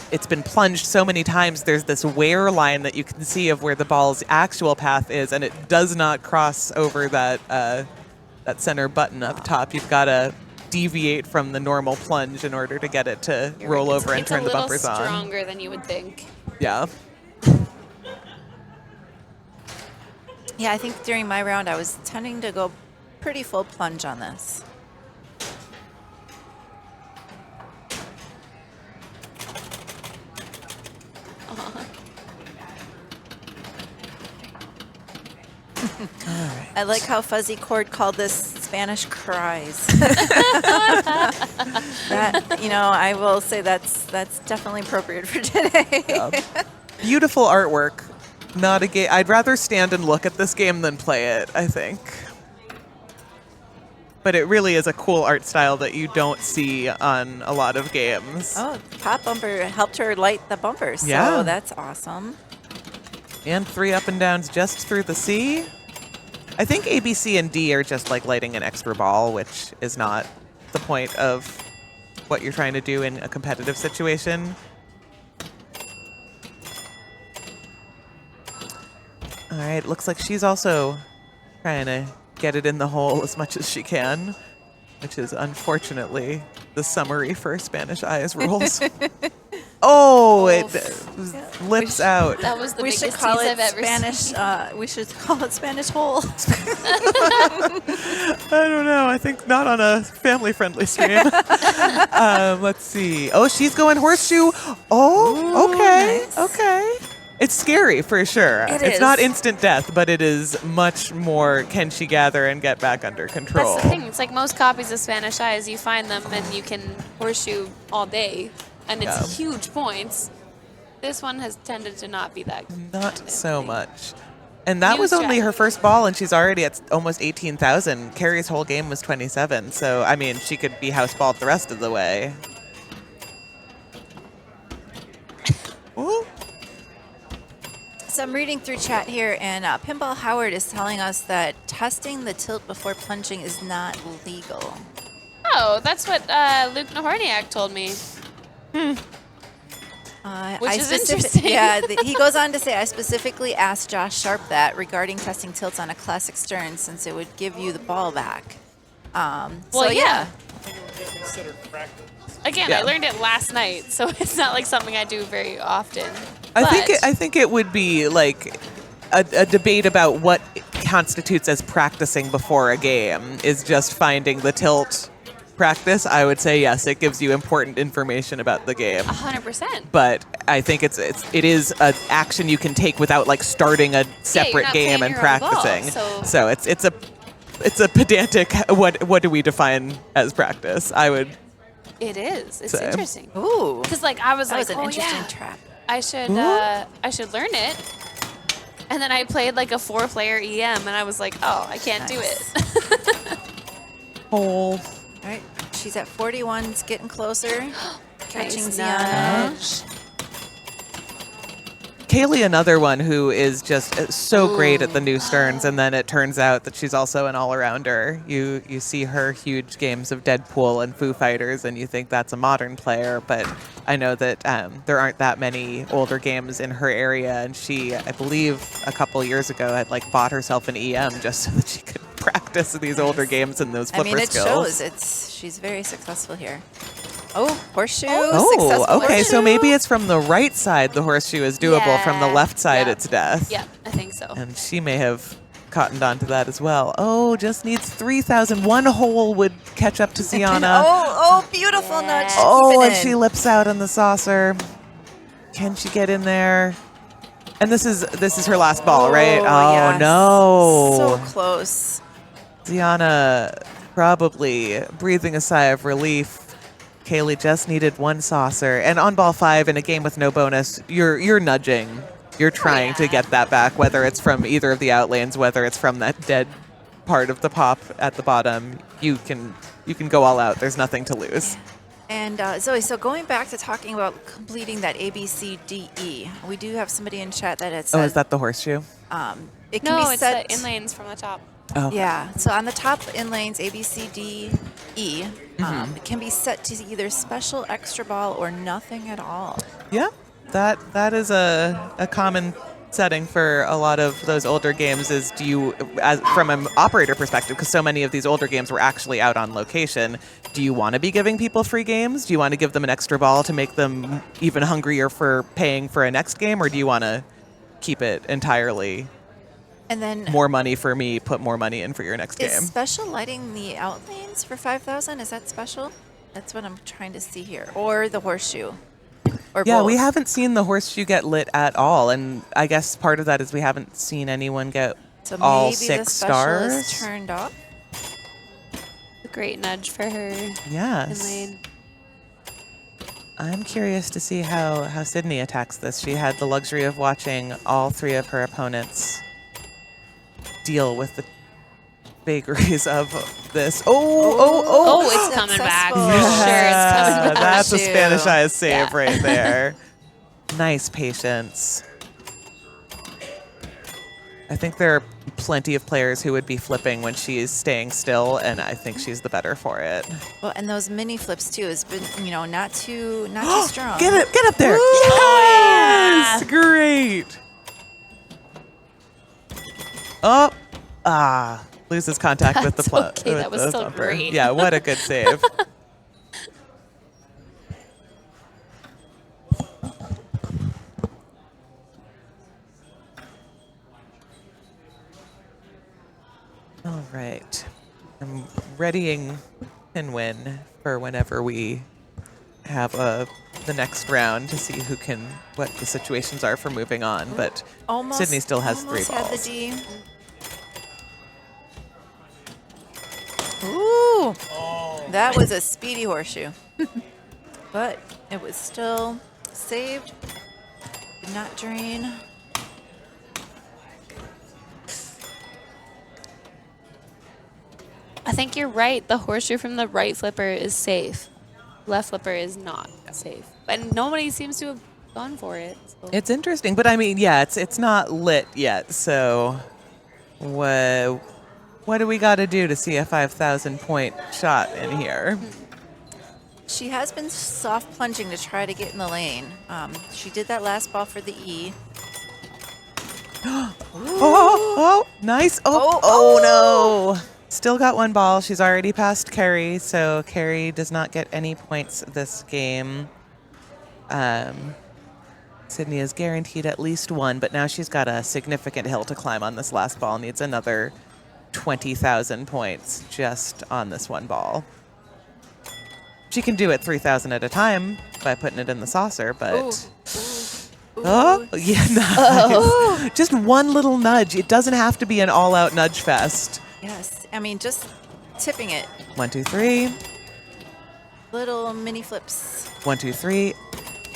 [SPEAKER 4] it's been plunged so many times. There's this wear line that you can see of where the ball's actual path is, and it does not cross over that that center button up top. You've got to deviate from the normal plunge in order to get it to roll over and turn the bumpers
[SPEAKER 9] It's a
[SPEAKER 4] on.
[SPEAKER 9] little stronger than you would think.
[SPEAKER 4] Yeah.
[SPEAKER 8] Yeah, I think during my round, I was tending to go pretty full plunge on this. I like how Fuzzy Cord called this Spanish cries. That, I will say that's definitely appropriate for today.
[SPEAKER 4] Beautiful artwork. Not a game. I'd rather stand and look at this game than play it, I think. But it really is a cool art style that you don't see on a lot of games.
[SPEAKER 8] Oh, pop bumper helped her light the bumpers. So
[SPEAKER 4] Yeah.
[SPEAKER 8] that's awesome.
[SPEAKER 4] And 3 up and downs just through the C. I think A, B, C, and D are just like lighting an extra ball, which is not the point of what you're trying to do in a competitive situation. All right, looks like she's also trying to get it in the hole as much as she can, which is unfortunately the summary for Spanish Eyes rules. Oh, it lips out.
[SPEAKER 9] That was the
[SPEAKER 8] We
[SPEAKER 9] biggest
[SPEAKER 8] should call
[SPEAKER 9] tease
[SPEAKER 8] it
[SPEAKER 9] I've ever
[SPEAKER 8] Spanish.
[SPEAKER 9] seen.
[SPEAKER 8] We should call it Spanish hole.
[SPEAKER 4] I don't know. I think not on a family-friendly stream. Let's see. Oh, she's going horseshoe. Oh, okay.
[SPEAKER 8] nice.
[SPEAKER 4] Okay. It's scary for sure. It's
[SPEAKER 9] is.
[SPEAKER 4] not instant death, but it is much more can she gather and get back under control.
[SPEAKER 9] That's the thing. It's like most copies of Spanish Eyes, you find them and you can horseshoe all day, and it's
[SPEAKER 4] Yeah.
[SPEAKER 9] huge points. This one has tended to not be that.
[SPEAKER 4] Not so much. And that
[SPEAKER 9] New
[SPEAKER 4] was only her
[SPEAKER 9] strategy.
[SPEAKER 4] first ball, and she's already at almost 18,000. Carrie's whole game was 27, so, I mean, she could be houseballed the rest of the way. Ooh.
[SPEAKER 8] So I'm reading through chat here, and Pinball Howard is telling us that testing the tilt before plunging is not legal.
[SPEAKER 9] Oh, that's what Luke Nahorniak told me. Which is interesting.
[SPEAKER 8] Yeah, he goes on to say, I specifically asked Josh Sharp that regarding testing tilts on a classic stern, since it would give you the ball back.
[SPEAKER 9] Well,
[SPEAKER 8] so
[SPEAKER 9] yeah.
[SPEAKER 5] I think it would be considered practice.
[SPEAKER 9] Again,
[SPEAKER 4] Yeah.
[SPEAKER 9] I learned it last night, so it's not like something I do very often.
[SPEAKER 4] I think it would be like a debate about what constitutes as practicing before a game is just finding the tilt practice. I would say yes, it gives you important information about the game.
[SPEAKER 9] 100%.
[SPEAKER 4] But I think it is an action you can take without like starting a separate
[SPEAKER 9] not
[SPEAKER 4] game
[SPEAKER 9] playing
[SPEAKER 4] and
[SPEAKER 9] your own ball,
[SPEAKER 4] practicing.
[SPEAKER 9] so-
[SPEAKER 4] it's a pedantic what do we define as practice? I would
[SPEAKER 9] It is. It's
[SPEAKER 4] Same.
[SPEAKER 9] interesting.
[SPEAKER 8] Ooh,
[SPEAKER 9] Because like I was
[SPEAKER 8] that
[SPEAKER 9] like,
[SPEAKER 8] was an
[SPEAKER 9] oh,
[SPEAKER 8] interesting
[SPEAKER 9] yeah,
[SPEAKER 8] trap.
[SPEAKER 9] I should learn it. And then I played like a 4-player EM, and I was like, oh, I can't do
[SPEAKER 8] Nice.
[SPEAKER 9] it.
[SPEAKER 4] hole.
[SPEAKER 8] All right, she's at 41. It's getting closer. Catching
[SPEAKER 9] Nice
[SPEAKER 8] Ziana.
[SPEAKER 9] nudge.
[SPEAKER 4] Kaylee, another one who is just so great at the new sterns, and then it turns out that she's also an all-arounder. You see her huge games of Deadpool and Foo Fighters, and you think that's a modern player, but I know that there aren't that many older games in her area, and she, I believe, a couple years ago had like bought herself an EM just so that she could practice these older games and those
[SPEAKER 8] I
[SPEAKER 4] flipper
[SPEAKER 8] mean, it
[SPEAKER 4] skills.
[SPEAKER 8] shows. She's very successful here. Oh, horseshoe.
[SPEAKER 4] Oh,
[SPEAKER 8] Successful
[SPEAKER 4] okay. So
[SPEAKER 8] horseshoe.
[SPEAKER 4] maybe it's from the right side the horseshoe is doable. From the
[SPEAKER 9] Yeah,
[SPEAKER 4] left side,
[SPEAKER 9] yeah.
[SPEAKER 4] it's death.
[SPEAKER 9] Yeah, I think so.
[SPEAKER 4] And she may have cottoned onto that as well. Oh, just needs 3,000. One hole would catch up to Ziana.
[SPEAKER 8] Oh, beautiful nudge.
[SPEAKER 4] Oh,
[SPEAKER 8] Keep it
[SPEAKER 4] and
[SPEAKER 8] in.
[SPEAKER 4] she lips out on the saucer. Can she get in there? And this is her last ball, right? Oh,
[SPEAKER 8] yes.
[SPEAKER 4] no.
[SPEAKER 8] So close.
[SPEAKER 4] Ziana probably breathing a sigh of relief. Kaylee just needed one saucer. And on ball 5 in a game with no bonus, you're nudging. You're trying to get that back, whether it's from either of the out lanes, whether it's from that dead part of the pop at the bottom. You can go all out. There's nothing to lose.
[SPEAKER 8] And Zoe, so going back to talking about completing that A, B, C, D, E, we do have somebody in chat that has
[SPEAKER 4] Oh,
[SPEAKER 8] said,
[SPEAKER 4] is that the horseshoe?
[SPEAKER 8] it can
[SPEAKER 9] No,
[SPEAKER 8] be
[SPEAKER 9] it's
[SPEAKER 8] set.
[SPEAKER 9] the inlanes from the top.
[SPEAKER 4] Oh.
[SPEAKER 8] Yeah, so on the top in lanes A, B, C, D, E, it can be set to either special, extra ball, or nothing at all.
[SPEAKER 4] Yeah, that is a common setting for a lot of those older games. Is do you, as from an operator perspective, because so many of these older games were actually out on location, do you want to be giving people free games? Do you want to give them an extra ball to make them even hungrier for paying for a next game, or do you want to keep it entirely
[SPEAKER 8] And then
[SPEAKER 4] more money for me, put more money in for your next
[SPEAKER 8] is
[SPEAKER 4] game?
[SPEAKER 8] special lighting the out lanes for 5,000? Is that special? That's what I'm trying to see here. Or the horseshoe. Or
[SPEAKER 4] Yeah,
[SPEAKER 8] both.
[SPEAKER 4] we haven't seen the horseshoe get lit at all, and I guess part of that is we haven't seen anyone get
[SPEAKER 8] So
[SPEAKER 4] all
[SPEAKER 8] maybe
[SPEAKER 4] 6
[SPEAKER 8] the special
[SPEAKER 4] stars.
[SPEAKER 8] is turned off.
[SPEAKER 9] A great nudge for her
[SPEAKER 4] Yes.
[SPEAKER 9] inlane.
[SPEAKER 4] I'm curious to see how Sydney attacks this. She had the luxury of watching all 3 of her opponents deal with the vagaries of this.
[SPEAKER 9] Oh, it's coming back. For
[SPEAKER 8] Successful.
[SPEAKER 9] sure, it's coming back.
[SPEAKER 4] That's a
[SPEAKER 8] Shoot.
[SPEAKER 4] Spanishized save
[SPEAKER 9] Yeah.
[SPEAKER 4] right there. Nice patience. I think there are plenty of players who would be flipping when she's staying still, and I think she's the better for it.
[SPEAKER 8] Well, and those mini flips too has been, not too strong.
[SPEAKER 4] Get up there! Yes! Great! Oh, loses contact with the
[SPEAKER 9] That's
[SPEAKER 4] plug.
[SPEAKER 9] okay, that was still great.
[SPEAKER 4] Yeah, what a good save. All right. I'm readying Pinwin for whenever we have the next round to see what the situations are for moving on. But
[SPEAKER 8] Almost,
[SPEAKER 4] Sydney still has 3
[SPEAKER 8] almost had
[SPEAKER 4] balls.
[SPEAKER 8] the D. Ooh, that was a speedy horseshoe, but it was still saved. not drain.
[SPEAKER 9] I think you're right. The horseshoe from the right flipper is safe. Left flipper is not safe. But nobody seems to have gone for it. So.
[SPEAKER 4] It's interesting, but I mean, yeah, it's not lit yet. So, what do we got to do to see a 5,000 point shot in here?
[SPEAKER 8] She has been soft plunging to try to get in the lane. She did that last ball for the E.
[SPEAKER 4] Oh, nice. Oh, no. Still got one ball. She's already passed Carrie, so Carrie does not get any points this game. Sydney is guaranteed at least one, but now she's got a significant hill to climb on this last ball. Needs another 20,000 points just on this one ball. She can do it 3,000 at a time by putting it in the saucer, but... Oh, yeah, nice. Just one little nudge. It doesn't have to be an all-out nudge fest.
[SPEAKER 8] Yes, I mean, just tipping it.
[SPEAKER 4] 1, 2, 3.
[SPEAKER 8] Little mini flips.
[SPEAKER 4] 1, 2, 3.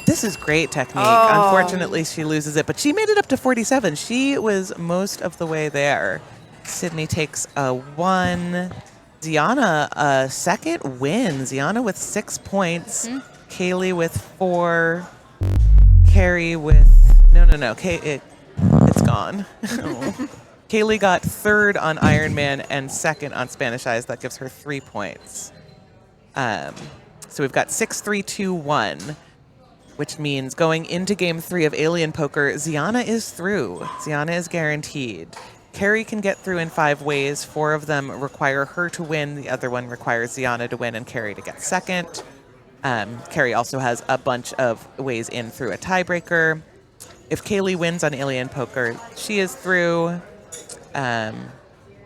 [SPEAKER 4] This is great technique. Unfortunately, she loses it, but she made it up to 47. She was most of the way there. Sydney takes a 1. Ziana, a second win. Ziana with 6 points. Kaylee with 4. Carrie with... No. It's gone. Kaylee got 3rd on Ironman and 2nd on Spanish Eyes. That gives her 3 points. So we've got 6, 3, 2, 1, which means going into game 3 of Alien Poker, Ziana is through. Ziana is guaranteed. Carrie can get through in 5 ways. 4 of them require her to win. The other one requires Ziana to win and Carrie to get 2nd. Carrie also has a bunch of ways in through a tiebreaker. If Kaylee wins on Alien Poker, she is through.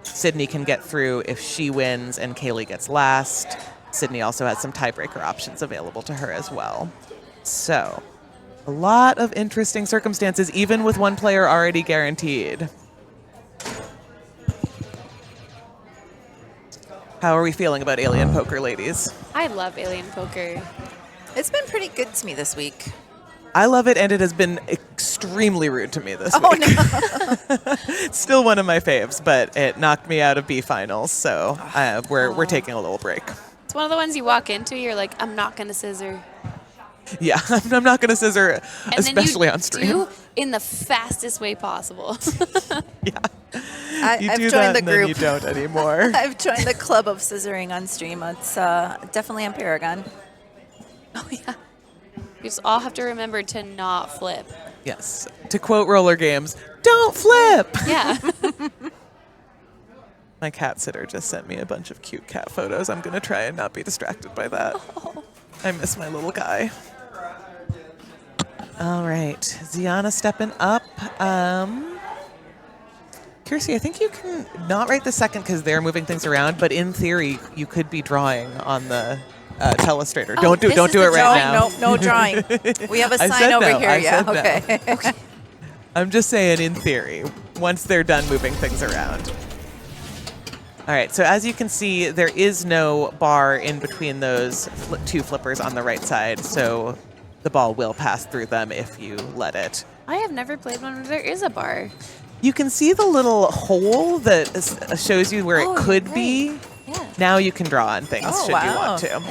[SPEAKER 4] Sydney can get through if she wins and Kaylee gets last. Sydney also has some tiebreaker options available to her as well. So, a lot of interesting circumstances, even with one player already guaranteed. How are we feeling about Alien Poker, ladies?
[SPEAKER 9] I love Alien Poker.
[SPEAKER 8] It's been pretty good to me this week.
[SPEAKER 4] I love it, and it has been extremely rude to me this week.
[SPEAKER 8] No.
[SPEAKER 4] It's still one of my faves, but it knocked me out of B finals, so we're taking a little break.
[SPEAKER 9] It's one of the ones you walk into, you're like, I'm not going to scissor.
[SPEAKER 4] Yeah, I'm not going to scissor,
[SPEAKER 9] And
[SPEAKER 4] especially
[SPEAKER 9] then you
[SPEAKER 4] on stream.
[SPEAKER 9] do in the fastest way possible.
[SPEAKER 4] Yeah.
[SPEAKER 8] I've
[SPEAKER 4] do
[SPEAKER 8] joined
[SPEAKER 4] that
[SPEAKER 8] the
[SPEAKER 4] and
[SPEAKER 8] group.
[SPEAKER 4] then you don't anymore.
[SPEAKER 8] I've joined the club of scissoring on stream. It's definitely on Paragon.
[SPEAKER 9] Oh, yeah. You just all have to remember to not flip.
[SPEAKER 4] Yes. To quote roller games, don't flip!
[SPEAKER 9] Yeah.
[SPEAKER 4] My cat sitter just sent me a bunch of cute cat photos. I'm going to try and not be distracted by that. I miss my little guy. All right. Ziana stepping up. Kirsty, I think you can not write the second because they're moving things around, but in theory, you could be drawing on the telestrator. Don't do it right now.
[SPEAKER 8] No drawing. We have a
[SPEAKER 4] I
[SPEAKER 8] sign
[SPEAKER 4] said
[SPEAKER 8] over
[SPEAKER 4] no.
[SPEAKER 8] here.
[SPEAKER 4] I
[SPEAKER 8] Yeah.
[SPEAKER 4] said no.
[SPEAKER 8] Okay.
[SPEAKER 4] I'm just saying in theory, once they're done moving things around. All right, so as you can see, there is no bar in between those 2 flippers on the right side, so the ball will pass through them if you let it.
[SPEAKER 9] I have never played one where there is a bar.
[SPEAKER 4] You can see the little hole that shows you where it could be.
[SPEAKER 9] Yeah.
[SPEAKER 4] Now you can draw on things should you want to.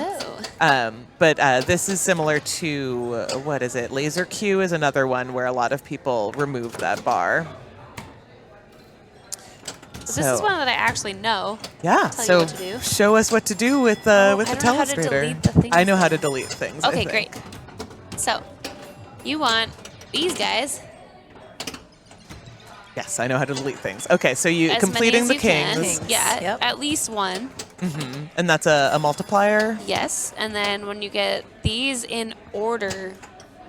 [SPEAKER 9] Oh.
[SPEAKER 4] But this is similar to, what is it? Laser Q is another one where a lot of people remove that bar.
[SPEAKER 9] So this is one that I actually know.
[SPEAKER 4] Yeah,
[SPEAKER 9] Tell you
[SPEAKER 4] so
[SPEAKER 9] what to do.
[SPEAKER 4] show us what to do with the
[SPEAKER 9] I don't know how to
[SPEAKER 4] telestrator.
[SPEAKER 9] delete the things
[SPEAKER 4] I know how to
[SPEAKER 9] though.
[SPEAKER 4] delete things. I
[SPEAKER 9] Okay,
[SPEAKER 4] think.
[SPEAKER 9] great. So, you want these guys.
[SPEAKER 4] Yes, I know how to delete things. Okay, so you
[SPEAKER 9] As
[SPEAKER 4] completing
[SPEAKER 9] many
[SPEAKER 4] the
[SPEAKER 9] as you
[SPEAKER 4] kings.
[SPEAKER 9] Can. Yeah,
[SPEAKER 8] Yep.
[SPEAKER 9] at least one.
[SPEAKER 4] And that's a multiplier.
[SPEAKER 9] Yes, and then when you get these in order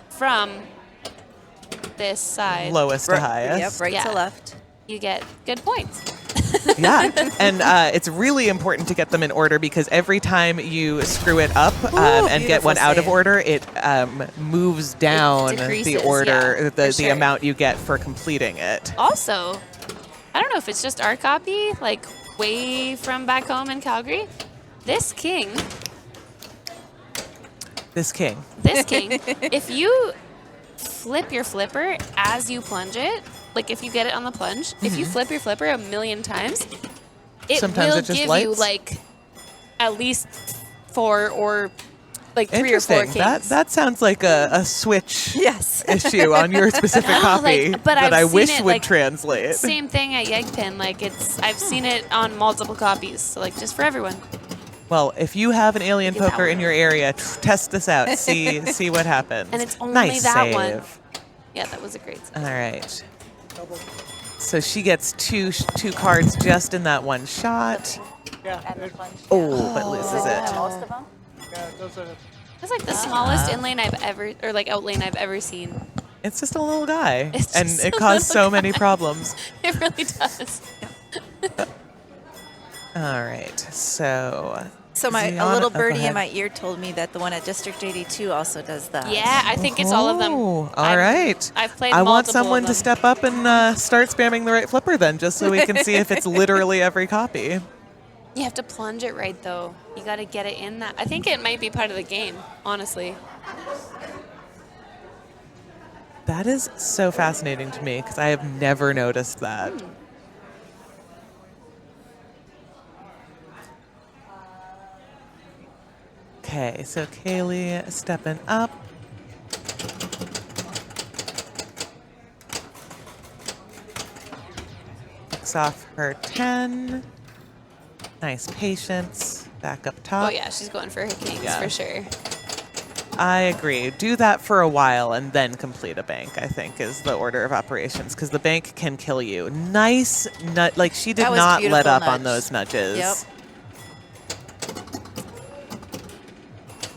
[SPEAKER 9] from this side,
[SPEAKER 4] Lowest to highest.
[SPEAKER 8] Yep, right
[SPEAKER 9] Yeah.
[SPEAKER 8] to left.
[SPEAKER 9] you get good points.
[SPEAKER 4] Yeah, and it's really important to get them in order because every time you screw it up and get one out of
[SPEAKER 8] save.
[SPEAKER 4] order, it moves down the
[SPEAKER 8] decreases,
[SPEAKER 4] order,
[SPEAKER 8] yeah,
[SPEAKER 4] the
[SPEAKER 8] for sure.
[SPEAKER 4] amount you get for completing it.
[SPEAKER 9] Also, I don't know if it's just our copy, like way from back home in Calgary. This king,
[SPEAKER 4] This king.
[SPEAKER 9] if you flip your flipper as you plunge it, like if you get it on the plunge, if you flip your flipper a million times, it
[SPEAKER 4] Sometimes
[SPEAKER 9] will
[SPEAKER 4] it just
[SPEAKER 9] give
[SPEAKER 4] lights?
[SPEAKER 9] you like at least 4 or like 3 or 4
[SPEAKER 4] Interesting.
[SPEAKER 9] kings.
[SPEAKER 4] That sounds like a Switch
[SPEAKER 8] Yes.
[SPEAKER 4] issue on your specific copy
[SPEAKER 9] Like, but
[SPEAKER 4] that
[SPEAKER 9] I've
[SPEAKER 4] I wish
[SPEAKER 9] seen it,
[SPEAKER 4] would
[SPEAKER 9] like,
[SPEAKER 4] translate.
[SPEAKER 9] Same thing at Yegpin. Like I've seen it on multiple copies. So like just for everyone.
[SPEAKER 4] Well, if you have an alien
[SPEAKER 9] Get that
[SPEAKER 4] poker in
[SPEAKER 9] one.
[SPEAKER 4] your area, test this out. See what happens.
[SPEAKER 9] And it's only
[SPEAKER 4] nice
[SPEAKER 9] that
[SPEAKER 4] save.
[SPEAKER 9] one. Yeah, that was a great save.
[SPEAKER 4] All right. So she gets two cards just in that one shot. Oh, but loses it.
[SPEAKER 6] Most of them?
[SPEAKER 9] That's like the smallest inlane I've ever, or like outlane I've ever seen.
[SPEAKER 4] It's just a little guy,
[SPEAKER 9] It's
[SPEAKER 4] and
[SPEAKER 9] just
[SPEAKER 4] it
[SPEAKER 9] a
[SPEAKER 4] caused
[SPEAKER 9] little
[SPEAKER 4] so many
[SPEAKER 9] guy.
[SPEAKER 4] problems.
[SPEAKER 9] It really does.
[SPEAKER 4] All right, so
[SPEAKER 8] So a
[SPEAKER 4] Ziana-
[SPEAKER 8] little
[SPEAKER 4] go
[SPEAKER 8] birdie
[SPEAKER 4] ahead.
[SPEAKER 8] in my ear told me that the one at District 82 also does that.
[SPEAKER 9] Yeah, I think it's all of them.
[SPEAKER 4] Oh, all right.
[SPEAKER 9] I've played
[SPEAKER 4] I want
[SPEAKER 9] multiple
[SPEAKER 4] someone
[SPEAKER 9] of
[SPEAKER 4] to
[SPEAKER 9] them.
[SPEAKER 4] step up and start spamming the right flipper then, just so we can see if it's literally every copy.
[SPEAKER 9] You have to plunge it right though. You got to get it in that. I think it might be part of the game, honestly.
[SPEAKER 4] That is so fascinating to me because I have never noticed that. Okay, so Kaylee stepping up. Picks off her 10. Nice patience. Back up top.
[SPEAKER 9] Oh yeah, she's going for her kings
[SPEAKER 4] Yeah.
[SPEAKER 9] for sure.
[SPEAKER 4] I agree. Do that for a while and then complete a bank, I think, is the order of operations, because the bank can kill you. Nice nut. Like, she did
[SPEAKER 8] That was
[SPEAKER 4] not let
[SPEAKER 8] beautiful
[SPEAKER 4] up on
[SPEAKER 8] nudge.
[SPEAKER 4] those nudges.
[SPEAKER 8] Yep.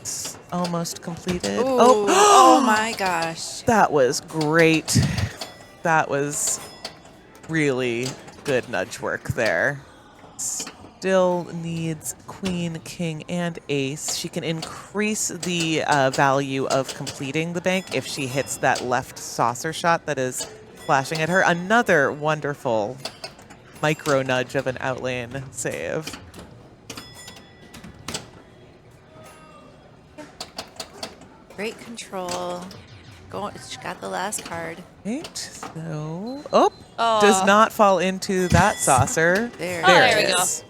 [SPEAKER 4] It's almost completed.
[SPEAKER 8] Ooh,
[SPEAKER 4] Oh,
[SPEAKER 8] oh my gosh.
[SPEAKER 4] that was great. That was really good nudge work there. Still needs queen, king, and ace. She can increase the value of completing the bank if she hits that left saucer shot that is flashing at her. Another wonderful micro nudge of an outlane save.
[SPEAKER 8] Great control. She got the last card.
[SPEAKER 4] Right, so... Oh, does
[SPEAKER 9] Oh.
[SPEAKER 4] not fall into that saucer.
[SPEAKER 8] There.
[SPEAKER 9] Oh, there
[SPEAKER 4] it
[SPEAKER 9] we go.
[SPEAKER 4] is.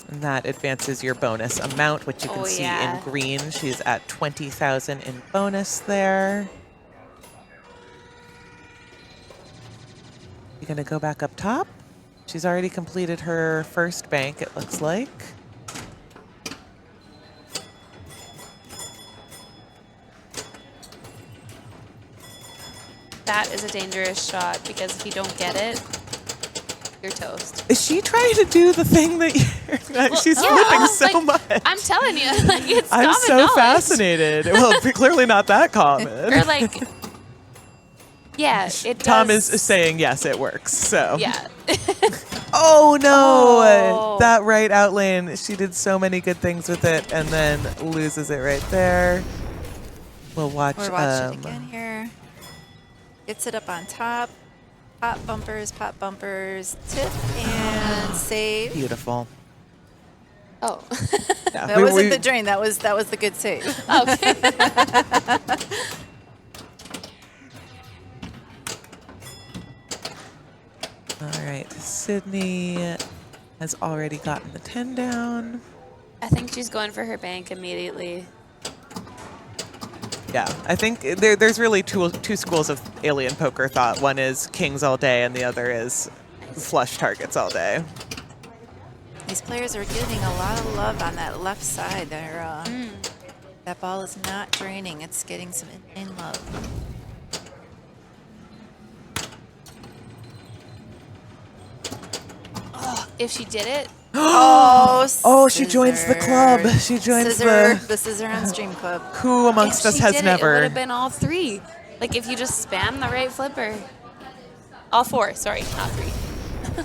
[SPEAKER 4] And that advances your bonus amount, which you can
[SPEAKER 9] Oh,
[SPEAKER 4] see
[SPEAKER 9] yeah.
[SPEAKER 4] in green. She's at 20,000 in bonus there. You're going to go back up top. She's already completed her first bank, it looks like.
[SPEAKER 9] That is a dangerous shot because if you don't get it, you're toast.
[SPEAKER 4] Is she trying to do the thing that she's
[SPEAKER 9] yeah,
[SPEAKER 4] flipping so
[SPEAKER 9] like,
[SPEAKER 4] much?
[SPEAKER 9] I'm telling you, like it's
[SPEAKER 4] I'm
[SPEAKER 9] common
[SPEAKER 4] so
[SPEAKER 9] knowledge.
[SPEAKER 4] fascinated. Well, clearly not that common.
[SPEAKER 9] Or like, yeah, it
[SPEAKER 4] Tom
[SPEAKER 9] does.
[SPEAKER 4] is saying yes, it works. So
[SPEAKER 9] Yeah.
[SPEAKER 4] Oh no!
[SPEAKER 9] Oh.
[SPEAKER 4] That right outlane. She did so many good things with it, and then loses it right there. We'll watch.
[SPEAKER 8] We're watching again here. Gets it up on top. Pop bumpers, tip, and save.
[SPEAKER 4] Beautiful.
[SPEAKER 9] Oh.
[SPEAKER 4] Yeah,
[SPEAKER 8] That wasn't the drain. That was the good save.
[SPEAKER 9] Okay.
[SPEAKER 4] All right, Sydney has already gotten the 10 down.
[SPEAKER 9] I think she's going for her bank immediately.
[SPEAKER 4] Yeah, I think there's really two schools of alien poker thought. One is kings all day, and the other is flush targets all day.
[SPEAKER 8] These players are getting a lot of love on that left side. That ball is not draining. It's getting some in love.
[SPEAKER 9] If she did it,
[SPEAKER 8] Oh,
[SPEAKER 4] she joins the club. She joins
[SPEAKER 8] the Scissor on Stream Club.
[SPEAKER 4] Who amongst
[SPEAKER 9] if
[SPEAKER 4] us
[SPEAKER 9] she
[SPEAKER 4] has
[SPEAKER 9] did
[SPEAKER 4] never?
[SPEAKER 9] It would have been all 3. Like if you just spam the right flipper. All 4, sorry, not 3.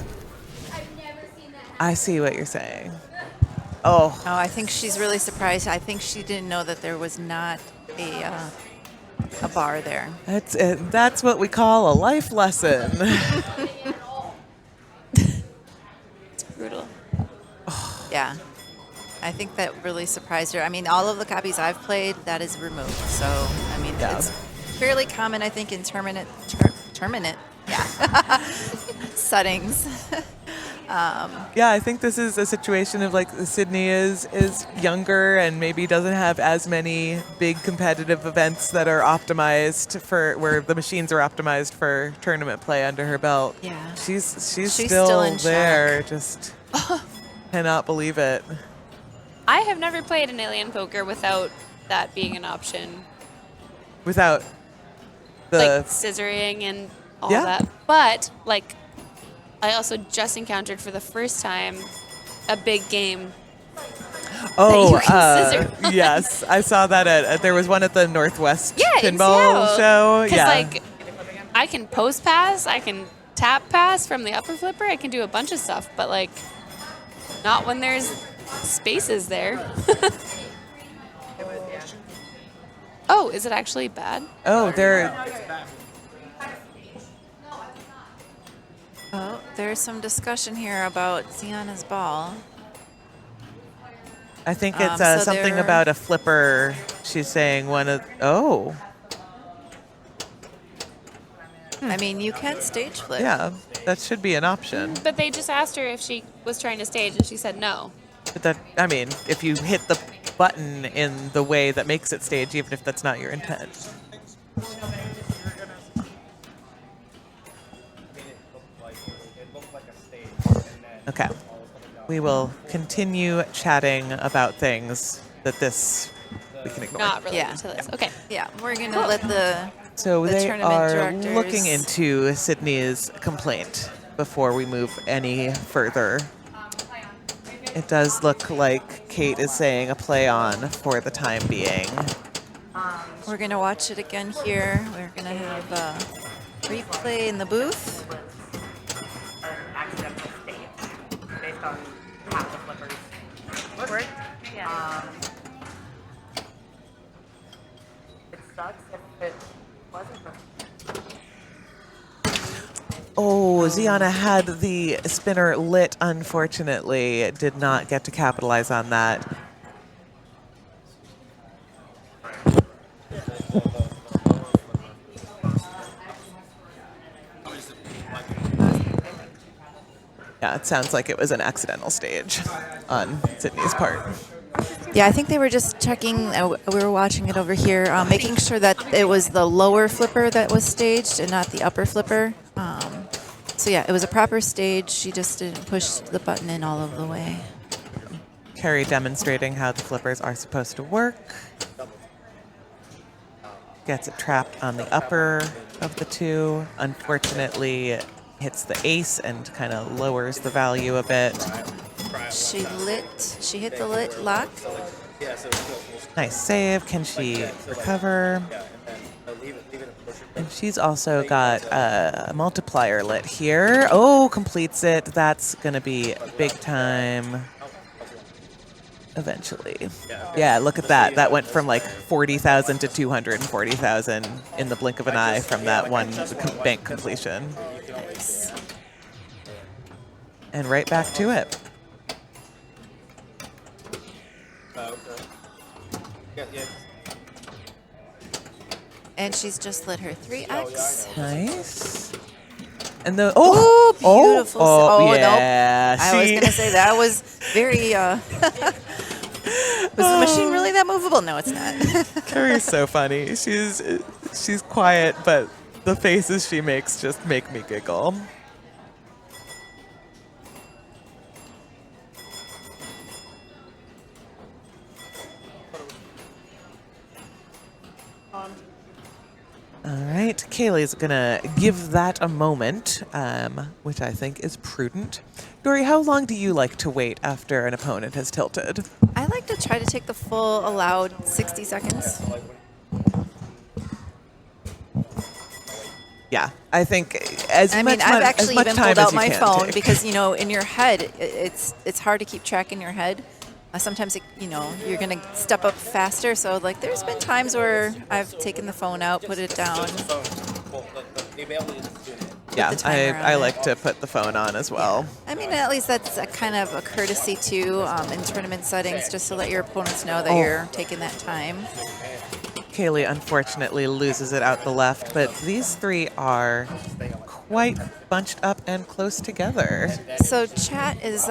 [SPEAKER 4] I see what you're saying. Oh,
[SPEAKER 8] Oh, I think she's really surprised. I think she didn't know that there was not a bar there.
[SPEAKER 4] that's what we call a life lesson.
[SPEAKER 9] It's brutal.
[SPEAKER 8] Yeah. I think that really surprised her. I mean, all of the copies I've played, that is removed. So, I mean,
[SPEAKER 4] Yeah.
[SPEAKER 8] it's fairly common, I think, in tournament, settings.
[SPEAKER 4] Yeah, I think this is a situation of like Sydney is younger and maybe doesn't have as many big competitive events that are optimized for where the machines are optimized for tournament play under her belt.
[SPEAKER 8] Yeah.
[SPEAKER 4] She's
[SPEAKER 8] She's
[SPEAKER 4] still
[SPEAKER 8] still in
[SPEAKER 4] there. Just cannot believe it.
[SPEAKER 9] I have never played an alien poker without that being an option.
[SPEAKER 4] Without the
[SPEAKER 9] Like scissoring and all
[SPEAKER 4] Yeah.
[SPEAKER 9] that. But, like, I also just encountered for the first time a big game.
[SPEAKER 4] oh
[SPEAKER 9] you can scissor.
[SPEAKER 4] yes, I saw that at there was one at the Northwest
[SPEAKER 9] In
[SPEAKER 4] Pinball
[SPEAKER 9] Seattle.
[SPEAKER 4] show.
[SPEAKER 9] 'Cause,
[SPEAKER 4] Yeah,
[SPEAKER 9] like, I can post pass, I can tap pass from the upper flipper, I can do a bunch of stuff, but, like, not when there's spaces there. Oh, is it actually bad?
[SPEAKER 4] oh, there.
[SPEAKER 8] Oh, there's some discussion here about Ziana's ball.
[SPEAKER 4] I think it's
[SPEAKER 8] So
[SPEAKER 4] something
[SPEAKER 8] they're-
[SPEAKER 4] about a flipper. She's saying one of. Oh,
[SPEAKER 8] I mean, you can stage flip.
[SPEAKER 4] yeah, that should be an option.
[SPEAKER 9] But they just asked her if she was trying to stage, and she said no.
[SPEAKER 4] But that, I mean, if you hit the button in the way that makes it stage, even if that's not your intent. Okay. We will continue chatting about things that we can ignore.
[SPEAKER 9] Not related
[SPEAKER 8] Yeah.
[SPEAKER 9] to this. Okay.
[SPEAKER 8] Yeah, we're going to let the
[SPEAKER 4] So
[SPEAKER 8] the
[SPEAKER 4] they
[SPEAKER 8] tournament
[SPEAKER 4] are
[SPEAKER 8] directors-
[SPEAKER 4] looking into Sydney's complaint before we move any further. It does look like Kate is saying a play on for the time being.
[SPEAKER 8] We're going to watch it again here. We're going to have a replay in the booth.
[SPEAKER 11] Accidental state based on how the flippers work. It sucks if it wasn't for.
[SPEAKER 4] Oh, Ziana had the spinner lit, unfortunately. Did not get to capitalize on that. Yeah, it sounds like it was an accidental stage on Sydney's part.
[SPEAKER 8] Yeah, I think they were just checking. We were watching it over here, making sure that it was the lower flipper that was staged and not the upper flipper. So yeah, it was a proper stage. She just didn't push the button in all of the way.
[SPEAKER 4] Carrie demonstrating how the flippers are supposed to work. Gets it trapped on the upper of the two. Unfortunately, hits the ace and kind of lowers the value a bit.
[SPEAKER 8] She hit the lit lock.
[SPEAKER 4] Nice save. Can she recover? And she's also got a multiplier lit here. Oh, completes it. That's going to be big time eventually. Yeah, look at that. That went from like 40,000 to 240,000 in the blink of an eye from that one bank completion. And right back to it.
[SPEAKER 8] And she's just lit her 3x.
[SPEAKER 4] Nice. And the
[SPEAKER 8] Beautiful.
[SPEAKER 4] yeah.
[SPEAKER 8] Nope. I was gonna say that was very. Was the machine really that movable? No, it's not.
[SPEAKER 4] Carrie's so funny. She's quiet, but the faces she makes just make me giggle. All right, Kaylee's gonna give that a moment, which I think is prudent. Dory, how long do you like to wait after an opponent has tilted?
[SPEAKER 8] I like to try to take the full allowed 60 seconds.
[SPEAKER 4] Yeah, I think as
[SPEAKER 8] I
[SPEAKER 4] much
[SPEAKER 8] mean, I've
[SPEAKER 4] as
[SPEAKER 8] actually
[SPEAKER 4] much
[SPEAKER 8] even
[SPEAKER 4] time
[SPEAKER 8] pulled
[SPEAKER 4] as
[SPEAKER 8] out
[SPEAKER 4] you
[SPEAKER 8] my
[SPEAKER 4] can
[SPEAKER 8] phone
[SPEAKER 4] take.
[SPEAKER 8] because, you know, in your head, it's hard to keep track in your head. Sometimes, you're going to step up faster. So, like, there's been times where I've taken the phone out, put it down.
[SPEAKER 4] Yeah,
[SPEAKER 8] the timer on
[SPEAKER 4] I
[SPEAKER 8] it.
[SPEAKER 4] like to put the phone on as well.
[SPEAKER 8] I mean, at least that's a kind of a courtesy, too, in tournament settings, just to let your opponents know that
[SPEAKER 4] Oh.
[SPEAKER 8] you're taking that time.
[SPEAKER 4] Kaylee unfortunately loses it out the left, but these three are quite bunched up and close together.
[SPEAKER 8] So chat is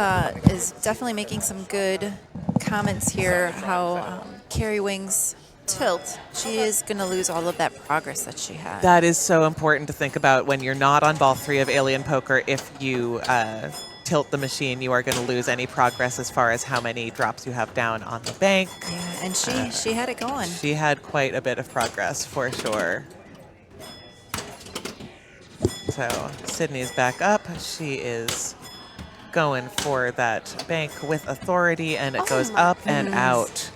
[SPEAKER 8] definitely making some good comments here. How Carrie Wing's tilt, she is going to lose all of that progress that she had.
[SPEAKER 4] That is so important to think about when you're not on ball 3 of Alien Poker. If you tilt the machine, you are going to lose any progress as far as how many drops you have down on the bank.
[SPEAKER 8] Yeah, and she had it going.
[SPEAKER 4] She had quite a bit of progress for sure. So Sydney's back up. She is going for that bank with authority, and it goes up and out.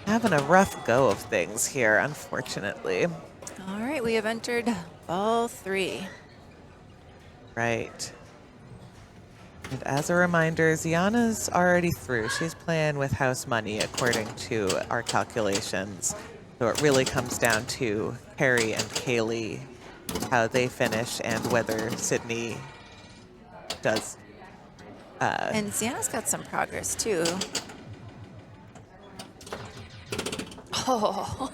[SPEAKER 4] Having a rough go of things here, unfortunately.
[SPEAKER 8] All right, we have entered ball 3.
[SPEAKER 4] Right. And as a reminder, Ziana's already through. She's playing with house money according to our calculations. So it really comes down to Carrie and Kaylee, how they finish, and whether Sydney does.
[SPEAKER 8] And Ziana's got some progress too. Oh.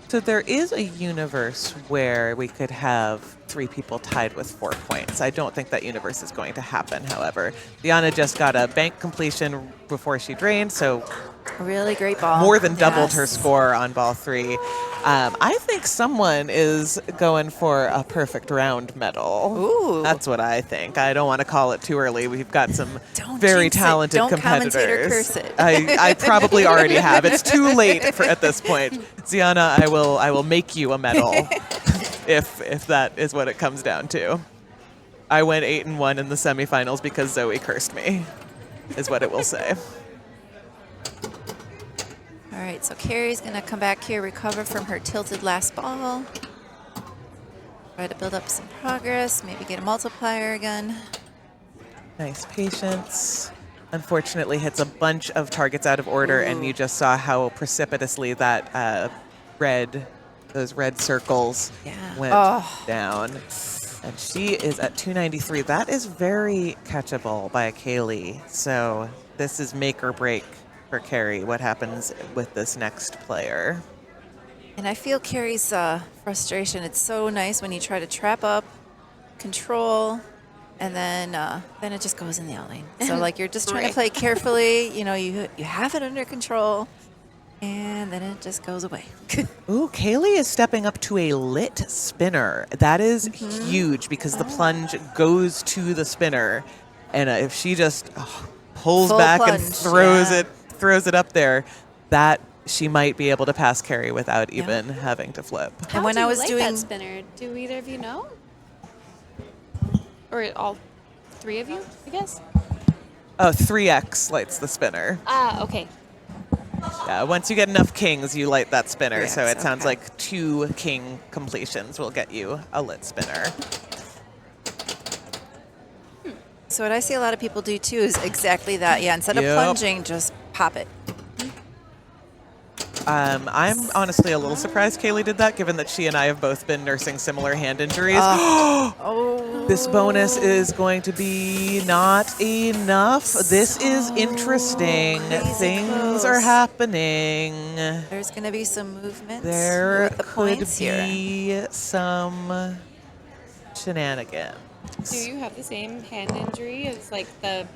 [SPEAKER 4] So there is a universe where we could have 3 people tied with 4 points. I don't think that universe is going to happen, however. Ziana just got a bank completion before she drained, so
[SPEAKER 8] really great ball.
[SPEAKER 4] More than doubled her score on ball 3. I think someone is going for a perfect round medal.
[SPEAKER 8] Ooh.
[SPEAKER 4] That's what I think. I don't want to call it too early. We've got some very talented competitors.
[SPEAKER 8] Don't commentate or curse it.
[SPEAKER 4] I probably already have. It's too late at this point. Ziana, I will make you a medal if that is what it comes down to. I went 8-1 in the semifinals because Zoe cursed me, is what it will say.
[SPEAKER 8] All right, so Carrie's going to come back here, recover from her tilted last ball. Try to build up some progress, maybe get a multiplier again.
[SPEAKER 4] Nice patience. Unfortunately, hits a bunch of targets out of order, and you just saw how precipitously that those red circles went down. And she is at 293. That is very catchable by Kaylee. So this is make or break for Carrie, what happens with this next player.
[SPEAKER 8] And I feel Carrie's frustration. It's so nice when you try to trap up, control, and then it just goes in the out lane. So like you're just trying to play carefully. You know, you have it under control, and then it just goes away.
[SPEAKER 4] Ooh, Kaylee is stepping up to a lit spinner. That is huge because the plunge goes to the spinner, and if she just pulls
[SPEAKER 8] Full
[SPEAKER 4] back
[SPEAKER 8] plunge,
[SPEAKER 4] and throws it up there, that she might be able to pass Carrie without even having to flip.
[SPEAKER 9] How
[SPEAKER 8] and when
[SPEAKER 9] do
[SPEAKER 8] I
[SPEAKER 9] you
[SPEAKER 8] was
[SPEAKER 9] like
[SPEAKER 8] doing
[SPEAKER 9] that spinner, do either of you know? Or all 3 of you, I guess?
[SPEAKER 4] Oh, 3x lights the spinner.
[SPEAKER 9] Ah, okay.
[SPEAKER 4] Yeah, once you get enough kings, you light that spinner.
[SPEAKER 8] 3x,
[SPEAKER 4] So it sounds
[SPEAKER 8] okay.
[SPEAKER 4] like 2 king completions will get you a lit spinner.
[SPEAKER 8] So what I see a lot of people do too is exactly that. Yeah, instead of plunging, just pop it.
[SPEAKER 4] I'm honestly a little surprised Kaylee did that, given that she and I have both been nursing similar hand injuries. This bonus is going to be not enough. This is interesting. Things are happening.
[SPEAKER 8] There's going to be some movement.
[SPEAKER 4] There
[SPEAKER 8] with the
[SPEAKER 4] could
[SPEAKER 8] points here.
[SPEAKER 4] be some shenanigans.
[SPEAKER 9] Do you have the same hand injury? It's like the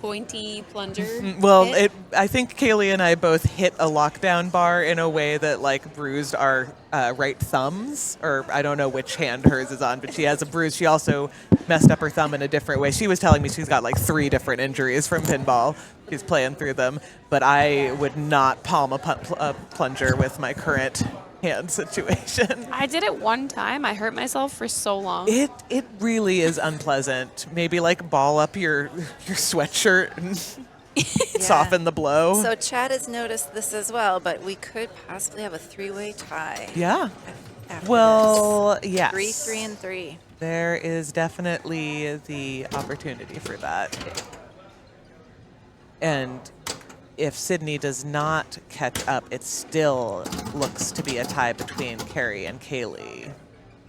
[SPEAKER 9] pointy plunger.
[SPEAKER 4] Well,
[SPEAKER 9] hit?
[SPEAKER 4] I think Kaylee and I both hit a lockdown bar in a way that like bruised our right thumbs, or I don't know which hand hers is on, but she has a bruise. She also messed up her thumb in a different way. She was telling me she's got like 3 different injuries from pinball. She's playing through them, but I would not palm a plunger with my current hand situation.
[SPEAKER 9] I did it one time. I hurt myself for so long.
[SPEAKER 4] It really is unpleasant. Maybe like ball up your sweatshirt and soften the blow.
[SPEAKER 8] So Chad has noticed this as well, but we could possibly have a 3-way tie.
[SPEAKER 4] Yeah.
[SPEAKER 8] after
[SPEAKER 4] Well,
[SPEAKER 8] this.
[SPEAKER 4] yes.
[SPEAKER 8] 3, 3, and 3.
[SPEAKER 4] There is definitely the opportunity for that. And if Sydney does not catch up, it still looks to be a tie between Carrie and Kaylee,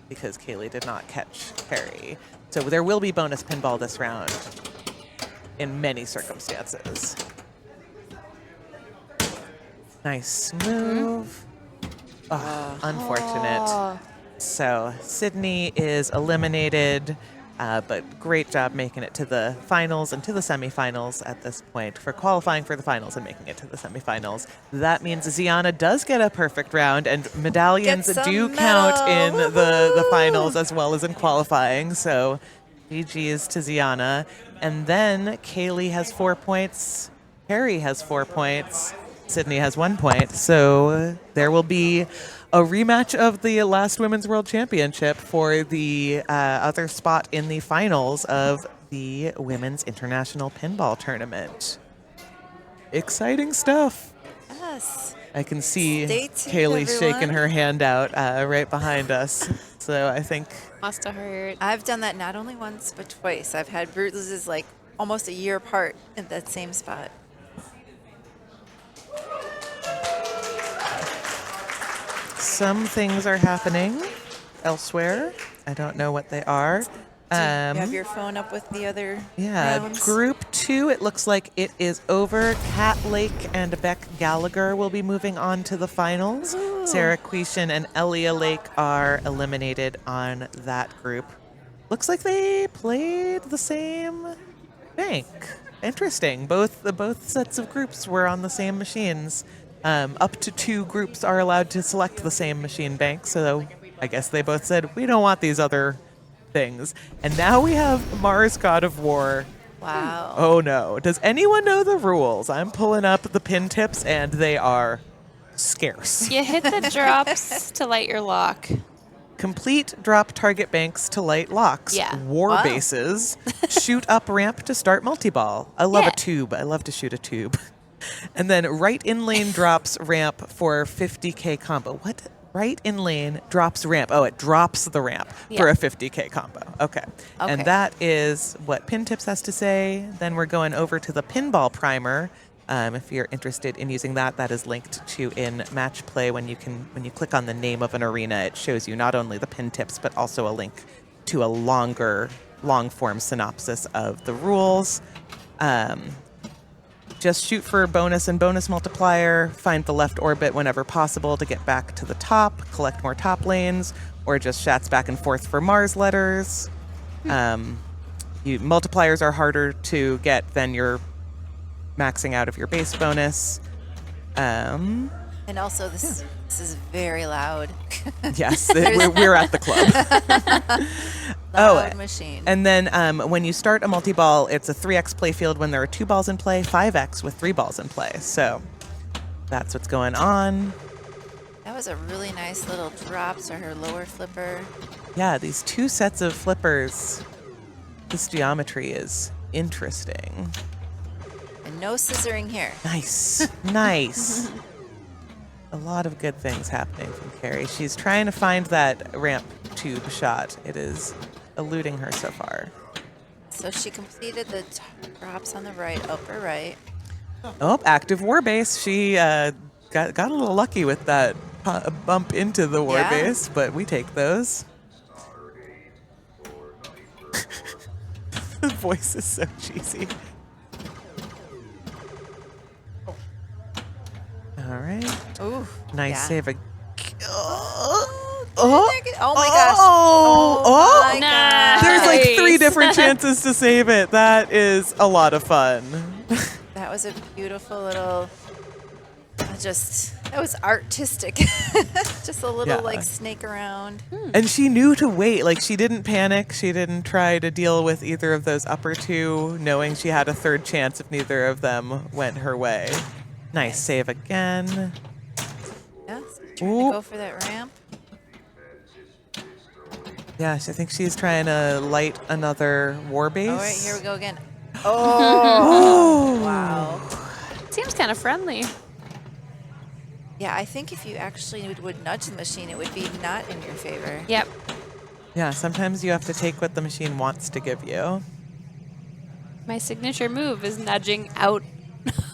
[SPEAKER 4] because Kaylee did not catch Carrie. So there will be bonus pinball this round in many circumstances. Nice move. Oh, unfortunate. So Sydney is eliminated, but great job making it to the finals and to the semifinals at this point for qualifying for the finals and making it to the semifinals. That means Ziana does get a perfect round, and medallions do count in the finals as well as in qualifying. So GG's to Ziana. And then Kaylee has 4 points. Carrie has 4 points. Sydney has 1 point. So there will be a rematch of the last Women's World Championship for the other spot in the finals of the Women's International Pinball Tournament. Exciting stuff.
[SPEAKER 8] Yes.
[SPEAKER 4] I can see
[SPEAKER 8] Stay tuned,
[SPEAKER 4] Kaylee
[SPEAKER 8] everyone.
[SPEAKER 4] shaking her hand out right behind us. So I think
[SPEAKER 9] Must have hurt.
[SPEAKER 8] I've done that not only once, but twice. I've had bruises like almost a year apart in that same spot.
[SPEAKER 4] some things are happening elsewhere. I don't know what they are.
[SPEAKER 8] Do you have your phone up with the other rounds?
[SPEAKER 4] Group 2, it looks like it is over. Kat Lake and Beck Gallagher will be moving on to the finals.
[SPEAKER 8] Ooh.
[SPEAKER 4] Sarah Quishan and Elia Lake are eliminated on that group. Looks like they played the same bank. Interesting. Both sets of groups were on the same machines. Up to 2 groups are allowed to select the same machine bank, so I guess they both said, we don't want these other things. And now we have Mars God of War.
[SPEAKER 8] Wow.
[SPEAKER 4] Oh no. Does anyone know the rules? I'm pulling up the pin tips and they are scarce.
[SPEAKER 9] You hit the drops to light your lock.
[SPEAKER 4] Complete drop target banks to light locks.
[SPEAKER 9] Yeah.
[SPEAKER 4] War
[SPEAKER 8] Wow.
[SPEAKER 4] bases. Shoot up ramp to start multi-ball. I love
[SPEAKER 9] Yeah.
[SPEAKER 4] a tube. I love to shoot a tube. And then right in lane drops ramp for 50K combo. What? Right in lane drops ramp. Oh, it drops the ramp for a 50K combo. Okay. And that is what Pin Tips has to say. Then we're going over to the Pinball Primer. If you're interested in using that, that is linked to in Match Play. When you click on the name of an arena, it shows you not only the pin tips, but also a link to a long form synopsis of the rules. Just shoot for bonus and bonus multiplier, find the left orbit whenever possible to get back to the top, collect more top lanes, or just shats back and forth for Mars letters. Multipliers are harder to get than your maxing out of your base bonus.
[SPEAKER 8] And also, this is very loud.
[SPEAKER 4] Yes, we're at the club.
[SPEAKER 8] Loud machine.
[SPEAKER 4] And then when you start a multi-ball, it's a 3x play field when there are 2 balls in play, 5x with 3 balls in play. So that's what's going on.
[SPEAKER 8] That was a really nice little drop to her lower flipper.
[SPEAKER 4] Yeah, these 2 sets of flippers. This geometry is interesting.
[SPEAKER 8] And no scissoring here.
[SPEAKER 4] Nice. Nice. A lot of good things happening from Carrie. She's trying to find that ramp tube shot. It is eluding her so far.
[SPEAKER 8] So she completed the drops on the right, upper right.
[SPEAKER 4] Oh, active war base. She got a little lucky with that bump into the war base, but we take those. The voice is so cheesy. All right.
[SPEAKER 8] Ooh.
[SPEAKER 4] Nice save.
[SPEAKER 8] Oh my gosh.
[SPEAKER 4] Oh
[SPEAKER 8] my gosh.
[SPEAKER 4] There's like 3 different chances to save it. That is a lot of fun.
[SPEAKER 8] That was a beautiful little, that was artistic. Just a little like snake around.
[SPEAKER 4] And she knew to wait. Like, she didn't panic. She didn't try to deal with either of those upper 2, knowing she had a 3rd chance if neither of them went her way. Nice save again.
[SPEAKER 8] Yeah, trying to go for that ramp.
[SPEAKER 4] Yes, I think she's trying to light another war base.
[SPEAKER 8] All right, here we go again. Oh, wow.
[SPEAKER 9] Seems kind of friendly.
[SPEAKER 8] Yeah, I think if you actually would nudge the machine, it would be not in your favor.
[SPEAKER 9] Yep.
[SPEAKER 4] Yeah, sometimes you have to take what the machine wants to give you.
[SPEAKER 9] My signature move is nudging out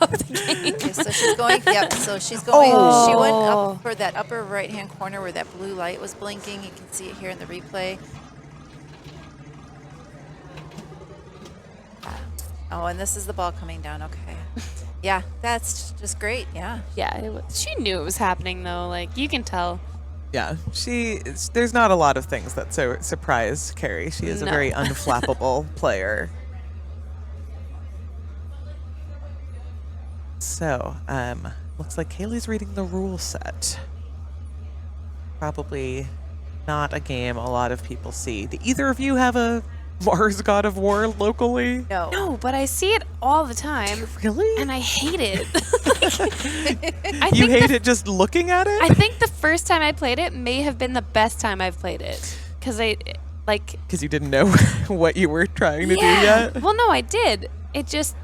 [SPEAKER 9] of the game.
[SPEAKER 8] Okay, so she's going, so she's going, she went up for that upper right-hand corner where that blue light was blinking. You can see it here in the replay. Oh, and this is the ball coming down. Okay. Yeah, that's just great. Yeah.
[SPEAKER 9] Yeah, she knew it was happening though. Like you can tell.
[SPEAKER 4] Yeah, there's not a lot of things that surprise Carrie. She is a very unflappable player. So, looks like Kaylee's reading the rule set. Probably not a game a lot of people see. Do either of you have a Mars God of War locally?
[SPEAKER 9] No, but I see it all the time.
[SPEAKER 4] Really?
[SPEAKER 9] And I hate it.
[SPEAKER 4] You hate it just looking at it?
[SPEAKER 9] I think the first time I played it may have been the best time I've played it. Because
[SPEAKER 4] Because you didn't know what you were trying to do yet?
[SPEAKER 9] Well, no, I did. It just...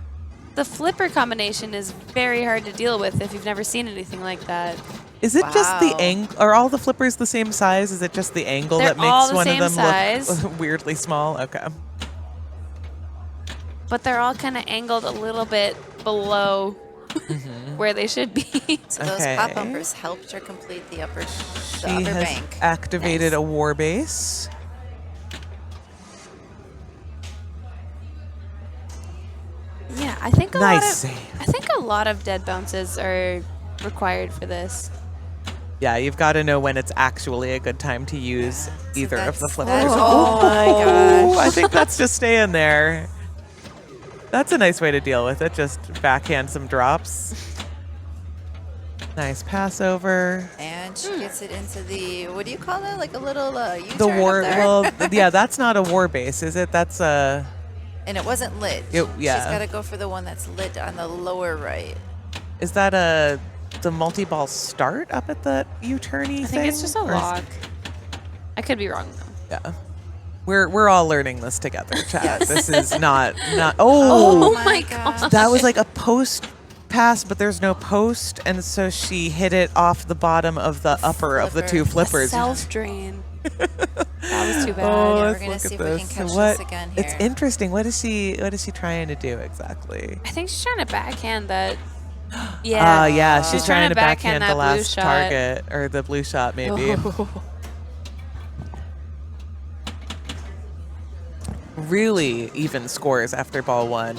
[SPEAKER 9] The flipper combination is very hard to deal with if you've never seen anything like that.
[SPEAKER 4] Is it just the angle? Are all the flippers the same size? Is it just the angle
[SPEAKER 9] They're
[SPEAKER 4] that makes
[SPEAKER 9] all the
[SPEAKER 4] one of
[SPEAKER 9] same
[SPEAKER 4] them
[SPEAKER 9] size.
[SPEAKER 4] look weirdly small? Okay.
[SPEAKER 9] But they're all kind of angled a little bit below where they should be.
[SPEAKER 8] So those pop bumpers helped her complete the upper
[SPEAKER 4] She
[SPEAKER 8] upper
[SPEAKER 4] has
[SPEAKER 8] bank.
[SPEAKER 4] activated a war base.
[SPEAKER 9] Yeah, I think a
[SPEAKER 4] Nice
[SPEAKER 9] lot of
[SPEAKER 4] save.
[SPEAKER 9] I think a lot of dead bounces are required for this.
[SPEAKER 4] Yeah, you've got to know when it's actually a good time to use either of the flippers.
[SPEAKER 8] Oh my gosh.
[SPEAKER 4] I think that's just staying there. That's a nice way to deal with it. Just backhand some drops. Nice pass over.
[SPEAKER 8] And she gets it into the, what do you call that? Like a little U-turn
[SPEAKER 4] The war,
[SPEAKER 8] up there?
[SPEAKER 4] well, yeah, that's not a war base, is it? That's a.
[SPEAKER 8] And it wasn't lit.
[SPEAKER 4] Yeah.
[SPEAKER 8] She's got to go for the one that's lit on the lower right.
[SPEAKER 4] Is that the multi-ball start up at the U-turny thing?
[SPEAKER 9] I think it's just a lock. I could be wrong though.
[SPEAKER 4] Yeah. We're all learning this together, chat.
[SPEAKER 8] Yes.
[SPEAKER 4] This is not
[SPEAKER 9] Oh my gosh.
[SPEAKER 4] That was like a post pass, but there's no post, and so she hit it off the bottom of the upper of the two flippers.
[SPEAKER 9] Self-drain. That was too bad.
[SPEAKER 4] Oh,
[SPEAKER 8] Yeah, we're
[SPEAKER 4] let's
[SPEAKER 8] gonna
[SPEAKER 4] look
[SPEAKER 8] see
[SPEAKER 4] at
[SPEAKER 8] if we
[SPEAKER 4] this.
[SPEAKER 8] can catch
[SPEAKER 4] So
[SPEAKER 8] this again here.
[SPEAKER 4] It's interesting. What is she trying to do exactly?
[SPEAKER 9] I think she's trying to backhand that. Yeah.
[SPEAKER 4] Yeah, she's trying to
[SPEAKER 9] backhand
[SPEAKER 4] backhand the
[SPEAKER 9] that blue
[SPEAKER 4] last
[SPEAKER 9] shot.
[SPEAKER 4] target, or the blue shot maybe. Really even scores after ball one.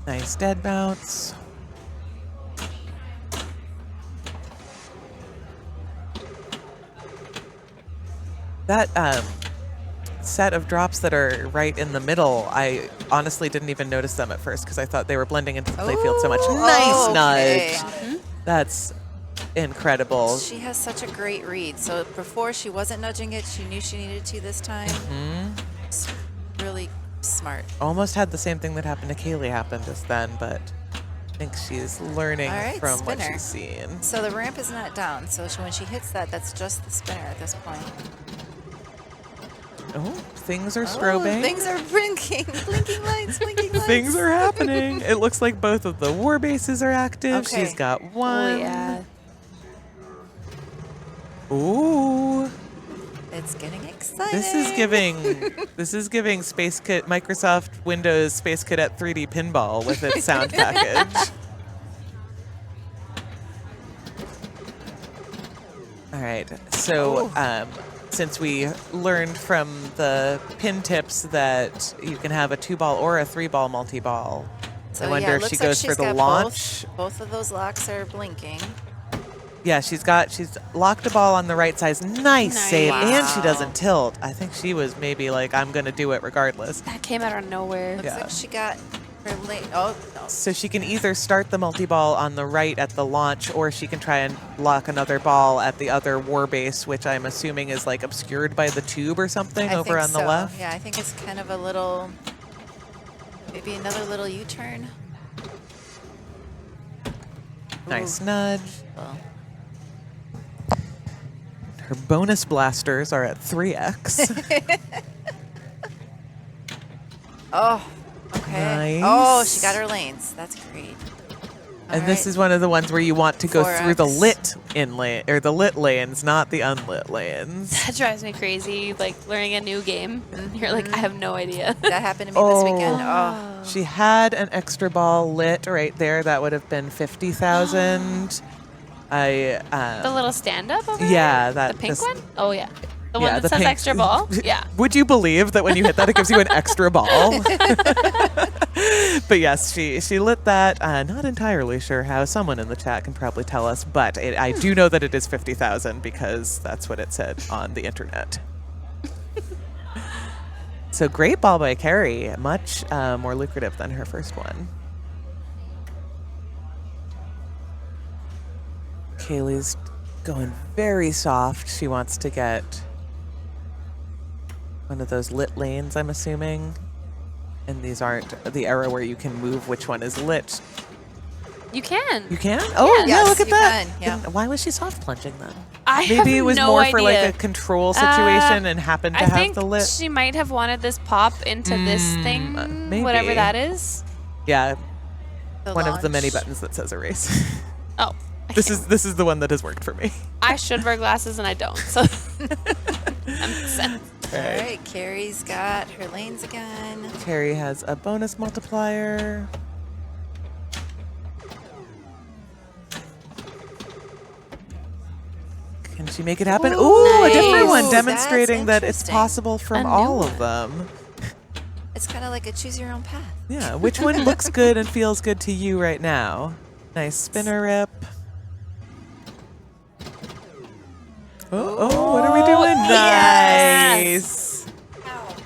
[SPEAKER 4] Nice dead bounce. That set of drops that are right in the middle, I honestly didn't even notice them at first because I thought they were blending into the playfield so much. Nice nudge. That's incredible.
[SPEAKER 8] She has such a great read. So before she wasn't nudging it, she knew she needed to this time. It's really smart.
[SPEAKER 4] Almost had the same thing that happened to Kaylee happen just then, but I think she's learning
[SPEAKER 8] All right,
[SPEAKER 4] from what
[SPEAKER 8] spinner.
[SPEAKER 4] she's seen.
[SPEAKER 8] So the ramp is not down. So when she hits that, that's just the spinner at this point.
[SPEAKER 4] Oh, things are strobing.
[SPEAKER 8] Things are blinking. Blinking lights, blinking lights.
[SPEAKER 4] Things are happening. It looks like both of the war bases are active.
[SPEAKER 8] Okay.
[SPEAKER 4] She's got one.
[SPEAKER 9] Oh, yeah.
[SPEAKER 4] Ooh.
[SPEAKER 8] It's getting exciting.
[SPEAKER 4] This is giving Space Kit Microsoft Windows Space Cadet 3D Pinball with its sound package. All right. So, since we learned from the pin tips that you can have a 2-ball or a 3-ball multi-ball,
[SPEAKER 8] So
[SPEAKER 4] I wonder
[SPEAKER 8] yeah, it
[SPEAKER 4] if she
[SPEAKER 8] looks like
[SPEAKER 4] goes for
[SPEAKER 8] she's
[SPEAKER 4] the
[SPEAKER 8] got
[SPEAKER 4] launch.
[SPEAKER 8] Both of those locks are blinking.
[SPEAKER 4] Yeah, she's locked a ball on the right side. Nice save, and she
[SPEAKER 8] Wow.
[SPEAKER 4] doesn't tilt. I think she was maybe like, I'm going to do it regardless.
[SPEAKER 9] That came out of nowhere.
[SPEAKER 8] Looks
[SPEAKER 4] Yeah.
[SPEAKER 8] like she got her lane. Oh, no.
[SPEAKER 4] So she can either start the multi-ball on the right at the launch, or she can try and lock another ball at the other war base, which I'm assuming is like obscured by the tube or something
[SPEAKER 8] I
[SPEAKER 4] over
[SPEAKER 8] think
[SPEAKER 4] on the
[SPEAKER 8] so.
[SPEAKER 4] left.
[SPEAKER 8] Yeah, I think it's kind of a little, maybe another little U-turn.
[SPEAKER 4] Nice
[SPEAKER 8] Ooh.
[SPEAKER 4] nudge.
[SPEAKER 8] Well,
[SPEAKER 4] Her bonus blasters are at 3x.
[SPEAKER 8] oh, okay.
[SPEAKER 4] Nice.
[SPEAKER 8] Oh, she got her lanes. That's great.
[SPEAKER 4] And this is one of the ones where you want to go through the
[SPEAKER 8] 4x.
[SPEAKER 4] lit inlane or the lit lanes, not the unlit lanes.
[SPEAKER 9] That drives me crazy. Like learning a new game. You're like, I have no idea.
[SPEAKER 8] That happened to me this weekend. Oh,
[SPEAKER 4] She had an extra ball lit right there. That would have been 50,000.
[SPEAKER 9] The little stand-up over
[SPEAKER 4] Yeah,
[SPEAKER 9] there?
[SPEAKER 4] that
[SPEAKER 9] The pink
[SPEAKER 4] this-
[SPEAKER 9] one? Oh, yeah. The one that
[SPEAKER 4] the
[SPEAKER 9] says
[SPEAKER 4] pink-
[SPEAKER 9] extra ball? Yeah.
[SPEAKER 4] Would you believe that when you hit that, it gives you an extra ball? But yes, she lit that. Not entirely sure how. Someone in the chat can probably tell us, but I do know that it is 50,000 because that's what it said on the internet. So great ball by Carrie. Much more lucrative than her first one. Kaylee's going very soft. She wants to get one of those lit lanes, I'm assuming. And these aren't the era where you can move which one is lit.
[SPEAKER 9] You can.
[SPEAKER 4] You can? Oh, yeah,
[SPEAKER 8] Yes,
[SPEAKER 4] look at
[SPEAKER 8] you
[SPEAKER 4] that.
[SPEAKER 8] can, yeah.
[SPEAKER 4] Then why was she soft plunging then?
[SPEAKER 9] Maybe
[SPEAKER 4] Maybe it was
[SPEAKER 9] no
[SPEAKER 4] more
[SPEAKER 9] idea.
[SPEAKER 4] for like a control situation and happened to
[SPEAKER 9] I
[SPEAKER 4] have
[SPEAKER 9] think
[SPEAKER 4] the lit.
[SPEAKER 9] she might have wanted this pop into this thing,
[SPEAKER 4] maybe.
[SPEAKER 9] whatever that is.
[SPEAKER 4] Yeah,
[SPEAKER 8] The
[SPEAKER 4] one of the many
[SPEAKER 8] launch.
[SPEAKER 4] buttons that says erase.
[SPEAKER 9] Oh.
[SPEAKER 4] This is the one that has worked for me.
[SPEAKER 9] I should wear glasses and I don't. So I'm set.
[SPEAKER 8] All right, Carrie's got her lanes again.
[SPEAKER 4] Carrie has a bonus multiplier. Can she make it happen? Ooh, a different one,
[SPEAKER 8] Nice.
[SPEAKER 4] demonstrating that it's
[SPEAKER 8] That's
[SPEAKER 4] possible from
[SPEAKER 9] A new
[SPEAKER 4] all of
[SPEAKER 9] one.
[SPEAKER 4] them.
[SPEAKER 8] It's kind of like a choose your own path.
[SPEAKER 4] Yeah, which one looks good and feels good to you right now? Nice spinner rip. Oh, what are we doing?
[SPEAKER 9] yes.
[SPEAKER 4] Nice.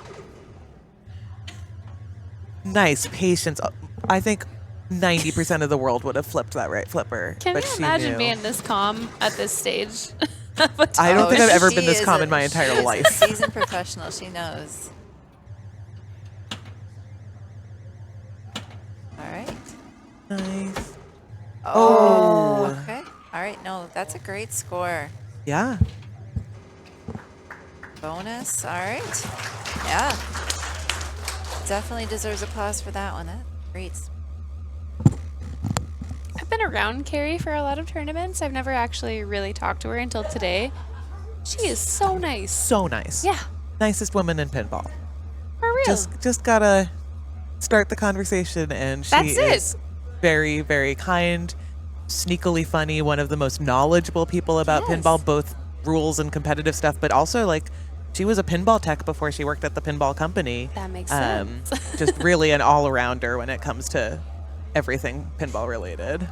[SPEAKER 4] Nice patience. I think 90% of the world would have flipped that right flipper.
[SPEAKER 9] Can
[SPEAKER 4] but
[SPEAKER 9] you
[SPEAKER 4] she
[SPEAKER 9] imagine
[SPEAKER 4] knew.
[SPEAKER 9] being this calm at this stage?
[SPEAKER 4] I don't think I've ever
[SPEAKER 8] She
[SPEAKER 4] been this
[SPEAKER 8] is
[SPEAKER 4] calm
[SPEAKER 8] a-
[SPEAKER 4] in my entire
[SPEAKER 8] she is a
[SPEAKER 4] life.
[SPEAKER 8] seasoned professional. She knows. All right.
[SPEAKER 4] Nice.
[SPEAKER 8] Oh. Okay. All right. No, that's a great score.
[SPEAKER 4] Yeah.
[SPEAKER 8] Bonus. All right. Yeah. Definitely deserves applause for that one. That's great.
[SPEAKER 9] I've been around Carrie for a lot of tournaments. I've never actually really talked to her until today. She is so nice.
[SPEAKER 4] So nice.
[SPEAKER 9] Yeah,
[SPEAKER 4] Nicest woman in pinball.
[SPEAKER 9] for real.
[SPEAKER 4] Just gotta start the conversation, and she
[SPEAKER 9] That's it.
[SPEAKER 4] is very, very kind, sneakily funny, one of the most knowledgeable people about
[SPEAKER 9] Yes.
[SPEAKER 4] pinball, both rules and competitive stuff, but also like she was a pinball tech before she worked at the pinball company.
[SPEAKER 9] That makes sense.
[SPEAKER 4] Just really an all-arounder when it comes to everything pinball related.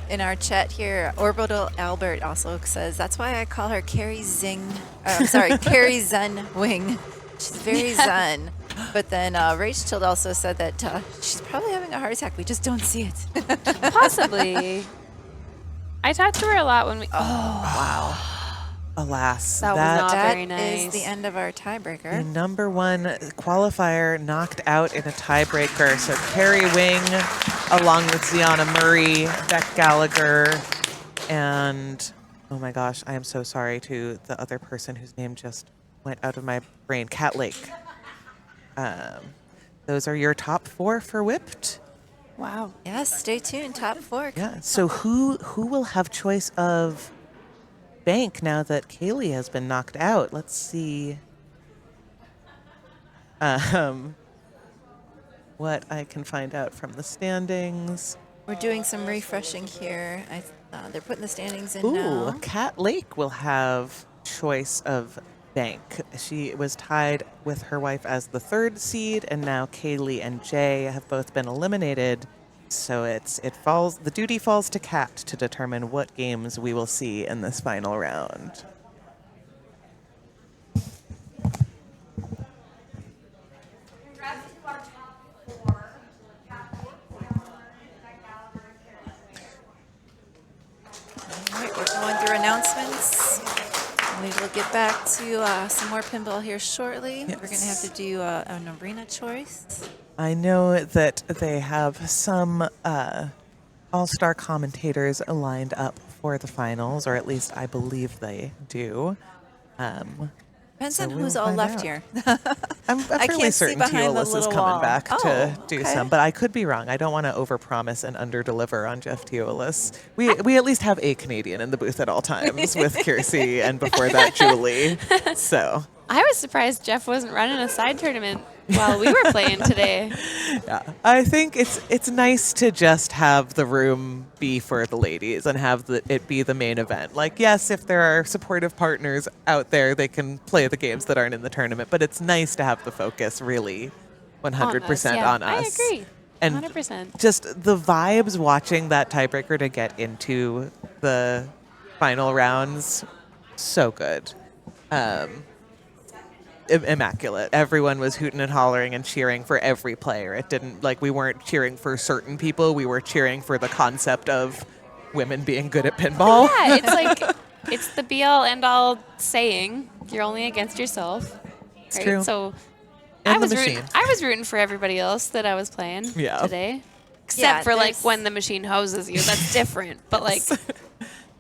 [SPEAKER 8] In our chat here, Orbital Albert also says that's why I call her Carrie Zing. I'm sorry, Carrie Zen Wing. She's very zen. But then Rachel also said that she's probably having a heart attack. We just don't see it.
[SPEAKER 9] Possibly. I talked to her a lot when we.
[SPEAKER 4] Alas,
[SPEAKER 9] That was not
[SPEAKER 8] That
[SPEAKER 9] very nice.
[SPEAKER 8] is the end of our
[SPEAKER 4] the
[SPEAKER 8] tiebreaker.
[SPEAKER 4] number one qualifier knocked out in a tiebreaker. So Carrie Wing, along with Ziana Murray, Beck Gallagher, and oh my gosh, I am so sorry to the other person whose name just went out of my brain, Cat Lake. Those are your top four for WIPT.
[SPEAKER 9] Wow.
[SPEAKER 8] Yes, stay tuned. Top four.
[SPEAKER 4] Yeah. So who will have choice of bank now that Kaylee has been knocked out? Let's see. What I can find out from the standings.
[SPEAKER 8] We're doing some refreshing here. They're putting the standings in
[SPEAKER 4] Ooh,
[SPEAKER 8] now.
[SPEAKER 4] Cat Lake will have choice of bank. She was tied with her wife as the third seed, and now Kaylee and Jay have both been eliminated. So the duty falls to Kat to determine what games we will see in this final round.
[SPEAKER 8] All right, we're going through announcements. We will get back to some more pinball here shortly. We're going to have to do an arena choice.
[SPEAKER 4] I know that they have some all-star commentators lined up for the finals, or at least I believe they do.
[SPEAKER 8] Depends
[SPEAKER 4] So
[SPEAKER 8] on
[SPEAKER 4] we
[SPEAKER 8] who's
[SPEAKER 4] will
[SPEAKER 8] all
[SPEAKER 4] find
[SPEAKER 8] left
[SPEAKER 4] out.
[SPEAKER 8] here.
[SPEAKER 4] I'm fairly
[SPEAKER 8] can't see
[SPEAKER 4] certain
[SPEAKER 8] behind the
[SPEAKER 4] Teolis is
[SPEAKER 8] little
[SPEAKER 4] coming
[SPEAKER 8] wall.
[SPEAKER 4] back to
[SPEAKER 8] Oh,
[SPEAKER 4] do
[SPEAKER 8] okay.
[SPEAKER 4] some, but I could be wrong. I don't want to overpromise and underdeliver on Jeff Teolis. We at least have a Canadian in the booth at all times with Kiersey and before that Julie. So
[SPEAKER 9] I was surprised Jeff wasn't running a side tournament while we were playing today.
[SPEAKER 4] Yeah, I think it's nice to just have the room be for the ladies and have it be the main event. Like, yes, if there are supportive partners out there, they can play the games that aren't in the tournament, but it's nice to have the focus really 100% on us.
[SPEAKER 9] I agree.
[SPEAKER 4] And
[SPEAKER 9] 100%.
[SPEAKER 4] just the vibes watching that tiebreaker to get into the final rounds, so good. Immaculate. Everyone was hooting and hollering and cheering for every player. It didn't, like, we weren't cheering for certain people. We were cheering for the concept of women being good at pinball.
[SPEAKER 9] Yeah, it's like, it's the be-all, end-all saying. You're only against yourself.
[SPEAKER 4] It's
[SPEAKER 9] right?
[SPEAKER 4] true.
[SPEAKER 9] So
[SPEAKER 4] And
[SPEAKER 9] I
[SPEAKER 4] the
[SPEAKER 9] was rooting for everybody else that I was playing today. Except
[SPEAKER 8] Yeah,
[SPEAKER 9] for, like,
[SPEAKER 8] there's-
[SPEAKER 9] when the machine hoses you. That's different. But, like...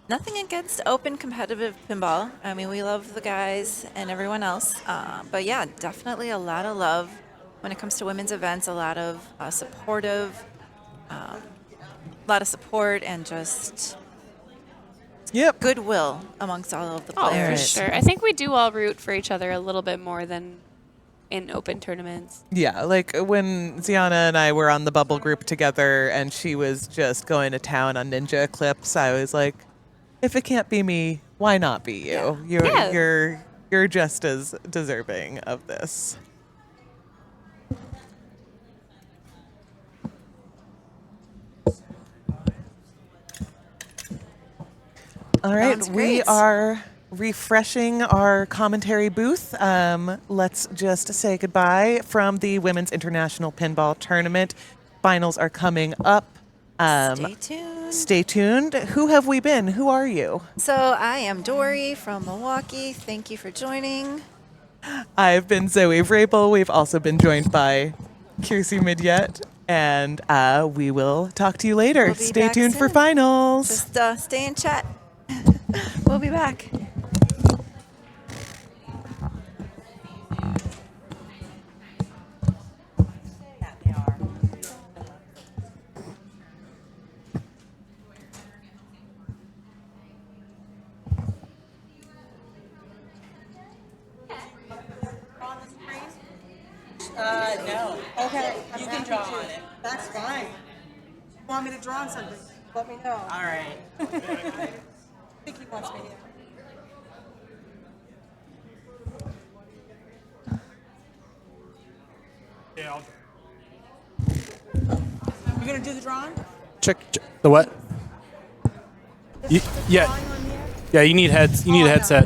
[SPEAKER 8] Nothing against open competitive pinball. I mean, we love the guys and everyone else. But yeah, definitely a lot of love when it comes to women's events. A lot of support and just goodwill amongst all of the
[SPEAKER 9] Oh, for
[SPEAKER 8] players.
[SPEAKER 9] sure. I think we do all root for each other a little bit more than in open tournaments.
[SPEAKER 4] Yeah, like when Ziana and I were on the bubble group together and she was just going to town on Ninja Eclipse, I was like, if it can't be me, why not be you? You're just as deserving of this. All right,
[SPEAKER 8] Sounds
[SPEAKER 4] we
[SPEAKER 8] great.
[SPEAKER 4] are refreshing our commentary booth. Let's just say goodbye from the Women's International Pinball Tournament. Finals are coming up.
[SPEAKER 8] Stay tuned.
[SPEAKER 4] Stay tuned. Who have we been? Who are you?
[SPEAKER 8] So I am Dory from Milwaukee. Thank you for joining.
[SPEAKER 4] I've been Zoe Vrabel. We've also been joined by Kiersey Midyet. And we will talk to you later.
[SPEAKER 8] We'll be
[SPEAKER 4] Stay
[SPEAKER 8] back
[SPEAKER 4] tuned for
[SPEAKER 8] soon.
[SPEAKER 4] finals.
[SPEAKER 8] Just stay in chat. We'll be back.
[SPEAKER 6] No. Okay. You can draw on it. That's fine. You want me to draw on something? Let me know. All right. I think he wants me to.
[SPEAKER 5] Yeah, I'll
[SPEAKER 6] You're going to do the drawing?
[SPEAKER 3] Check the what? Yeah, you need heads. You need a headset.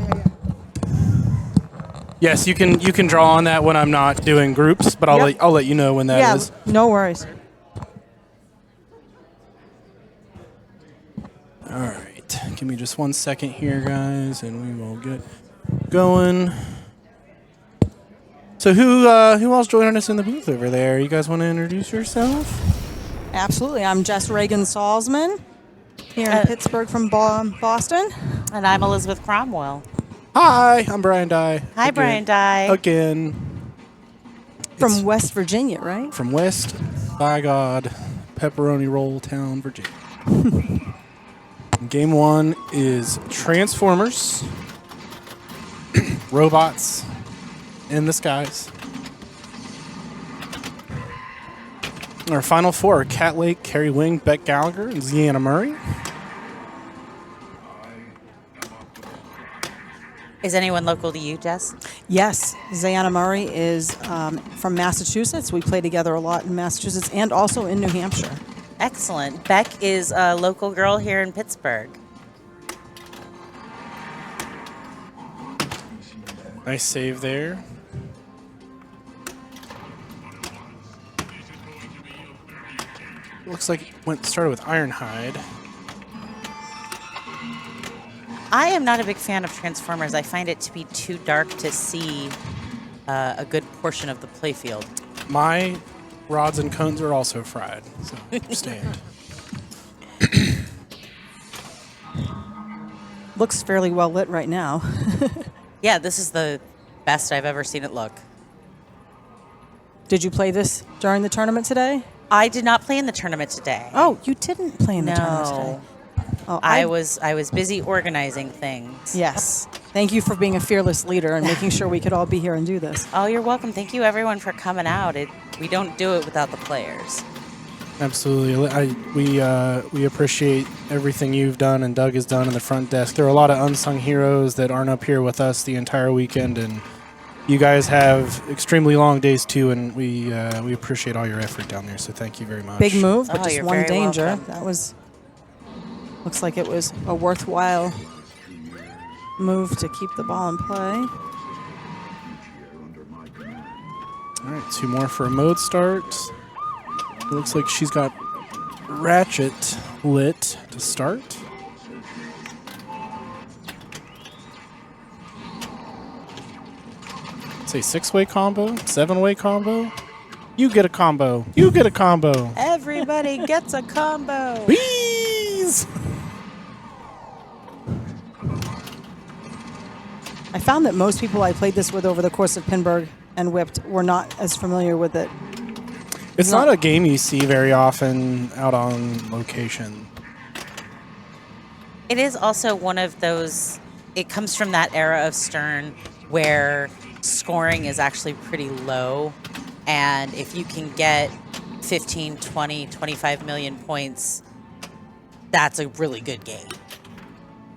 [SPEAKER 3] Yes, you can draw on that when I'm not doing groups, but I'll let you know when that is.
[SPEAKER 6] No worries.
[SPEAKER 3] All right, give me just 1 second here, guys, and we will get going. So who else joining us in the booth over there? You guys want to introduce yourself?
[SPEAKER 6] Absolutely. I'm Jess Reagan Salzman here in Pittsburgh from Boston.
[SPEAKER 12] And I'm Elizabeth Cromwell.
[SPEAKER 3] Hi, I'm Brian Dye.
[SPEAKER 12] Hi, Brian Dye.
[SPEAKER 3] Again.
[SPEAKER 6] From West Virginia, right?
[SPEAKER 3] From West, by God, Pepperoni Roll Town, Virginia. Game 1 is Transformers, Robots in the Skies. Our final 4 are Cat Lake, Carrie Wing, Beck Gallagher, and Ziana Murray.
[SPEAKER 12] Is anyone local to you, Jess?
[SPEAKER 6] Yes. Ziana Murray is from Massachusetts. We play together a lot in Massachusetts and also in New Hampshire.
[SPEAKER 12] Excellent. Beck is a local girl here in Pittsburgh.
[SPEAKER 3] Nice save there. Looks like it started with Ironhide.
[SPEAKER 12] I am not a big fan of Transformers. I find it to be too dark to see a good portion of the playfield.
[SPEAKER 3] My rods and cones are also fried, so understand.
[SPEAKER 6] Looks fairly well lit right now.
[SPEAKER 12] Yeah, this is the best I've ever seen it look.
[SPEAKER 6] Did you play this during the tournament today?
[SPEAKER 12] I did not play in the tournament today.
[SPEAKER 6] Oh, you didn't play in the tournament today. Oh,
[SPEAKER 12] I was busy organizing things.
[SPEAKER 6] Yes. Thank you for being a fearless leader and making sure we could all be here and do this.
[SPEAKER 12] Oh, you're welcome. Thank you, everyone, for coming out. We don't do it without the players.
[SPEAKER 3] Absolutely. We appreciate everything you've done and Doug has done in the front desk. There are a lot of unsung heroes that aren't up here with us the entire weekend, and you guys have extremely long days too, and we appreciate all your effort down there. So thank you very much.
[SPEAKER 6] Big move, but just
[SPEAKER 12] you're
[SPEAKER 6] one
[SPEAKER 12] very
[SPEAKER 6] danger.
[SPEAKER 12] welcome.
[SPEAKER 6] That was looks like it was a worthwhile move to keep the ball in play.
[SPEAKER 3] All right, 2 more for a mode start. It looks like she's got Ratchet lit to start. Say 6-way combo, 7-way combo. You get a combo. You get a combo.
[SPEAKER 12] Everybody gets a combo.
[SPEAKER 3] Please.
[SPEAKER 6] I found that most people I played this with over the course of Pinburg and WIPT were not as familiar with it.
[SPEAKER 3] It's not a game you see very often out on location.
[SPEAKER 12] It is also one of those, it comes from that era of Stern where scoring is actually pretty low. And if you can get 15, 20, 25 million points, that's a really good game.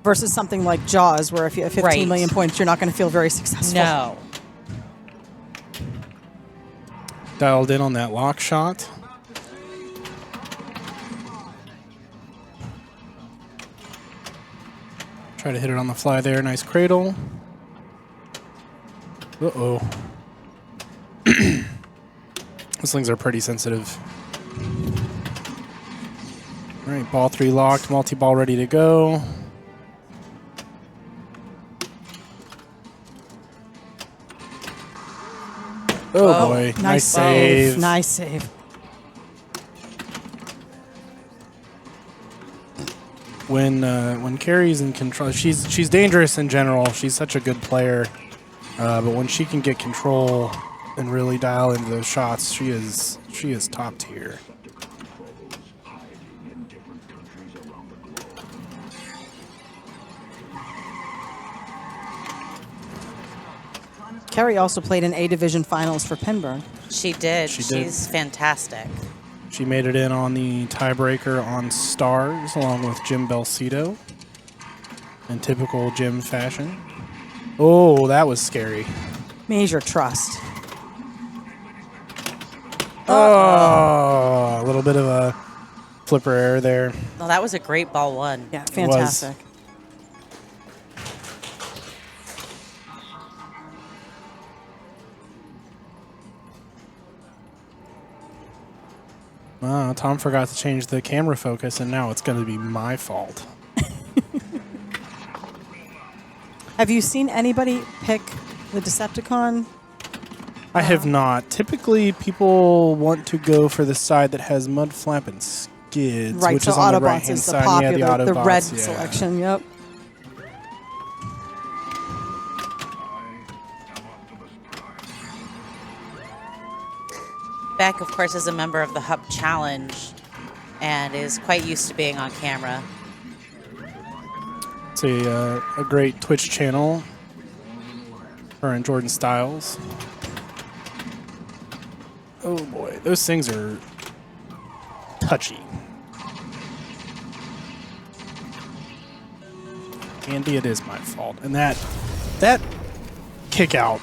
[SPEAKER 6] Versus something like Jaws, where if you have 15 million
[SPEAKER 12] Right.
[SPEAKER 6] points, you're not going to feel very successful.
[SPEAKER 12] No.
[SPEAKER 3] Dialed in on that lock shot. Try to hit it on the fly there. Nice cradle. Uh-oh. Those things are pretty sensitive. All right, ball 3 locked, multi-ball ready to go. Oh boy, nice save.
[SPEAKER 6] Nice save.
[SPEAKER 3] When Carrie's in control, she's dangerous in general. She's such a good player, but when she can get control and really dial into those shots, she is top tier.
[SPEAKER 6] Carrie also played in A Division Finals for Pinburgh.
[SPEAKER 12] She did.
[SPEAKER 3] She did.
[SPEAKER 12] She's fantastic.
[SPEAKER 3] She made it in on the tiebreaker on Stars along with Jim Belcito in typical Jim fashion. Oh, that was scary.
[SPEAKER 6] Major trust.
[SPEAKER 3] Oh, a little bit of a flipper error there.
[SPEAKER 12] Well, that was a great ball 1.
[SPEAKER 6] Yeah, fantastic.
[SPEAKER 3] Tom forgot to change the camera focus, and now it's going to be my fault.
[SPEAKER 6] Have you seen anybody pick the Decepticon?
[SPEAKER 3] I have not. Typically, people want to go for the side that has mud flap and skids,
[SPEAKER 6] Right,
[SPEAKER 3] which
[SPEAKER 6] so
[SPEAKER 3] is on the
[SPEAKER 6] Autobots
[SPEAKER 3] right-hand
[SPEAKER 6] is the
[SPEAKER 3] side.
[SPEAKER 6] popular,
[SPEAKER 3] Yeah, the
[SPEAKER 6] the
[SPEAKER 3] Autobots,
[SPEAKER 6] red
[SPEAKER 3] yeah.
[SPEAKER 6] selection, yep.
[SPEAKER 12] Beck, of course, is a member of the HUP Challenge and is quite used to being on camera.
[SPEAKER 3] It's a great Twitch channel. Her and Jordan Styles. Oh boy, those things are touchy. Andy, it is my fault. And that kick out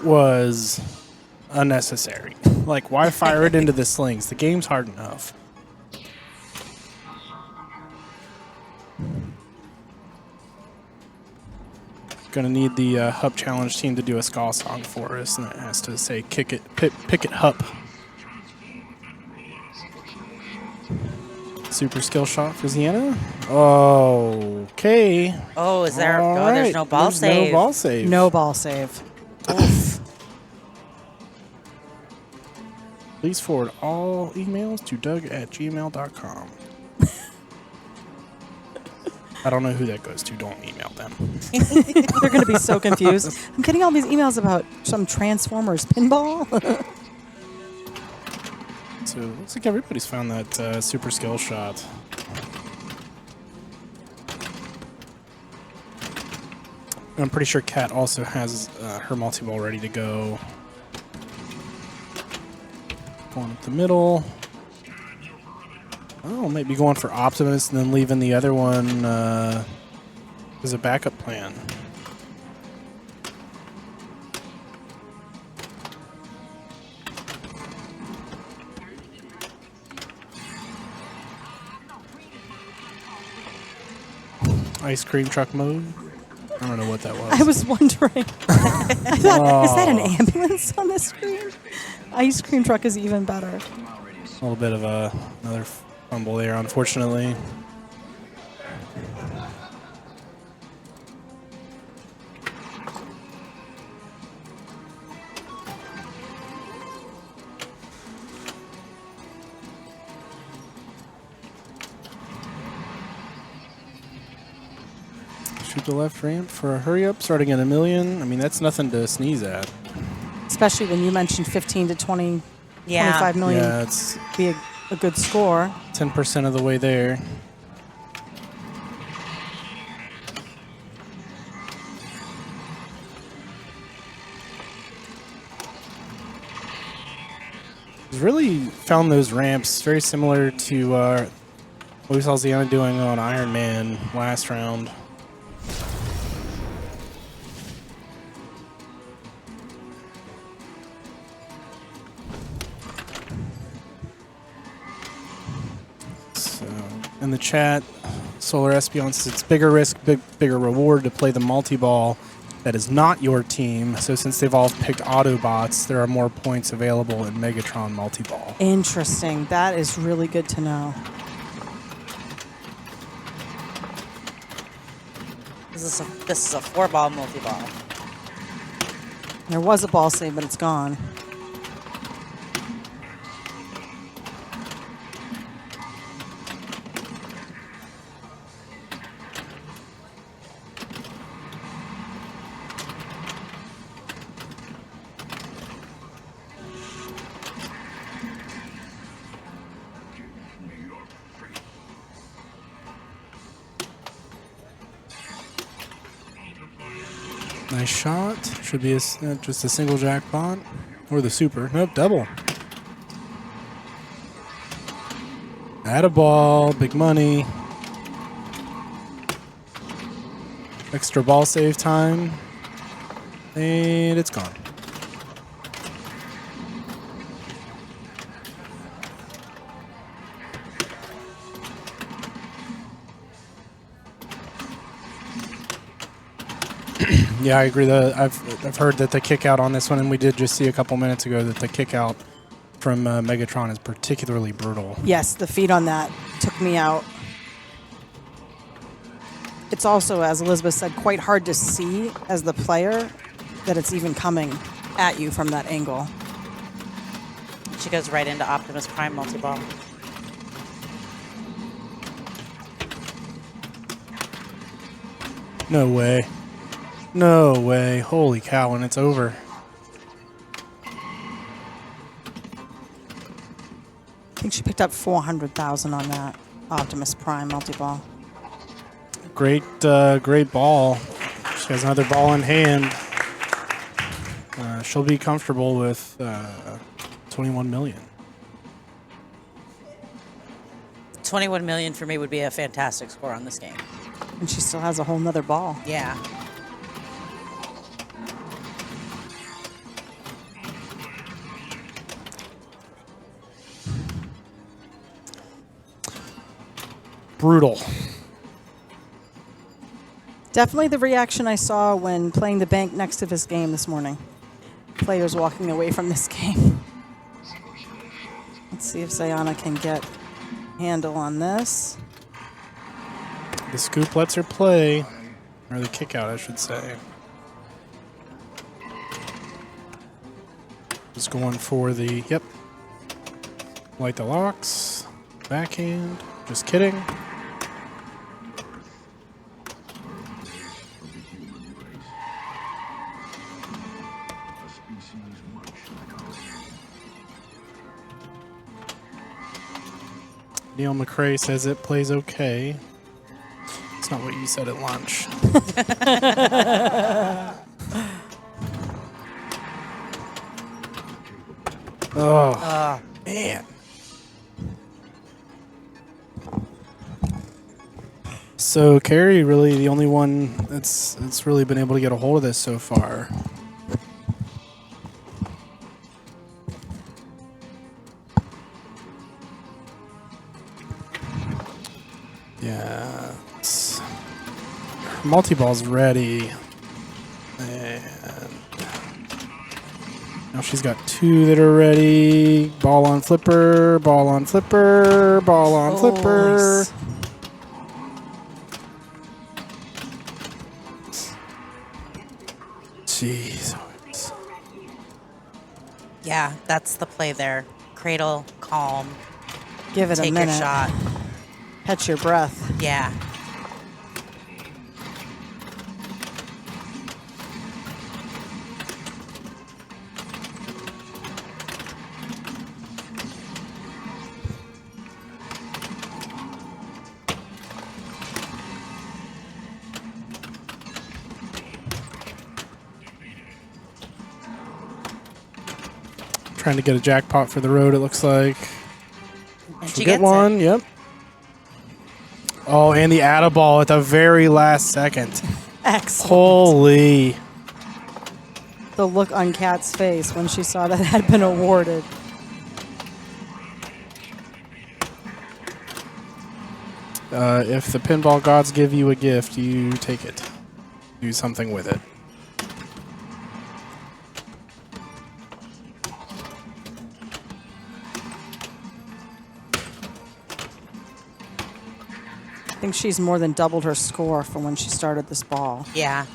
[SPEAKER 3] was unnecessary. Like, why fire it into the slings? The game's hard enough. Gonna need the HUP Challenge team to do a ska song for us, and it has to say "Kick it, pick it, HUP." Super skill shot for Ziana. Okay.
[SPEAKER 12] Oh, is there?
[SPEAKER 3] All
[SPEAKER 12] Oh, there's
[SPEAKER 3] right.
[SPEAKER 12] no ball
[SPEAKER 3] There's
[SPEAKER 12] save.
[SPEAKER 3] No ball save.
[SPEAKER 6] No ball save.
[SPEAKER 3] Oof. Please forward all emails to doug@gmail.com. I don't know who that goes to. Don't email them.
[SPEAKER 6] They're going to be so confused. I'm getting all these emails about some Transformers pinball.
[SPEAKER 3] So it looks like everybody's found that super skill shot. I'm pretty sure Kat also has her multi-ball ready to go. Going up the middle. Oh, maybe going for Optimus and then leaving the other one as a backup plan. Ice cream truck mode. I don't know what that was.
[SPEAKER 6] I was wondering. I thought, is that an ambulance on the screen? Ice cream truck is even better.
[SPEAKER 3] A little bit of another fumble there, unfortunately. Shoot the left ramp for a hurry up, starting at 1 million. I mean, that's nothing to sneeze at.
[SPEAKER 6] Especially when you mentioned 15 to 20,
[SPEAKER 12] Yeah.
[SPEAKER 6] 25 million
[SPEAKER 3] Yeah, it's
[SPEAKER 6] be a good score.
[SPEAKER 3] 10% of the way there. Really found those ramps very similar to what we saw Ziana doing on Iron Man last round. So in the chat, Solar Espion says it's bigger risk, bigger reward to play the multi-ball that is not your team. So since they've all picked Autobots, there are more points available in Megatron multi-ball.
[SPEAKER 6] Interesting. That is really good to know.
[SPEAKER 12] This is a 4-ball multi-ball.
[SPEAKER 6] There was a ball save, but it's gone.
[SPEAKER 3] Nice shot. Should be just a single jackpot. Or the super. Nope, double. Add a ball. Big money. Extra ball save time. And it's gone. Yeah, I agree. I've heard that the kick out on this one, and we did just see a couple minutes ago that the kick out from Megatron is particularly brutal.
[SPEAKER 6] Yes, the feed on that took me out. It's also, as Elizabeth said, quite hard to see as the player that it's even coming at you from that angle.
[SPEAKER 12] She goes right into Optimus Prime multi-ball.
[SPEAKER 3] No way. No way. Holy cow, and it's over.
[SPEAKER 6] I think she picked up 400,000 on that Optimus Prime multi-ball.
[SPEAKER 3] Great ball. She has another ball in hand. She'll be comfortable with 21 million.
[SPEAKER 12] 21 million for me would be a fantastic score on this game.
[SPEAKER 6] And she still has a whole nother ball.
[SPEAKER 12] Yeah.
[SPEAKER 3] Brutal.
[SPEAKER 6] Definitely the reaction I saw when playing the bank next to this game this morning. Players walking away from this game. Let's see if Ziana can get a handle on this.
[SPEAKER 3] The scoop lets her play. Or the kick out, I should say. Just going for the, yep. Light the locks. Backhand. Just kidding. Neil McRae says it plays okay. That's not what you said at lunch. Oh, man. So Carrie, really the only one that's really been able to get a hold of this so far. Yeah. Multi-ball's ready. And now she's got 2 that are ready. Ball on flipper, ball on flipper, ball on flipper.
[SPEAKER 2] Nice.
[SPEAKER 3] Jeez.
[SPEAKER 12] Yeah, that's the play there. Cradle, calm,
[SPEAKER 6] Give it
[SPEAKER 12] take
[SPEAKER 6] a minute.
[SPEAKER 12] your shot.
[SPEAKER 6] Catch your breath.
[SPEAKER 12] Yeah.
[SPEAKER 3] Trying to get a jackpot for the road, it looks like.
[SPEAKER 12] And
[SPEAKER 3] She'll
[SPEAKER 12] she
[SPEAKER 3] get
[SPEAKER 12] gets
[SPEAKER 3] one,
[SPEAKER 12] it.
[SPEAKER 3] yep. Oh, and the atta ball at the very last second.
[SPEAKER 6] Excellent.
[SPEAKER 3] Holy.
[SPEAKER 6] The look on Kat's face when she saw that had been awarded.
[SPEAKER 3] If the pinball gods give you a gift, you take it. Do something with it.
[SPEAKER 6] I think she's more than doubled her score from when she started this ball.
[SPEAKER 12] Yeah.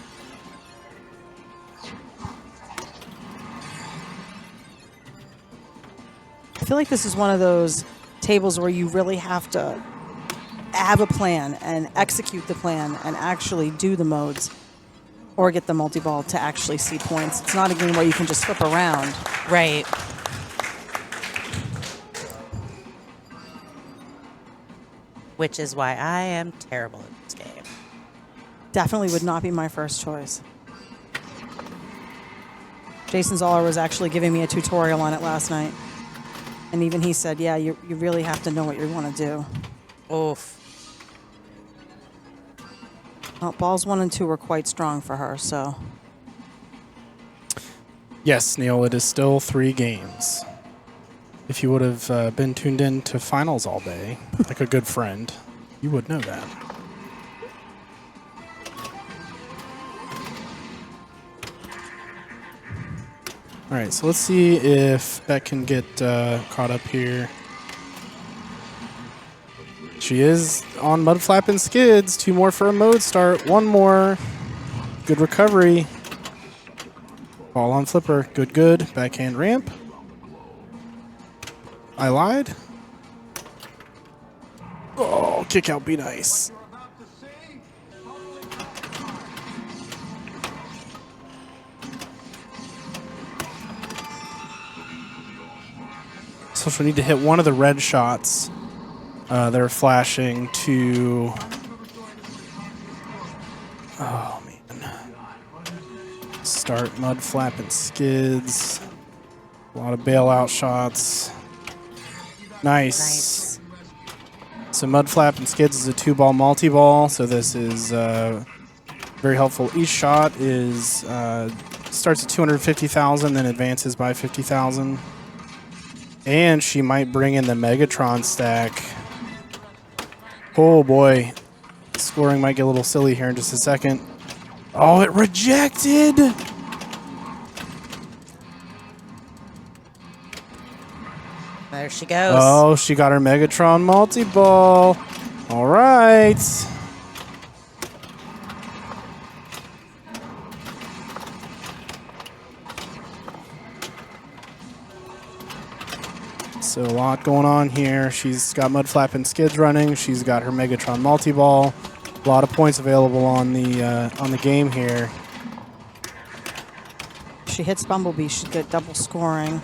[SPEAKER 6] I feel like this is one of those tables where you really have to have a plan and execute the plan and actually do the modes or get the multi-ball to actually see points. It's not a game where you can just flip around.
[SPEAKER 12] Right. Which is why I am terrible at this game.
[SPEAKER 6] Definitely would not be my first choice. Jason Zoller was actually giving me a tutorial on it last night. And even he said, yeah, you really have to know what you want to do.
[SPEAKER 12] Oof.
[SPEAKER 6] Well, balls 1 and 2 were quite strong for her, so.
[SPEAKER 3] Yes, Neil, it is still 3 games. If you would have been tuned in to finals all day, like a good friend, you would know that. All right, so let's see if Beck can get caught up here. She is on mud flap and skids. 2 more for a mode start. 1 more. Good recovery. Ball on flipper. Good, good. Backhand ramp. I lied. Oh, kick out be nice. So she'll need to hit one of the red shots that are flashing to... Oh, man. Start mud flap and skids. A lot of bailout shots. Nice. So mud flap and skids is a 2-ball multi-ball, so this is very helpful. Each shot is starts at 250,000, then advances by 50,000. And she might bring in the Megatron stack. Oh boy, scoring might get a little silly here in just a second. Oh, it rejected.
[SPEAKER 12] There she goes.
[SPEAKER 3] Oh, she got her Megatron multi-ball. All right. So a lot going on here. She's got mud flap and skids running. She's got her Megatron multi-ball. A lot of points available on the game here.
[SPEAKER 6] If she hits Bumblebee, she'd get double scoring.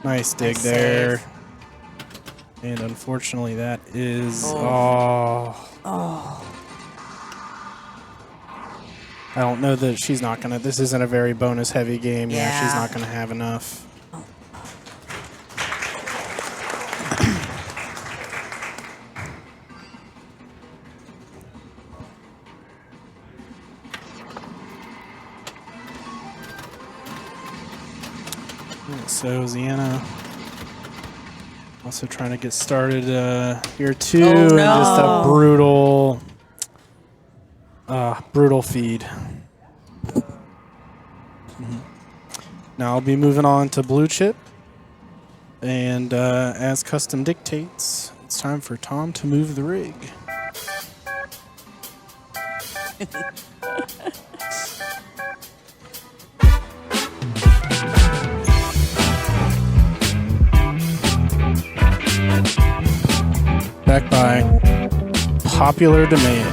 [SPEAKER 3] Nice dig
[SPEAKER 12] Nice
[SPEAKER 3] there.
[SPEAKER 12] save.
[SPEAKER 3] And unfortunately, that is... Oh. I don't know that she's not going to... This isn't a very bonus-heavy game. Yeah, she's not going to have enough. So Ziana also trying to get started here too.
[SPEAKER 12] Oh, no.
[SPEAKER 3] Just a brutal feed. Now I'll be moving on to blue chip. And as custom dictates, it's time for Tom to move the rig. Back by popular demand.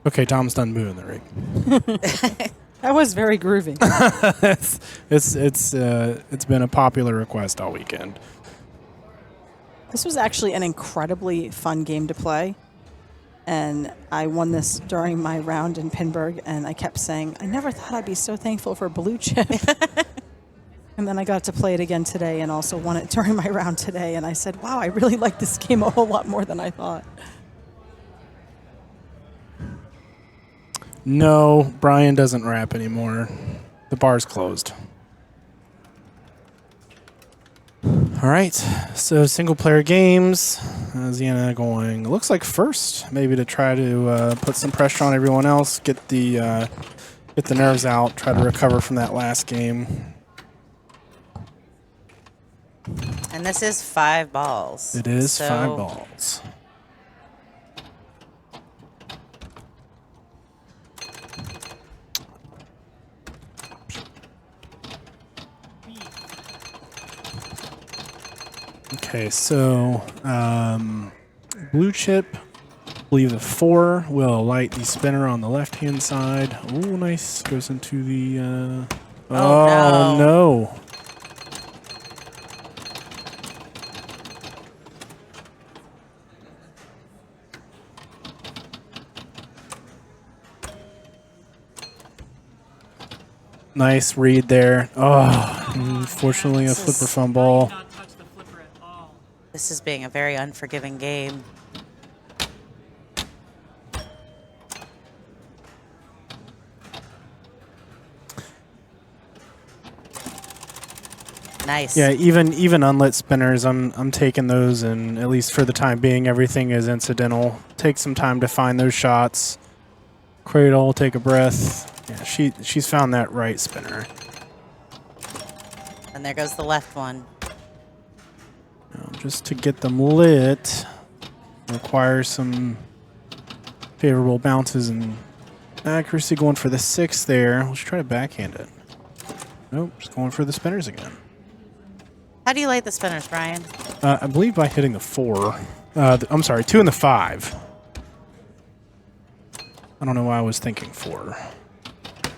[SPEAKER 3] Okay, Tom's done moving the rig.
[SPEAKER 6] That was very groovy.
[SPEAKER 3] It's been a popular request all weekend.
[SPEAKER 6] This was actually an incredibly fun game to play. And I won this during my round in Pinburg, and I kept saying, I never thought I'd be so thankful for blue chip. And then I got to play it again today and also won it during my round today. And I said, wow, I really like this game a whole lot more than I thought.
[SPEAKER 3] No, Brian doesn't rap anymore. The bar's closed. All right, so single-player games. Ziana going, looks like first, maybe to try to put some pressure on everyone else, get the nerves out, try to recover from that last game.
[SPEAKER 12] And this is 5 balls.
[SPEAKER 3] It is 5 balls. Okay, so blue chip, I believe the 4 will light the spinner on the left-hand side. Oh, nice. Goes into the...
[SPEAKER 12] Oh,
[SPEAKER 3] no. Nice read there. Oh, unfortunately a flipper fumble.
[SPEAKER 12] This is being a very unforgiving game. Nice.
[SPEAKER 3] Yeah, even unlit spinners, I'm taking those, and at least for the time being, everything is incidental. Take some time to find those shots. Cradle, take a breath. Yeah, she's found that right spinner.
[SPEAKER 12] And there goes the left one.
[SPEAKER 3] Just to get them lit requires some favorable bounces and accuracy. Going for the 6 there. Let's try to backhand it. Nope, just going for the spinners again.
[SPEAKER 12] How do you light the spinners, Brian?
[SPEAKER 3] I believe by hitting the 4. I'm sorry, 2 and the 5. I don't know why I was thinking 4.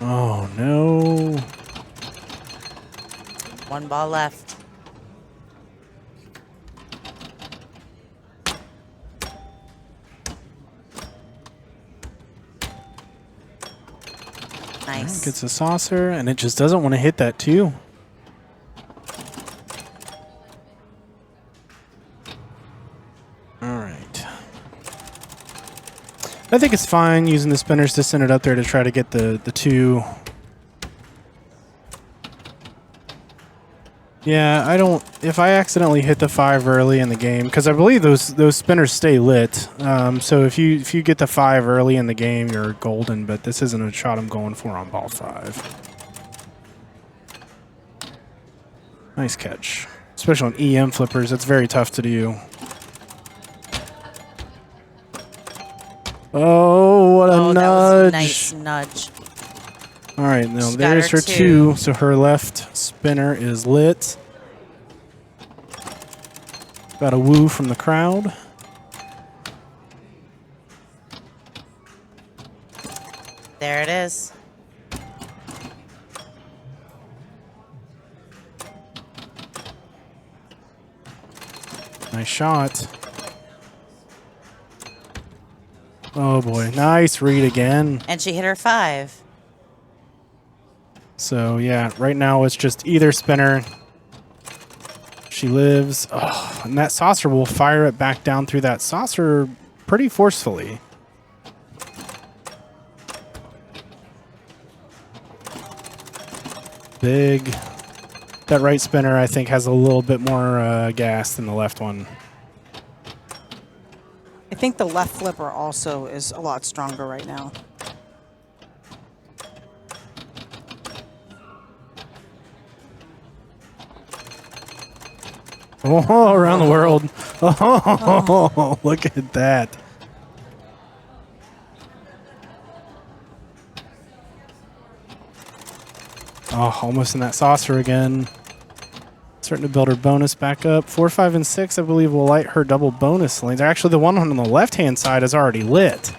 [SPEAKER 3] Oh, no.
[SPEAKER 12] 1 ball left. Nice.
[SPEAKER 3] Gets a saucer, and it just doesn't want to hit that 2. All right. I think it's fine using the spinners to send it up there to try to get the 2. Yeah, I don't... If I accidentally hit the 5 early in the game, because I believe those spinners stay lit, so if you get the 5 early in the game, you're golden, but this isn't a shot I'm going for on ball 5. Nice catch. Especially on EM flippers, it's very tough to do. Oh, what a nudge.
[SPEAKER 12] That was a nice nudge.
[SPEAKER 3] All right, now
[SPEAKER 12] She's
[SPEAKER 3] there's
[SPEAKER 12] got
[SPEAKER 3] her 2, so her left spinner is lit. Got a woo from the crowd.
[SPEAKER 12] There it is.
[SPEAKER 3] Nice shot. Oh boy, nice read again.
[SPEAKER 12] And she hit her 5.
[SPEAKER 3] So yeah, right now it's just either spinner. She lives. Oh, and that saucer will fire it back down through that saucer pretty forcefully. Big. That right spinner, I think, has a little bit more gas than the left one.
[SPEAKER 6] I think the left flipper also is a lot stronger right now.
[SPEAKER 3] Oh, around the world. Oh, look at that. Oh, almost in that saucer again. Starting to build her bonus back up. 4, 5, and 6, I believe, will light her double bonus lanes. Actually, the one on the left-hand side is already lit.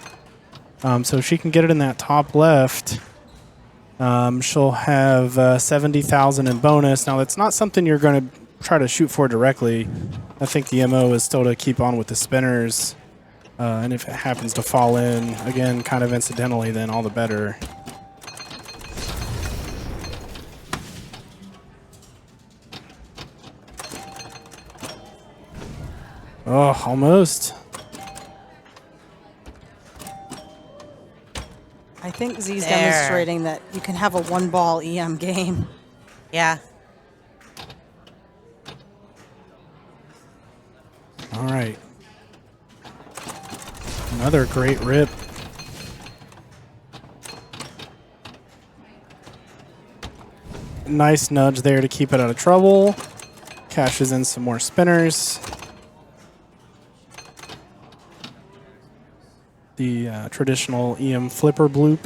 [SPEAKER 3] So she can get it in that top left. She'll have 70,000 in bonus. Now, that's not something you're going to try to shoot for directly. I think the MO is still to keep on with the spinners. And if it happens to fall in, again, kind of incidentally, then all the better. Oh, almost.
[SPEAKER 6] I think Z's
[SPEAKER 12] There.
[SPEAKER 6] demonstrating that you can have a one-ball EM game.
[SPEAKER 12] Yeah.
[SPEAKER 3] All right. Another great rip. Nice nudge there to keep it out of trouble. Cashes in some more spinners. The traditional EM flipper bloop.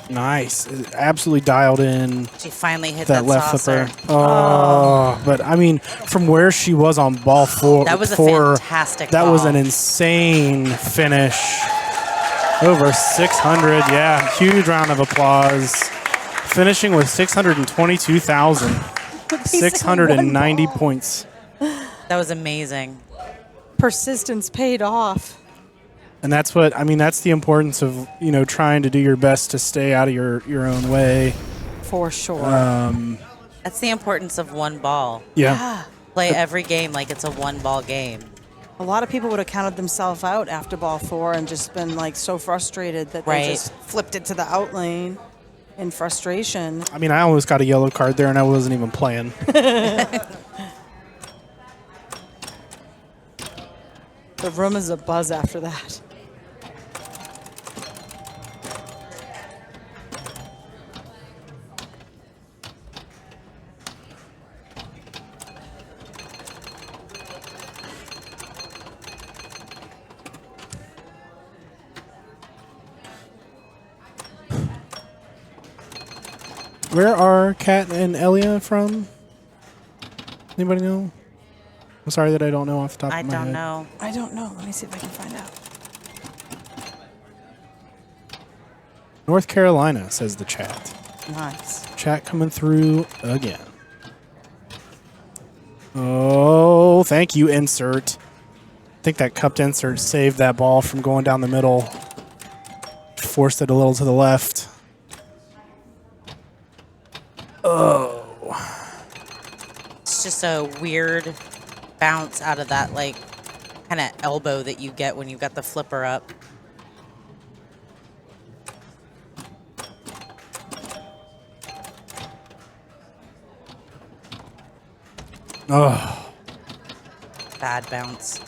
[SPEAKER 3] Nice. Absolutely dialed in.
[SPEAKER 12] She finally hit
[SPEAKER 3] that
[SPEAKER 12] that
[SPEAKER 3] left
[SPEAKER 12] saucer.
[SPEAKER 3] flipper. Oh, but I mean, from where she was on ball 4,
[SPEAKER 12] That was a fantastic
[SPEAKER 3] that was
[SPEAKER 12] ball.
[SPEAKER 3] an insane finish. Over 600. Yeah, huge round of applause. Finishing with 622,000. 690 points.
[SPEAKER 12] That was amazing.
[SPEAKER 6] Persistence paid off.
[SPEAKER 3] And that's what, I mean, that's the importance of, you know, trying to do your best to stay out of your own way.
[SPEAKER 6] For sure.
[SPEAKER 12] That's the importance of one ball.
[SPEAKER 3] Yeah.
[SPEAKER 12] Play every game like it's a one-ball game.
[SPEAKER 6] A lot of people would have counted themselves out after ball 4 and just been like so frustrated that
[SPEAKER 12] Right.
[SPEAKER 6] they just flipped it to the out lane in frustration.
[SPEAKER 3] I mean, I almost got a yellow card there and I wasn't even playing.
[SPEAKER 6] The room is abuzz after that.
[SPEAKER 3] Where are Kat and Elia from? Anybody know? I'm sorry that I don't know off the top
[SPEAKER 12] I
[SPEAKER 3] of my head.
[SPEAKER 12] don't know.
[SPEAKER 6] I don't know. Let me see if I can find out.
[SPEAKER 3] North Carolina, says the chat.
[SPEAKER 6] Nice.
[SPEAKER 3] Chat coming through again. Oh, thank you, insert. I think that cupped insert saved that ball from going down the middle. Forced it a little to the left. Oh.
[SPEAKER 12] It's just a weird bounce out of that, like, kind of elbow that you get when you've got the flipper up.
[SPEAKER 3] Oh.
[SPEAKER 12] Bad bounce.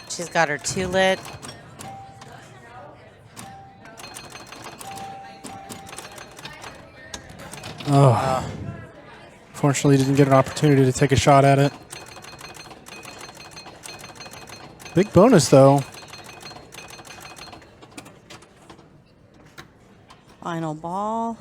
[SPEAKER 12] She's got her 2 lit.
[SPEAKER 3] Oh. Fortunately, didn't get an opportunity to take a shot at it. Big bonus, though.
[SPEAKER 6] Final ball.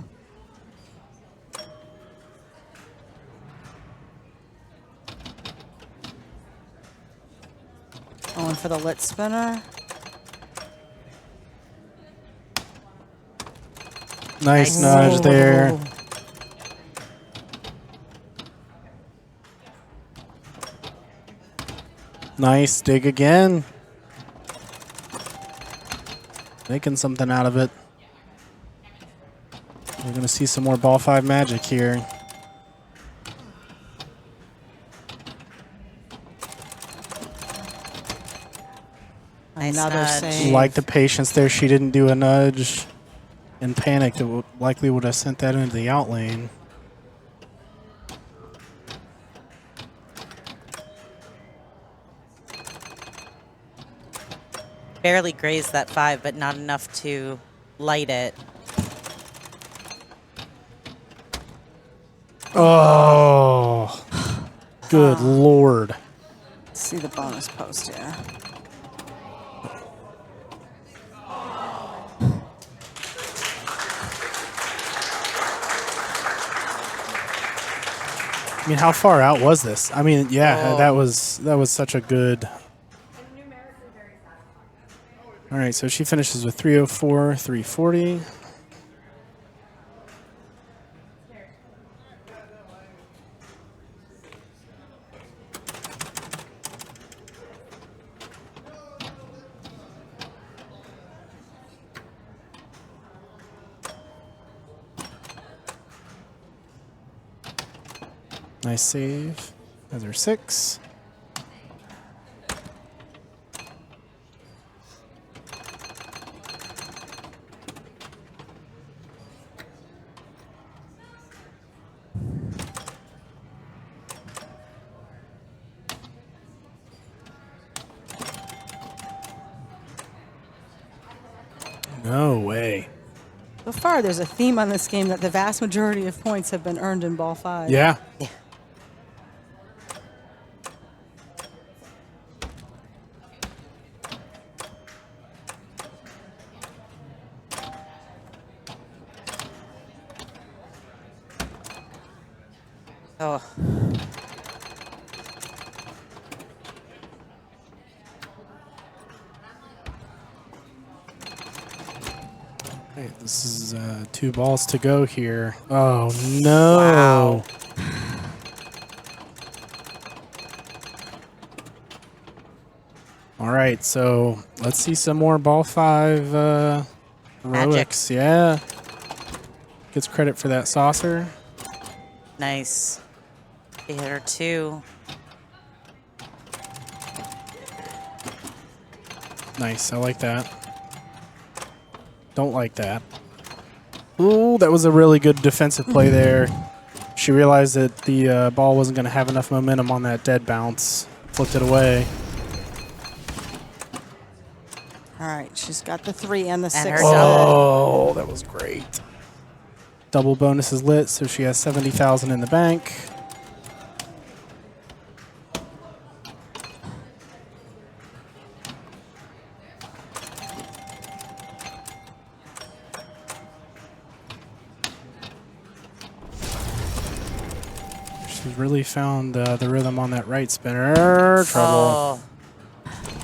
[SPEAKER 6] Going for the lit spinner.
[SPEAKER 3] Nice nudge there. Nice dig again. Making something out of it. We're going to see some more ball 5 magic here.
[SPEAKER 12] Nice
[SPEAKER 6] Another
[SPEAKER 12] nudge.
[SPEAKER 6] save.
[SPEAKER 3] Like the patience there. She didn't do a nudge in panic that likely would have sent that into the out lane.
[SPEAKER 12] Barely grazed that 5, but not enough to light it.
[SPEAKER 3] Oh, good Lord.
[SPEAKER 6] Let's see the bonus post here.
[SPEAKER 3] I mean, how far out was this? I mean, yeah, that was such a good. All right, so she finishes with 304, 340. Nice save. Those are 6. No way.
[SPEAKER 6] So far, there's a theme on this game that the vast majority of points have been earned in ball 5.
[SPEAKER 3] Yeah.
[SPEAKER 12] Oh.
[SPEAKER 3] Hey, this is 2 balls to go here. Oh, no.
[SPEAKER 12] Wow.
[SPEAKER 3] All right, so let's see some more ball 5 heroics. Yeah. Gets credit for that saucer.
[SPEAKER 12] Nice. He hit her 2.
[SPEAKER 3] Nice, I like that. Don't like that. Ooh, that was a really good defensive play there. She realized that the ball wasn't going to have enough momentum on that dead bounce. Flipped it away.
[SPEAKER 6] All right, she's got the 3 and the 6.
[SPEAKER 12] her
[SPEAKER 3] Oh, that was great. Double bonus is lit, so she has 70,000 in the bank. She's really found the rhythm on that right spinner. Trouble.
[SPEAKER 12] Oh.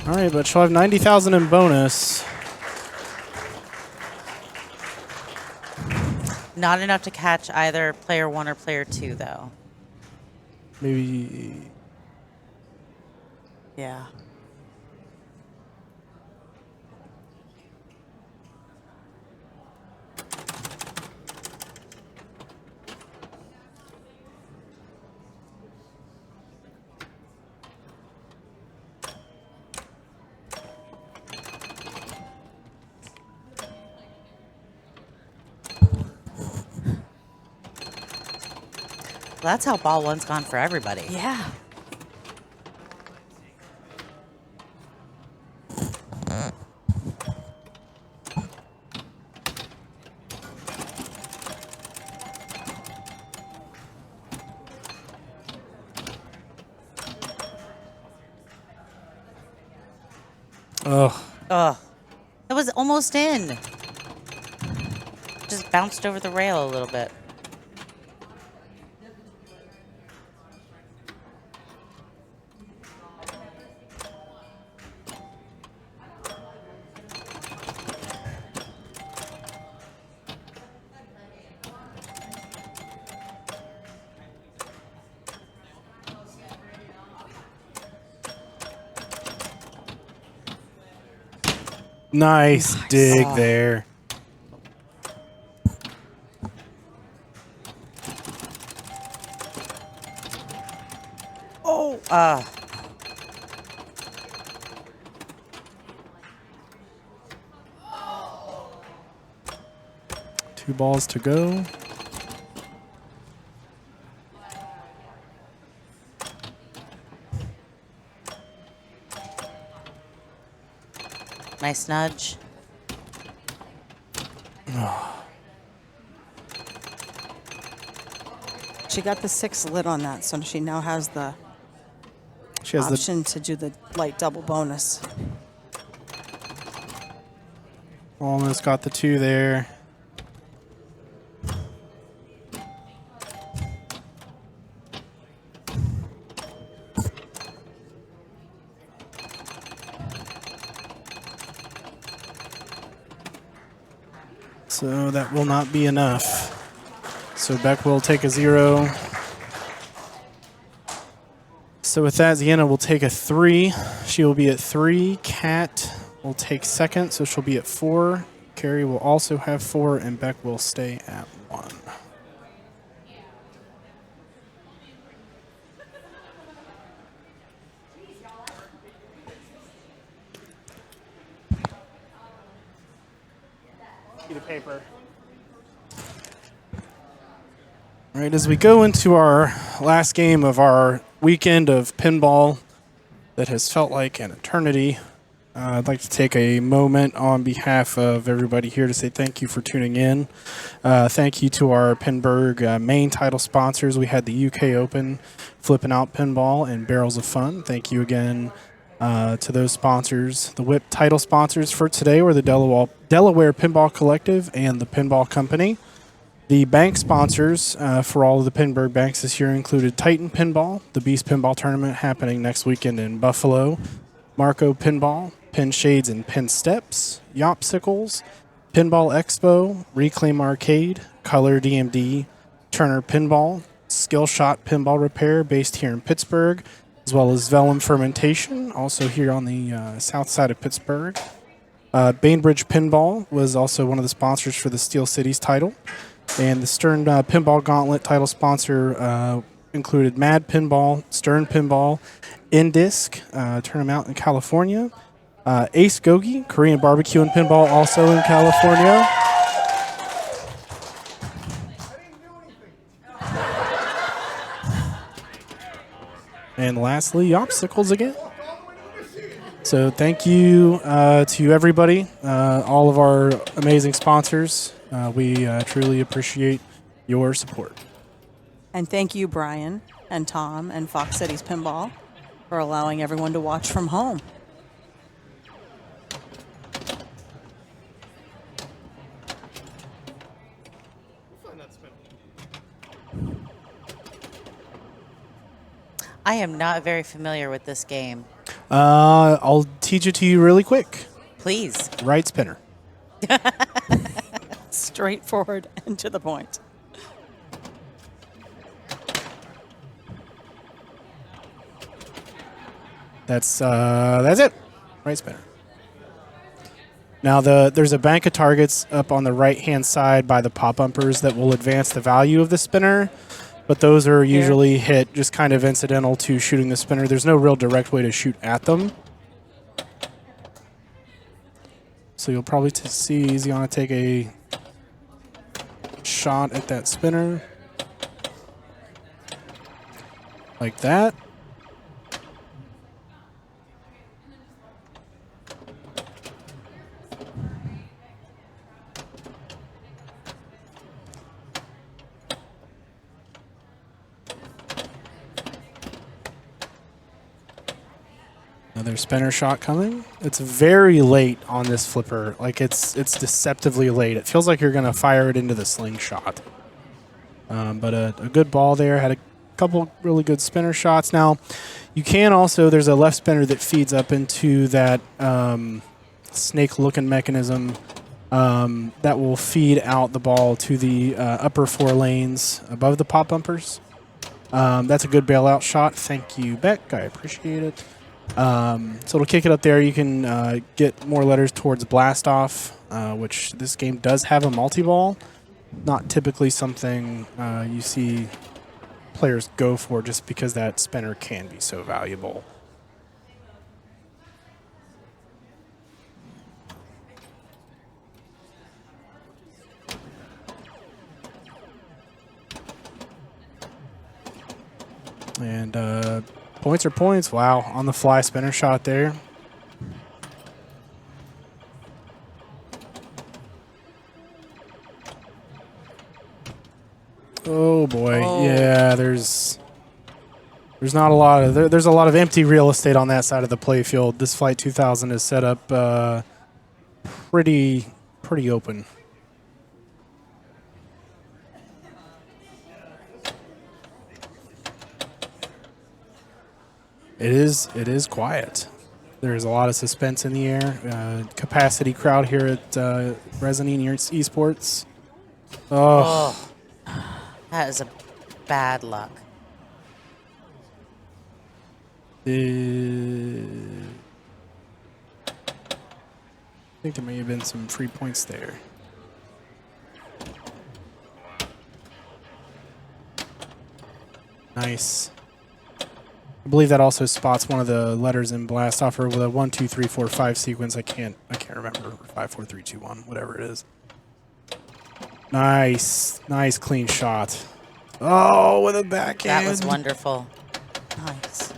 [SPEAKER 3] All right, but she'll have 90,000 in bonus.
[SPEAKER 12] Not enough to catch either player 1 or player 2, though.
[SPEAKER 3] Maybe.
[SPEAKER 6] Yeah.
[SPEAKER 12] Well, that's how ball 1's gone for everybody.
[SPEAKER 6] Yeah.
[SPEAKER 3] Oh,
[SPEAKER 12] Ugh. That was almost in. Just bounced over the rail a little bit.
[SPEAKER 3] nice dig there.
[SPEAKER 12] Oh.
[SPEAKER 3] 2 balls to go.
[SPEAKER 12] Nice nudge.
[SPEAKER 6] She got the 6 lit on that, so she now has the
[SPEAKER 3] She has the
[SPEAKER 6] option to do the light double bonus.
[SPEAKER 3] almost got the 2 there. So that will not be enough. So Beck will take a 0. So with that, Ziena will take a 3. She will be at 3. Kat will take second, so she'll be at 4. Carrie will also have 4, and Beck will stay at 1.
[SPEAKER 5] Sheet of paper.
[SPEAKER 3] All right, as we go into our last game of our weekend of pinball that has felt like an eternity, I'd like to take a moment on behalf of everybody here to say thank you for tuning in. Thank you to our Pinburg main title sponsors. We had the UK Open, Flipping Out Pinball, and Barrels of Fun. Thank you again to those sponsors. The WIPT title sponsors for today were the Delaware Pinball Collective and the Pinball Company. The bank sponsors for all of the Pinburg banks this year included Titan Pinball, the Beast Pinball Tournament happening next weekend in Buffalo, Marco Pinball, Pin Shades and Pin Steps, Yopsicles, Pinball Expo, Reclaim Arcade, Color DMD, Turner Pinball, Skillshot Pinball Repair based here in Pittsburgh, as well as Vellum Fermentation, also here on the south side of Pittsburgh. Bainbridge Pinball was also one of the sponsors for the Steel Cities title. And the Stern Pinball Gauntlet title sponsor included Mad Pinball, Stern Pinball, Indisc, turn them out in California. Ace Gogi, Korean Barbecue and Pinball, also in California. And lastly, Yopsicles again. So thank you to everybody, all of our amazing sponsors. We truly appreciate your support.
[SPEAKER 6] And thank you, Brian and Tom and Fox Cities Pinball, for allowing everyone to watch from home.
[SPEAKER 12] I am not very familiar with this game.
[SPEAKER 3] I'll teach it to you really quick.
[SPEAKER 12] Please.
[SPEAKER 3] Right spinner.
[SPEAKER 6] Straightforward and to the point.
[SPEAKER 3] That's it. Right spinner. Now there's a bank of targets up on the right-hand side by the pop bumpers that will advance the value of the spinner, but those are usually hit just kind of incidental to shooting the spinner. There's no real direct way to shoot at them. So you'll probably see Ziena take a shot at that spinner. Like that. Another spinner shot coming. It's very late on this flipper. Like it's deceptively late. It feels like you're gonna fire it into the slingshot. But a good ball there. Had a couple really good spinner shots. Now, you can also, there's a left spinner that feeds up into that snake-looking mechanism that will feed out the ball to the upper 4 lanes above the pop bumpers. That's a good bailout shot. Thank you, Beck. I appreciate it. So it'll kick it up there. You can get more letters towards blast off, which this game does have a multi-ball. Not typically something you see players go for just because that spinner can be so valuable. And points are points. Wow, on the fly spinner shot there. Oh boy, yeah. There's not a lot of there's a lot of empty real estate on that side of the playfield. This Flight 2000 is set up pretty open. It is quiet. There's a lot of suspense in the air. Capacity crowd here at Resonine Esports. Oh.
[SPEAKER 12] That is a bad luck.
[SPEAKER 3] I think there may have been some free points there. Nice. I believe that also spots one of the letters in blast off, or with a 1, 2, 3, 4, 5 sequence. I can't remember. 5, 4, 3, 2, 1, whatever it is. Nice clean shot. Oh, with a backhand.
[SPEAKER 12] That was wonderful. Nice.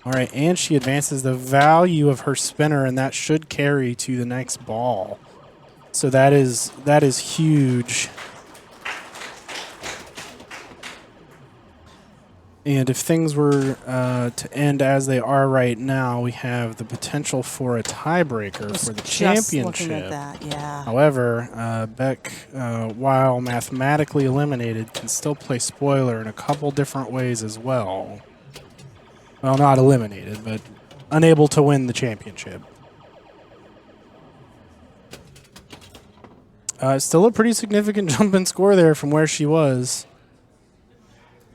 [SPEAKER 3] All right, and she advances the value of her spinner, and that should carry to the next ball. So that is huge. And if things were to end as they are right now, we have the potential for a tiebreaker for the championship.
[SPEAKER 6] Looking at that, yeah.
[SPEAKER 3] However, Beck, while mathematically eliminated, can still play spoiler in a couple different ways as well. Well, not eliminated, but unable to win the championship. Still a pretty significant jump in score there from where she was.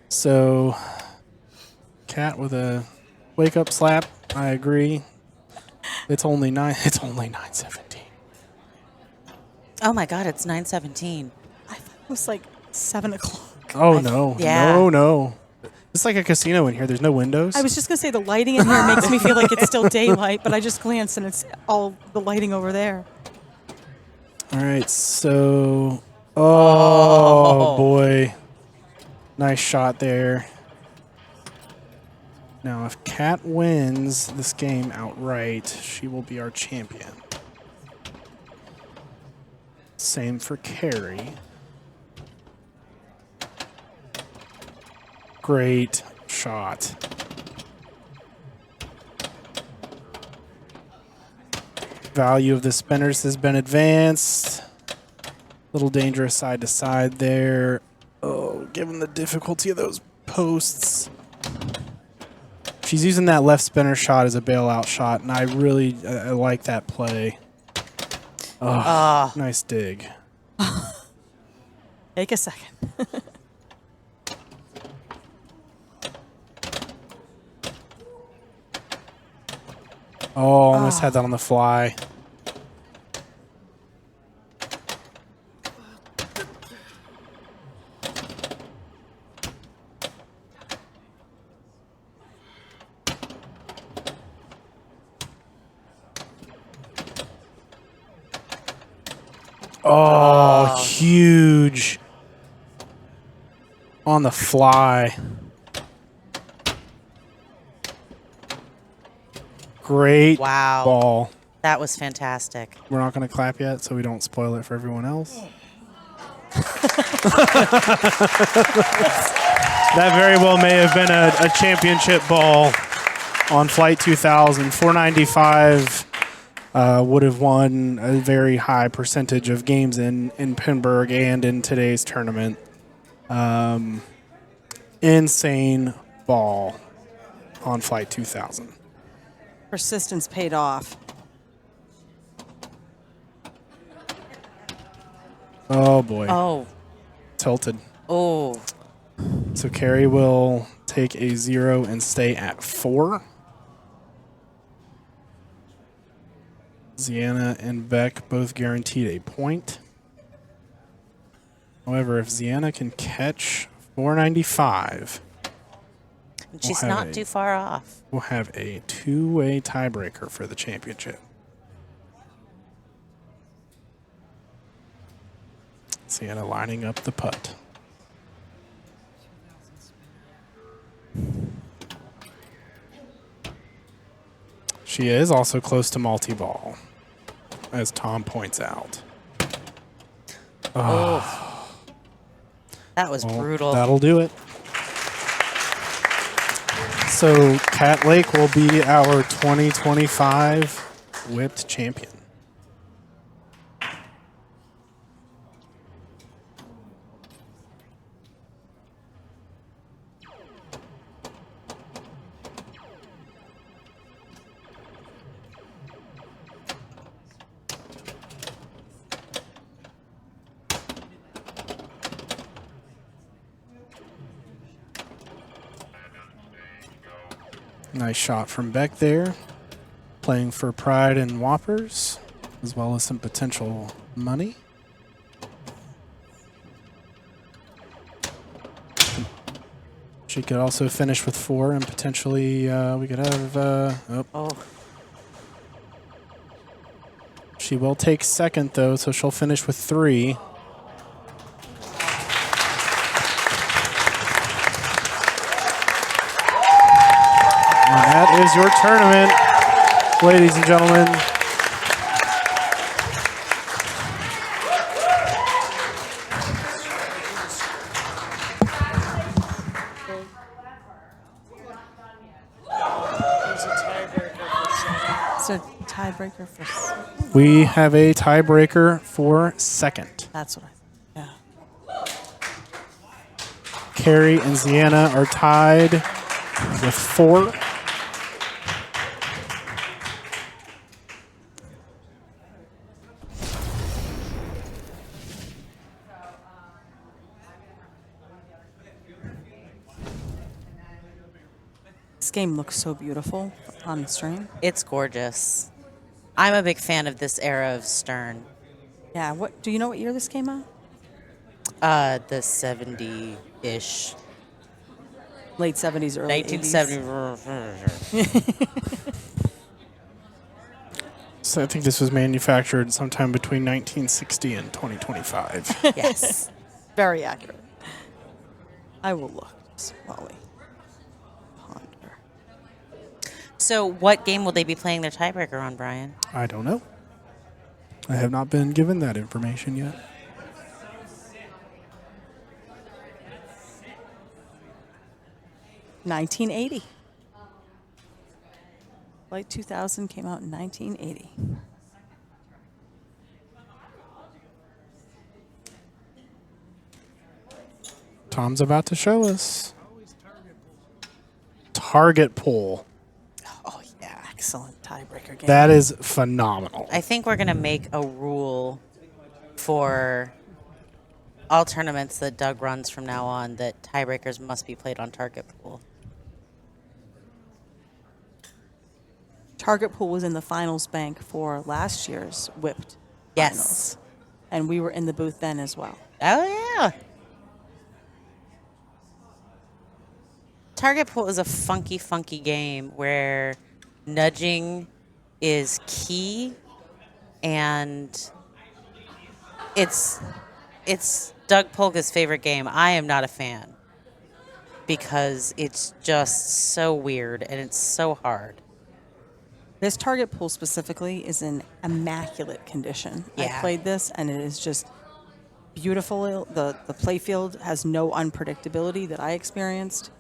[SPEAKER 3] So, Cat with a wake-up slap. I agree. It's only 9:17.
[SPEAKER 12] Oh my God, it's 9:17.
[SPEAKER 6] I thought it was like 7 o'clock.
[SPEAKER 3] Oh no!
[SPEAKER 12] Yeah.
[SPEAKER 3] No! It's like a casino in here. There's no windows.
[SPEAKER 6] I was just gonna say the lighting in here makes me feel like it's still daylight, but I just glanced and it's all the lighting over there.
[SPEAKER 3] All right, so oh boy, nice shot there. Now, if Kat wins this game outright, she will be our champion. Same for Carrie. Great shot. Value of the spinners has been advanced. Little dangerous side to side there. Oh, given the difficulty of those posts. She's using that left spinner shot as a bailout shot, and I really I like that play. Oh, nice dig.
[SPEAKER 6] Take a second.
[SPEAKER 3] Oh, almost had that on the fly. Oh, huge. On the fly. Great
[SPEAKER 12] Wow.
[SPEAKER 3] ball.
[SPEAKER 12] That was fantastic.
[SPEAKER 3] We're not going to clap yet, so we don't spoil it for everyone else. That very well may have been a championship ball on Flight 2000. 495 would have won a very high percentage of games in Pinburg and in today's tournament. Insane ball on Flight 2000.
[SPEAKER 6] Persistence paid off.
[SPEAKER 3] Oh, boy.
[SPEAKER 12] Oh.
[SPEAKER 3] Tilted.
[SPEAKER 12] Oh.
[SPEAKER 3] So Carrie will take a 0 and stay at 4. Ziana and Beck both guaranteed a point. However, if Ziana can catch 495,
[SPEAKER 12] She's not too far off.
[SPEAKER 3] we'll have a two-way tiebreaker for the championship. Ziana lining up the putt. She is also close to multi-ball, as Tom points out.
[SPEAKER 12] Oh. That was
[SPEAKER 3] Well,
[SPEAKER 12] brutal.
[SPEAKER 3] That'll do it. So Cat Lake will be our 2025 WIPT champion. Nice shot from Beck there. Playing for pride and whoppers, as well as some potential money. She could also finish with 4 and potentially we could have...
[SPEAKER 12] Oh.
[SPEAKER 3] She will take second, though, so she'll finish with 3. And that is your tournament, ladies and gentlemen.
[SPEAKER 6] So tiebreaker for.
[SPEAKER 3] We have a tiebreaker for second.
[SPEAKER 6] That's what I. Yeah.
[SPEAKER 3] Carrie and Ziana are tied with 4.
[SPEAKER 6] This game looks so beautiful on the stream.
[SPEAKER 12] It's gorgeous. I'm a big fan of this era of Stern.
[SPEAKER 6] Yeah. What do you know? What year this came out?
[SPEAKER 12] The 70-ish.
[SPEAKER 6] Late 70s, early
[SPEAKER 12] 1970.
[SPEAKER 3] So I think this was manufactured sometime between 1960 and 2025.
[SPEAKER 12] Yes.
[SPEAKER 6] Very accurate. I will look slowly. Ponder.
[SPEAKER 12] So what game will they be playing their tiebreaker on, Brian?
[SPEAKER 3] I don't know. I have not been given that information yet.
[SPEAKER 6] $1980. Light 2000 came out in 1980.
[SPEAKER 3] Tom's about to show us. Target pull.
[SPEAKER 6] Oh yeah, excellent tiebreaker game.
[SPEAKER 3] That is phenomenal.
[SPEAKER 12] I think we're going to make a rule for all tournaments that Doug runs from now on that tiebreakers must be played on target pool.
[SPEAKER 6] Target pool was in the finals bank for last year's WIPT.
[SPEAKER 12] Yes.
[SPEAKER 6] Finals. And we were in the booth then as well.
[SPEAKER 12] Oh, yeah. Target pool is a funky, funky game where nudging is key, and it's Doug Polka's favorite game. I am not a fan because it's just so weird and it's so hard.
[SPEAKER 6] This target pool specifically is in immaculate condition.
[SPEAKER 12] Yeah.
[SPEAKER 6] I played this, and it is just beautiful. The play field has no unpredictability that I experienced.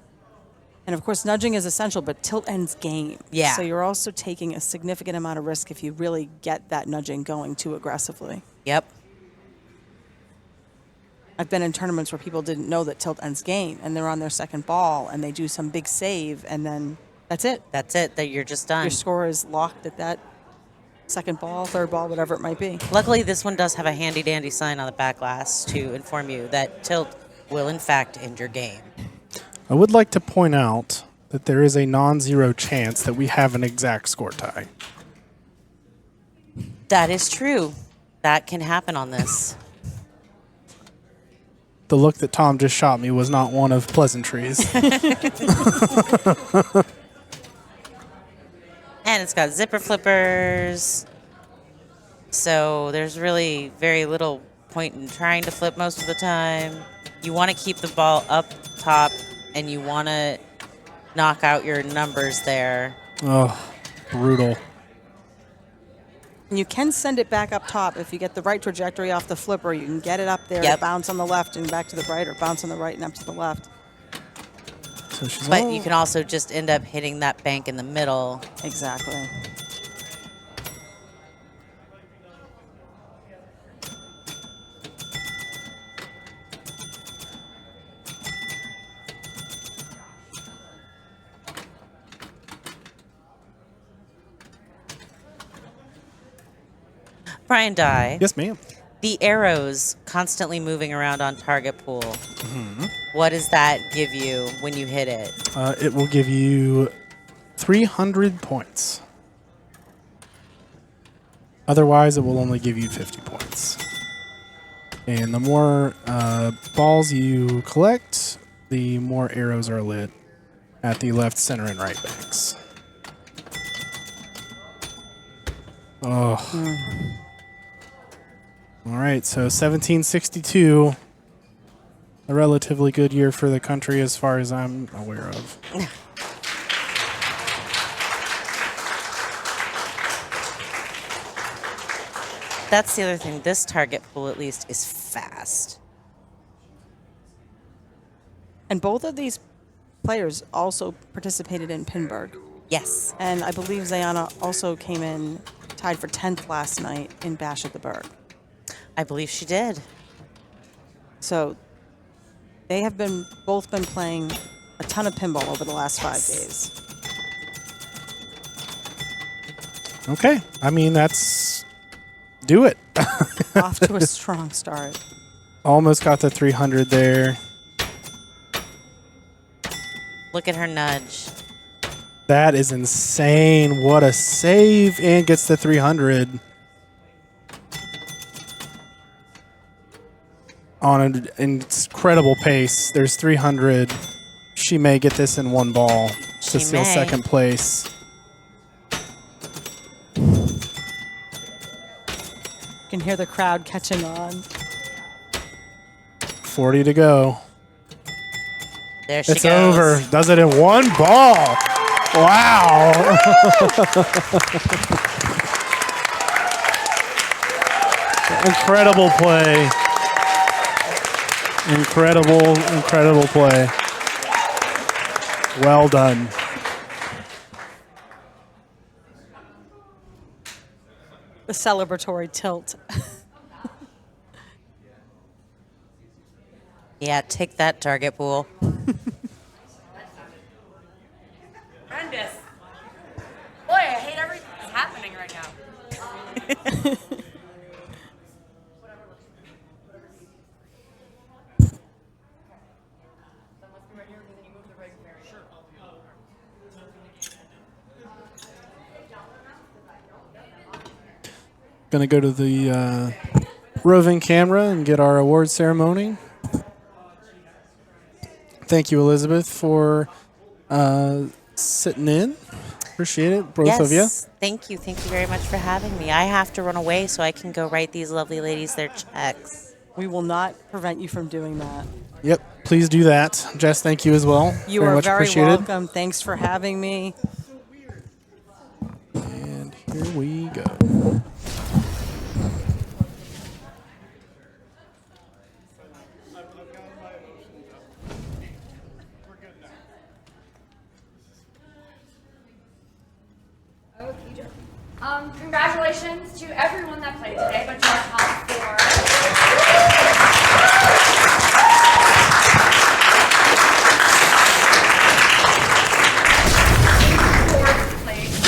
[SPEAKER 6] And of course, nudging is essential, but tilt ends game.
[SPEAKER 12] Yeah.
[SPEAKER 6] So you're also taking a significant amount of risk if you really get that nudging going too aggressively.
[SPEAKER 12] Yep.
[SPEAKER 6] I've been in tournaments where people didn't know that tilt ends game, and they're on their second ball, and they do some big save, and then that's it.
[SPEAKER 12] That's it. That you're just done.
[SPEAKER 6] Your score is locked at that second ball, third ball, whatever it might be.
[SPEAKER 12] Luckily, this one does have a handy-dandy sign on the back glass to inform you that tilt will, in fact, end your game.
[SPEAKER 3] I would like to point out that there is a non-zero chance that we have an exact score tie.
[SPEAKER 12] That is true. That can happen on this.
[SPEAKER 3] The look that Tom just shot me was not one of pleasantries.
[SPEAKER 12] And it's got zipper flippers. So there's really very little point in trying to flip most of the time. You want to keep the ball up top, and you want to knock out your numbers there.
[SPEAKER 3] Oh, brutal.
[SPEAKER 6] And you can send it back up top if you get the right trajectory off the flipper. You can get it up there,
[SPEAKER 12] Yep.
[SPEAKER 6] bounce on the left and back to the right, or bounce on the right and up to the left.
[SPEAKER 3] So she's
[SPEAKER 12] But
[SPEAKER 3] all-
[SPEAKER 12] you can also just end up hitting that bank in the middle.
[SPEAKER 6] Exactly.
[SPEAKER 12] Brian Dye.
[SPEAKER 3] Yes, ma'am.
[SPEAKER 12] The arrows constantly moving around on target pool. What does that give you when you hit it?
[SPEAKER 3] It will give you 300 points. Otherwise, it will only give you 50 points. And the more balls you collect, the more arrows are lit at the left, center, and right banks. Oh. All right, so 1762, a relatively good year for the country as far as I'm aware of.
[SPEAKER 12] That's the other thing. This target pool, at least, is fast.
[SPEAKER 6] And both of these players also participated in Pinburg.
[SPEAKER 12] Yes.
[SPEAKER 6] And I believe Zayana also came in tied for 10th last night in Bash at the Burg.
[SPEAKER 12] I believe she did.
[SPEAKER 6] So they have both been playing a ton of pinball over the last 5 days.
[SPEAKER 3] Okay, I mean, that's... do it.
[SPEAKER 6] Off to a strong start.
[SPEAKER 3] Almost got the 300 there.
[SPEAKER 12] Look at her nudge.
[SPEAKER 3] That is insane. What a save. And gets the 300. On an incredible pace. There's 300. She may get this in one ball to
[SPEAKER 12] She
[SPEAKER 3] steal
[SPEAKER 12] may.
[SPEAKER 3] second place.
[SPEAKER 6] You can hear the crowd catching on.
[SPEAKER 3] 40 to go.
[SPEAKER 12] There she
[SPEAKER 3] It's
[SPEAKER 12] goes.
[SPEAKER 3] over. Does it in one ball. Wow. Incredible play. Incredible play. Well done.
[SPEAKER 6] The celebratory tilt.
[SPEAKER 12] Yeah, take that target pool.
[SPEAKER 11] Horrendous. Boy, I hate everything that's happening right now.
[SPEAKER 3] Gonna go to the roving camera and get our award ceremony. Thank you, Elizabeth, for sitting in. Appreciate it, both of you.
[SPEAKER 12] Yes, thank you. Thank you very much for having me. I have to run away so I can go write these lovely ladies their checks.
[SPEAKER 6] We will not prevent you from doing that.
[SPEAKER 3] Yep, please do that. Jess, thank you as well.
[SPEAKER 6] You
[SPEAKER 3] very
[SPEAKER 6] are
[SPEAKER 3] much
[SPEAKER 6] very
[SPEAKER 3] appreciated.
[SPEAKER 6] welcome. Thanks for having me.
[SPEAKER 3] And Here we go.
[SPEAKER 13] Congratulations to everyone that played today, but to our top four. Fourth place,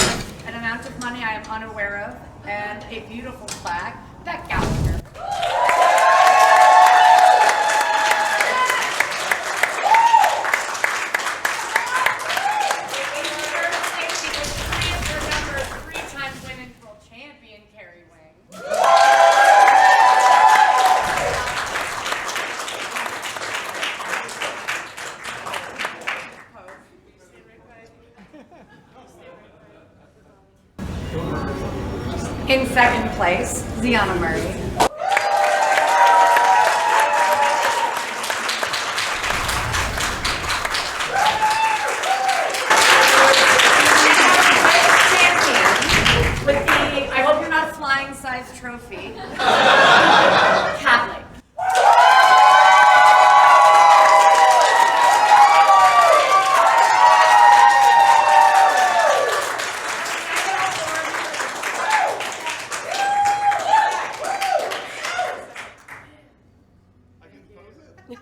[SPEAKER 13] an amount of money I am unaware of, and a beautiful flag, that Gallagher. Carrie Wing. In second place, Ziana Murray. With the, I hope you're not flying size trophy, Catholic. And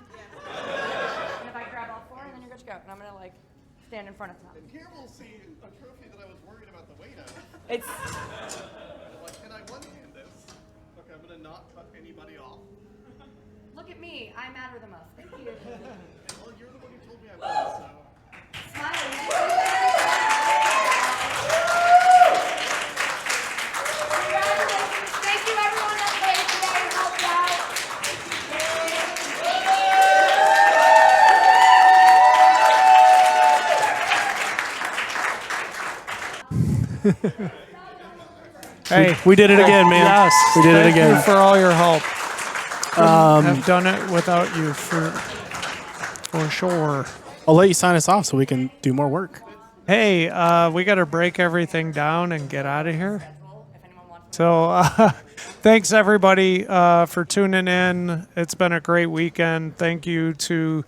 [SPEAKER 13] if I grab all four, and then you're good to go. And I'm gonna like stand in front of them.
[SPEAKER 14] And here we'll see a trophy that I was worried about the weight of.
[SPEAKER 13] It's.
[SPEAKER 14] Like, can I one-hand this? Okay, I'm gonna not cut anybody off.
[SPEAKER 13] Look at me. I matter the most. Thank you.
[SPEAKER 14] Well, you're the one who told me I was, so.
[SPEAKER 13] Thank you, everyone that played today and helped out.
[SPEAKER 15] Hey,
[SPEAKER 3] we did it again, man.
[SPEAKER 15] Yes,
[SPEAKER 3] we did it
[SPEAKER 15] thank
[SPEAKER 3] again.
[SPEAKER 15] you for all your help. Have done it without you for sure.
[SPEAKER 3] I'll let you sign us off so we can do more work.
[SPEAKER 15] Hey, we got to break everything down and get out of here. So thanks, everybody, for tuning in. It's been a great weekend. Thank you to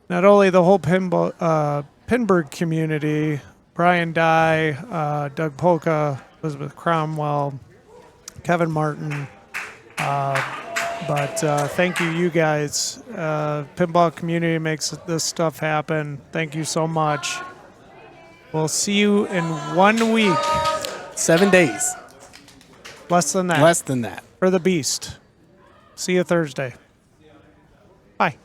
[SPEAKER 15] not only the whole Pinburg community, Brian Dye, Doug Polka, Elizabeth Cromwell, Kevin Martin, but thank you guys. Pinball community makes this stuff happen. Thank you so much. We'll see you in 1 week.
[SPEAKER 3] 7 days.
[SPEAKER 15] Less than that.
[SPEAKER 3] Less than that.
[SPEAKER 15] For the Beast. See you Thursday. Bye.